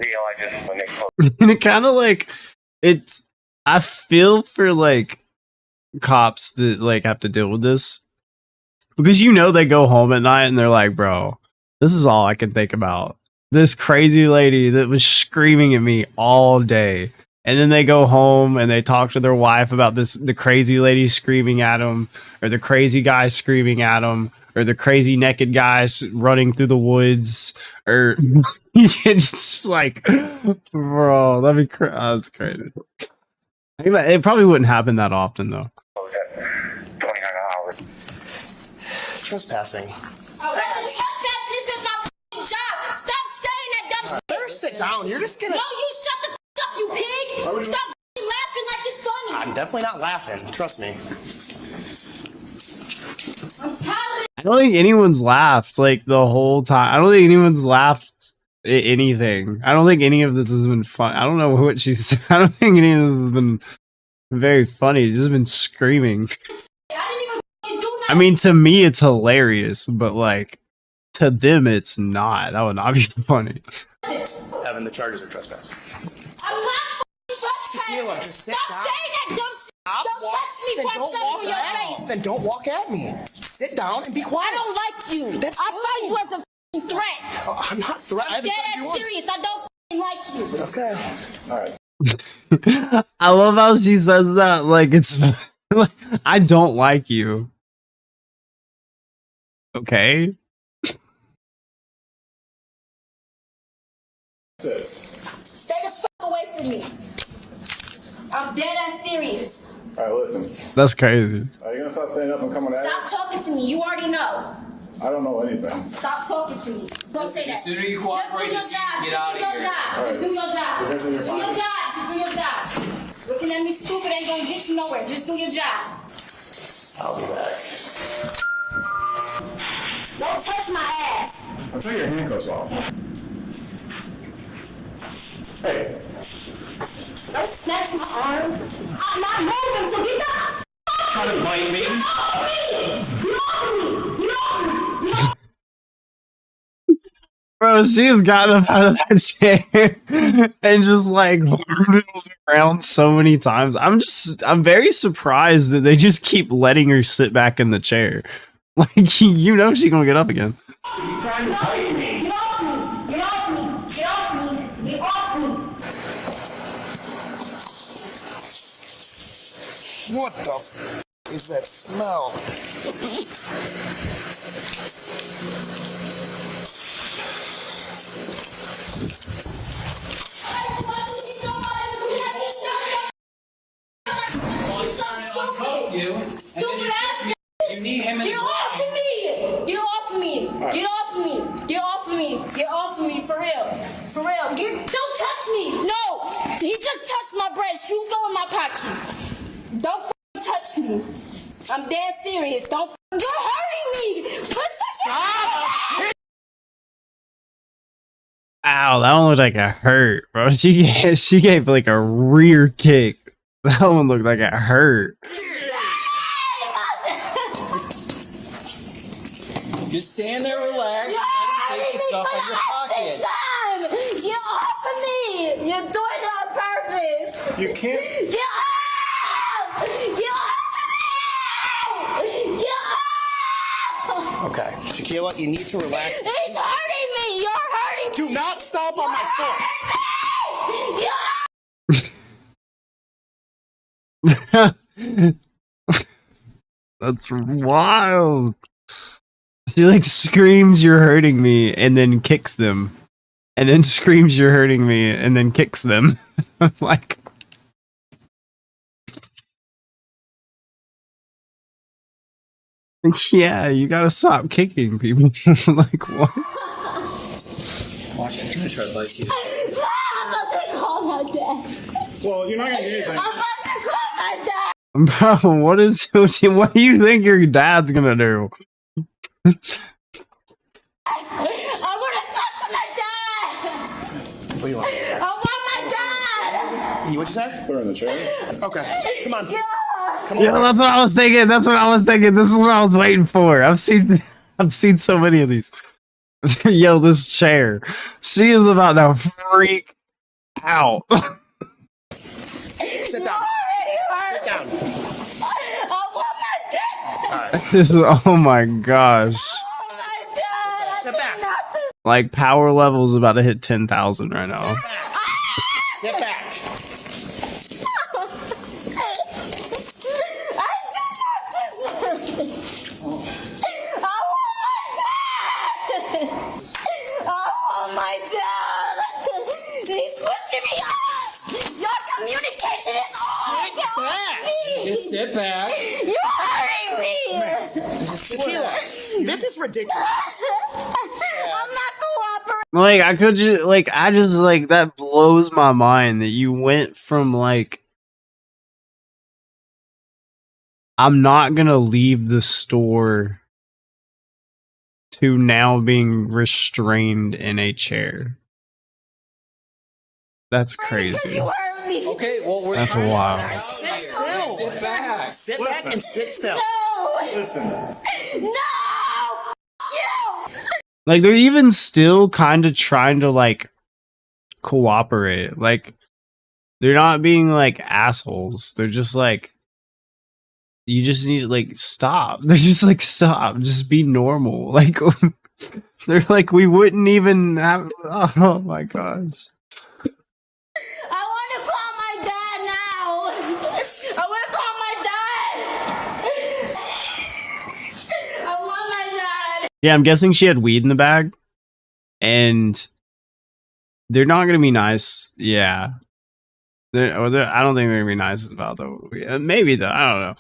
deal I just when they closed. And it kind of like, it's, I feel for, like, cops that, like, have to deal with this, because, you know, they go home at night and they're like, bro, this is all I can think about. This crazy lady that was screaming at me all day. And then they go home and they talk to their wife about the crazy lady screaming at them, or the crazy guy screaming at them, or the crazy naked guys running through the woods, or it's just like, bro, that's crazy. It probably wouldn't happen that often, though. 29 hours. Trespassing. Oh, that's trespassing. This is my f***ing job. Stop saying that dumb shit. Better sit down. You're just gonna. No, you shut the f*** up, you pig. Stop f***ing laughing like it's funny. I'm definitely not laughing. Trust me. I'm tired of it. I don't think anyone's laughed, like, the whole time. I don't think anyone's laughed at anything. I don't think any of this has been fun. I don't know what she said. I don't think any of this has been very funny. It's just been screaming. I mean, to me, it's hilarious, but, like, to them, it's not. That would not be funny. Evan, the charges are trespassing. I'm not f***ing Tequila, trespassing. just sit Stop down. saying that dumb shit. Don't touch me Then before I don't step walk on your at me. face. Then don't walk at me. Sit down and be quiet. I don't like you. That's I fine. thought you was a f***ing threat. I'm not threatening. I'm dead ass serious. I don't f***ing like you. Okay. All right. I love how she says that, like, it's like, I don't like you. Okay. Stay the fuck away from me. I'm dead ass serious. All right, listen. That's crazy. Are you gonna stop standing up and coming at Stop us? talking to me. You already know. I don't know anything. Stop talking to me. Go say that. The sooner you cooperate, the sooner you get out of here. Just do your job. Is everything Just do fine? your job. Just do your job. Looking at me stupid ain't gonna get you nowhere. Just do your job. I'll be back. Don't touch my ass. I'll take your handcuffs off. Hey. Don't snatch my arm. I'm not moving, so get up. Trying to bite me? Get off me! Get off me! Get off me! Get off me! Bro, she's gotten up out of that chair and just like moved around so many times. I'm very surprised that they just keep letting her sit back in the chair. Like, you know she's gonna get up again. Trying to bite me. Get off me! Get off me! Get off me! Get off me! What the f is that smell? Stupid ass! You need him in Get the off of me! Get off of me! Get off of me! Get off of me! Get off of me! For real! For real! Don't touch me! No! He just touched my breast. Shoes go in my pocket. Don't f***ing touch me. I'm dead serious. Don't f***ing... You're hurting me! Put Stop! Ow, that one looked like it hurt, bro. She gave like a rear kick. That one looked like it hurt. Just stand there, relax, and take the stuff out of your pocket. Get off of me! You're doing it on purpose! You can't. Get off! Get off of me! Get off! Okay, Shaquilla, you need to relax. He's hurting me! You're hurting me! Do not stomp on my foot! Get That's wild. She like screams you're hurting me and then kicks them. And then screams you're hurting me and then kicks them. I'm like, yeah, you gotta stop kicking people. Like, what? Watch, she's gonna try to bite you. I'm about to call my dad. Well, you're not gonna do anything. I'm about to call my dad. Bro, what do you think your dad's gonna do? I want to talk to my dad. What do you want? I want my dad. What'd you say? Put her in the chair. Okay, come on. Yeah. Come on. Yeah, that's what I was thinking. That's what I was thinking. This is what I was waiting for. I've seen so many of these. Yo, this chair. She is about to freak out. Sit down. Sit down. I want my dad. All right. This is, oh my gosh. My dad. Sit back. Like, power level is about to hit 10,000 right now. Sit back. My dad! He's pushing me off! Your communication is off! Get off me! Just sit back. You're hurting me! Shaquilla, this is ridiculous. I'm not cooperating! Like, I just, like, that blows my mind that you went from, like, I'm not gonna leave the store to now being restrained in a chair. That's crazy. You hurt me! Okay, well, we're That's trying to- wild. Sit still. Sit back. Sit back and sit still. No! Listen. No! F you! Like, they're even still kind of trying to, like, cooperate. Like, they're not being, like, assholes. They're just, like, you just need to, like, stop. They're just, like, stop. Just be normal. Like, they're like, we wouldn't even have, oh my gosh. I want to call my dad now! I want to call my dad! I want my dad! Yeah, I'm guessing she had weed in the bag, and they're not gonna be nice. Yeah, I don't think they're gonna be nice about the maybe though. I don't know.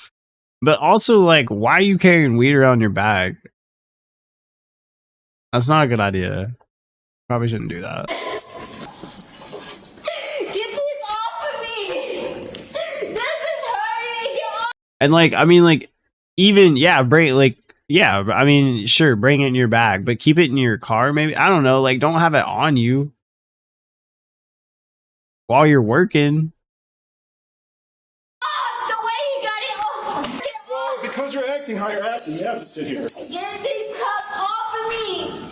But also, like, why are you carrying weed around your bag? That's not a good idea. Probably shouldn't do that. Get this off of me! This is hurting! Get off! And like, I mean, like, even I mean, sure, bring it in your bag, but keep it in your car. Maybe, I don't know. Like, don't have it on you while you're working. The way he got it off! Well, because you're acting how you're acting, you have to sit here. Get these cuffs off of me!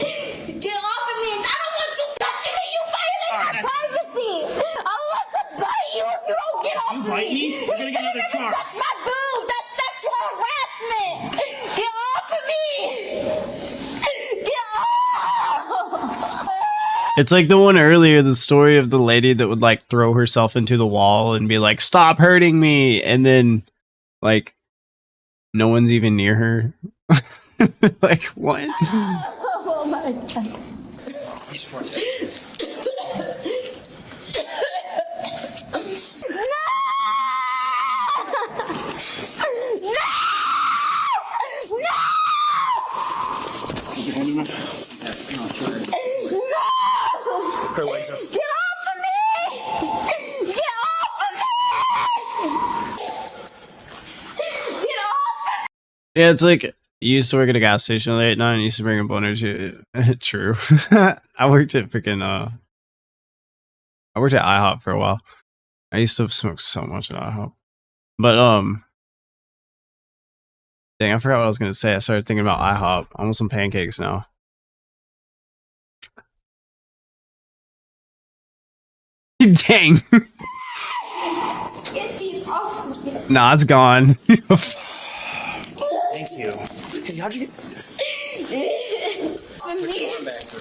Get off of me! I don't want you touching me! You violate my privacy! I want to bite you if you don't get off of me! You bite me? You're gonna get another charge. Touch my boob! That's sexual harassment! Get off of me! Get off! It's like the one earlier, the story of the lady that would like throw herself into the wall and be like, "Stop hurting me," and then like no one's even near her. Like, what? Oh my god. Her legs up. Get off of me! Get off of me! Get off of me! Yeah, it's like you used to work at a gas station late at night and used to bring a blunt or two. True. I worked at freaking I worked at IHOP for a while. I used to smoke so much at IHOP. But dang, I forgot what I was gonna say. I started thinking about IHOP. I want some pancakes now. Dang. Get these off of me. Nah, it's gone. Thank you. Hey, how'd you get...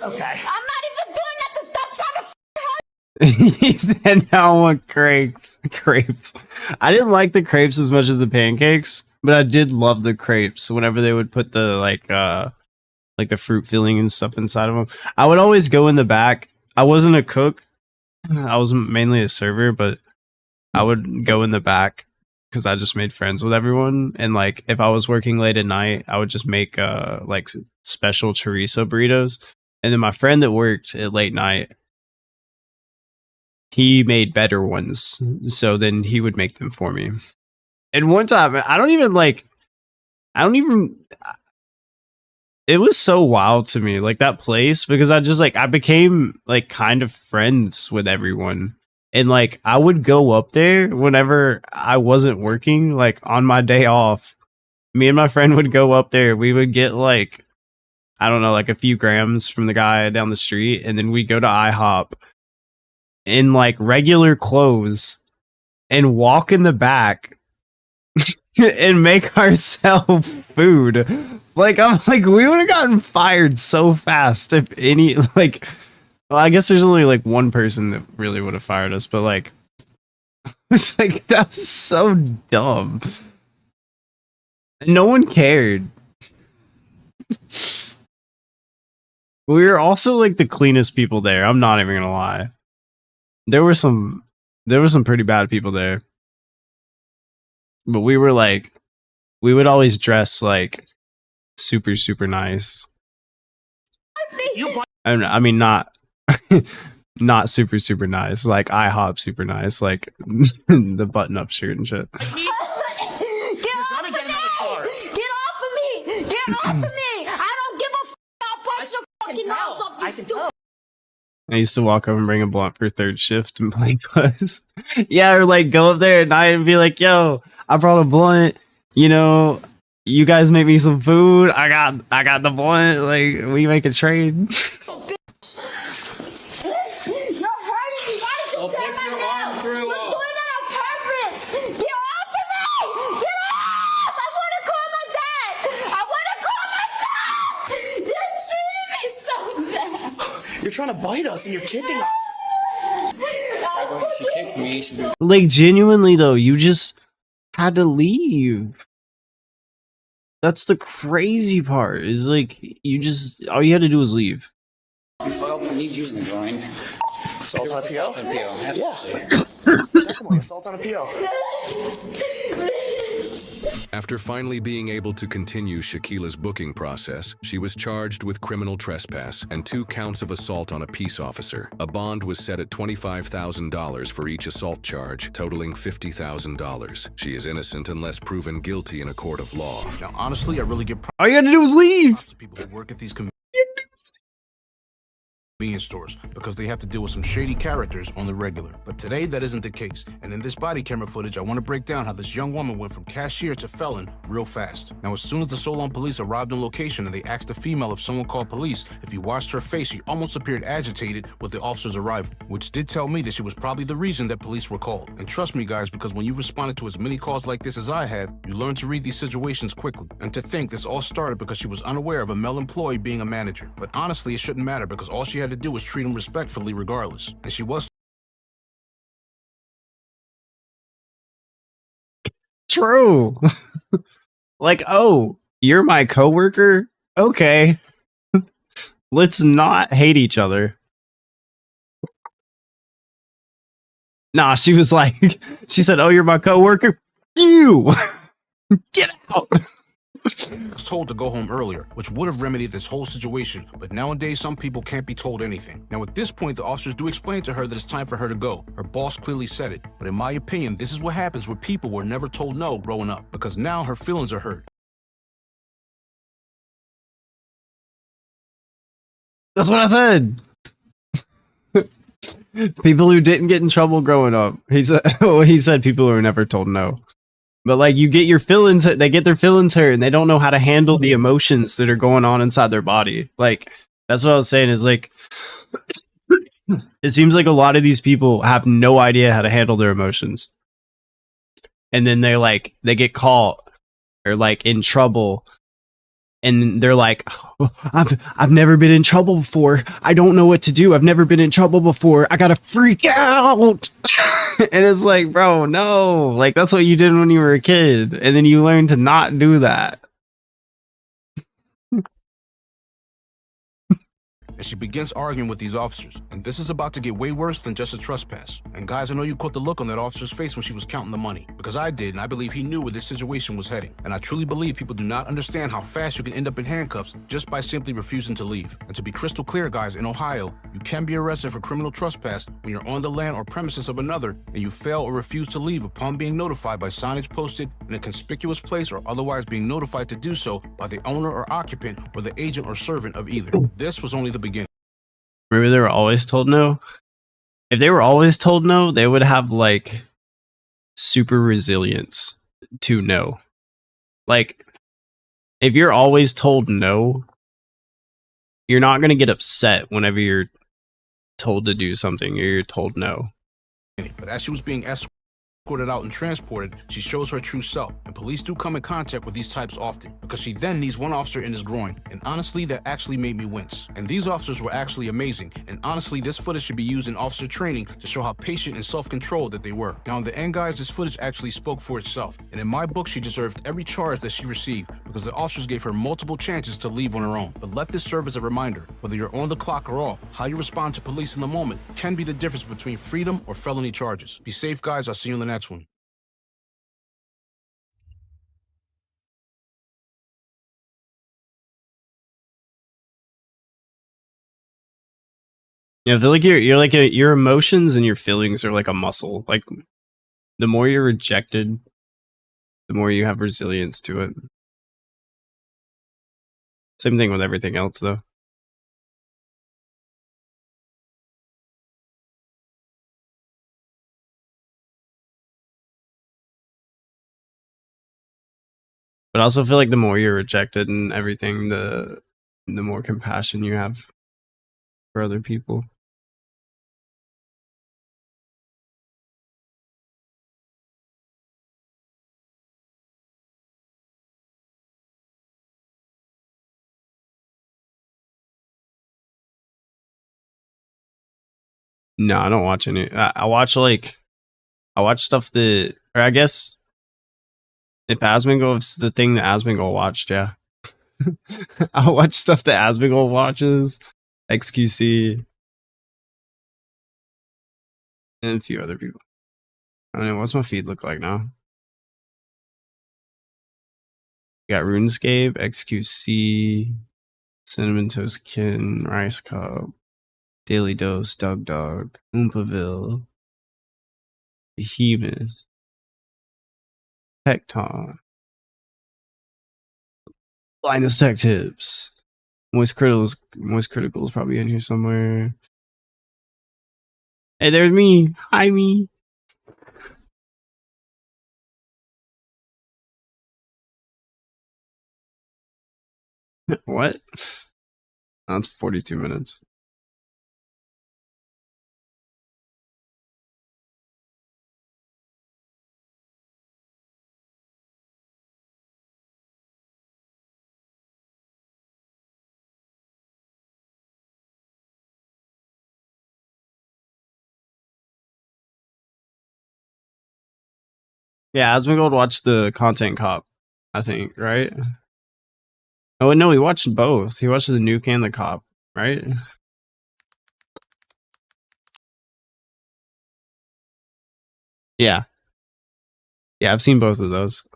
Okay. I'm not even doing that to stop trying to He said now I want crepes. Crepes. I didn't like the crepes as much as the pancakes, but I did love the crepes whenever they would put the like the fruit filling and stuff inside of them. I would always go in the back. I wasn't a cook. I was mainly a server, but I would go in the back because I just made friends with everyone. And like if I was working late at night, I would just make like special chorizo burritos. And then my friend that worked at late night, he made better ones. So then he would make them for me. And one time, it was so wild to me, like that place, because I became like kind of friends with everyone. And like I would go up there whenever I wasn't working, like on my day off. Me and my friend would go up there. We would get like, I don't know, like a few grams from the guy down the street. And then we'd go to IHOP in like regular clothes and walk in the back and make ourselves food. Like, I'm like, we would have gotten fired so fast if any, like, well, I guess there's only like one person that really would have fired us, but like, it's like, that's so dumb. No one cared. We were also like the cleanest people there. I'm not even gonna lie. There were some pretty bad people there. But we were like, we would always dress like super, super nice. I mean, not super, super nice. Like IHOP super nice. Like the button-up shirt and shit. Get off of me! Get off of me! Get off of me! I don't give a f***. I'll bite your fucking mouth off, you stupid. I used to walk over and bring a blunt for third shift and play Buzz. Yeah, or like go up there at night and be like, yo, I brought a blunt, you know, you guys make me some food. I got the blunt, like we make a trade. You're hurting me. Why did you tear my nails? You're doing it on purpose. Get off of me! Get off! I want to call my dad! I want to call my dad! You're treating me so bad. You're trying to bite us and you're kicking us. She kicked me. She Like genuinely though, you just had to leave. That's the crazy part. Is like you just all you had to do was leave. Well, I need you in the groin. Assault on a PO? Assault on a PO. Yeah. Definitely assault on a PO. After finally being able to continue Shaquila's booking process, she was charged with criminal trespass and 2 counts of assault on a peace officer. A bond was set at $25,000 for each assault charge, totaling $50,000. She is innocent unless proven guilty in a court of law. Now, honestly, I really get all you had to do was leave. People who work at these convenience stores because they have to deal with some shady characters on the regular. But today, that isn't the case. And in this body camera footage, I want to break down how this young woman went from cashier to felon real fast. Now, as soon as the Solon police arrived on location and they asked the female if someone called police, if you watched her face, she almost appeared agitated with the officer's arrival, which did tell me that she was probably the reason that police were called. And trust me, guys, because when you responded to as many calls like this as I have, you learn to read these situations quickly. And to think this all started because she was unaware of a male employee being a manager. But honestly, it shouldn't matter because all she had to do was treat him respectfully regardless. And she was true. Like, oh, you're my coworker? Okay. Let's not hate each other. Nah, she was like, she said, oh, you're my coworker? You! Get out! was told to go home earlier, which would have remedied this whole situation, but nowadays some people can't be told anything. Now at this point, the officers do explain to her that it's time for her to go. Her boss clearly said it, but in my opinion, this is what happens when people were never told no growing up, because now her feelings are hurt. That's what I said. People who didn't get in trouble growing up. He said people who were never told no. But like you get your feelings, they get their feelings hurt and they don't know how to handle the emotions that are going on inside their body. Like that's what I was saying is like, it seems like a lot of these people have no idea how to handle their emotions. And then they get caught or like in trouble. And they're like, oh, I've never been in trouble before. I don't know what to do. I've never been in trouble before. I gotta freak out. And it's like, bro, no. Like, that's what you did when you were a kid. And then you learn to not do that. And she begins arguing with these officers. And this is about to get way worse than just a trespass. And guys, I know you caught the look on that officer's face when she was counting the money. Because I did, and I believe he knew where this situation was heading. And I truly believe people do not understand how fast you can end up in handcuffs just by simply refusing to leave. And to be crystal clear, guys, in Ohio, you can be arrested for criminal trespass when you're on the land or premises of another and you fail or refuse to leave upon being notified by signage posted in a conspicuous place or otherwise being notified to do so by the owner or occupant or the agent or servant of either. This was only the beginning. Maybe they were always told no. If they were always told no, they would have like super resilience to no. Like if you're always told no, you're not going to get upset whenever you're told to do something or you're told no. But as she was being escorted out and transported, she shows her true self. And police do come in contact with these types often because she then knees one officer in his groin. And honestly, that actually made me wince. And these officers were actually amazing. And honestly, this footage should be used in officer training to show how patient and self-controlled that they were. Now in the end, guys, this footage actually spoke for itself. And in my book, she deserved every charge that she received because the officers gave her multiple chances to leave on her own. But let this serve as a reminder, whether you're on the clock or off, how you respond to police in the moment can be the difference between freedom or felony charges. Be safe, guys. I'll see you in the next one. Yeah, I feel like your emotions and your feelings are like a muscle. Like the more you're rejected, the more you have resilience to it. Same thing with everything else, though. But I also feel like the more you're rejected and everything, the more compassion you have for other people. No, I don't watch any. I watch stuff that, or I guess If Asmongold's the thing that Asmongold watched, yeah. I'll watch stuff that Asmongold watches. XQC. And a few other people. I don't know, what's my feed look like now? Got RuneScape, XQC, Cinnamon Toast Kin, Rice Cup, Daily Dose, Dog, Oompaville, Behemoth, Tecton, Linus Tech Tips, Moist Critical's probably in here somewhere. Hey, there's me. Hi, me. What? That's 42 minutes. Yeah, Asmongold watched the Content Cop, I think, right? Oh, no, he watched both. He watched the Nuke and the Cop, right? Yeah. Yeah, I've seen both of those.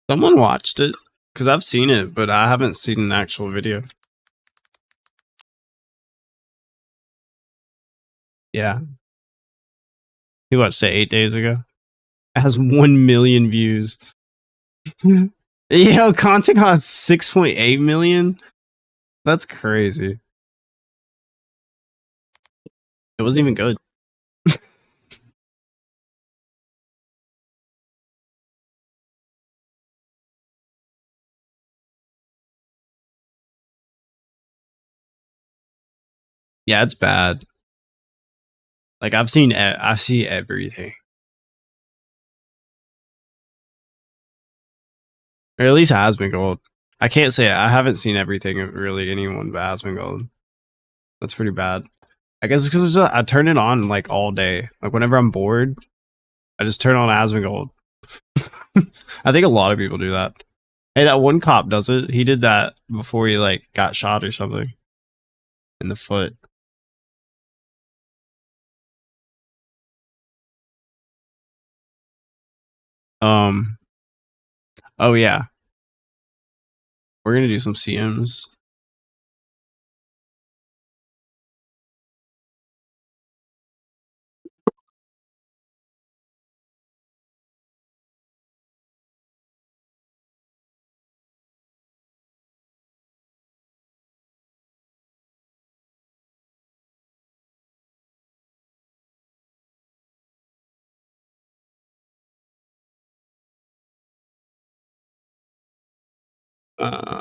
Someone watched it, because I've seen it, but I haven't seen an actual video. Yeah. He watched it 8 days ago. It has 1 million views. Yo, Content costs 6.8 million? That's crazy. It wasn't even good. Yeah, it's bad. Like, I see everything. Or at least Asmongold. I can't say I haven't seen everything of really anyone but Asmongold. That's pretty bad. I guess it's because I turn it on like all day. Like whenever I'm bored, I just turn on Asmongold. I think a lot of people do that. Hey, that one cop does it. He did that before he like got shot or something in the foot. Oh yeah. We're gonna do some CMs.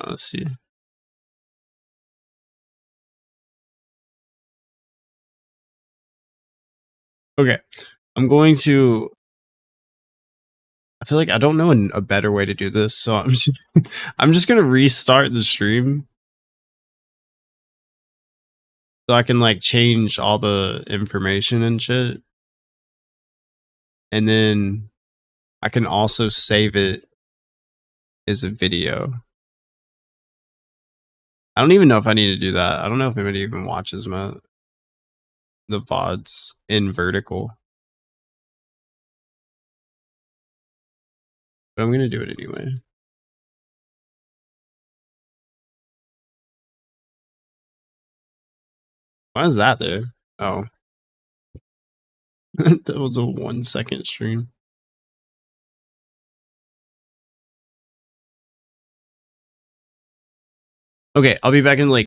Let's see. Okay, I'm going to. I feel like I don't know a better way to do this, so I'm just gonna restart the stream so I can like change all the information and shit, and then I can also save it as a video. I don't even know if I need to do that. I don't know if anybody even watches the VODs in vertical. But I'm gonna do it anyway. Why is that there? Oh. That was a 1 second stream. Okay, I'll be back in like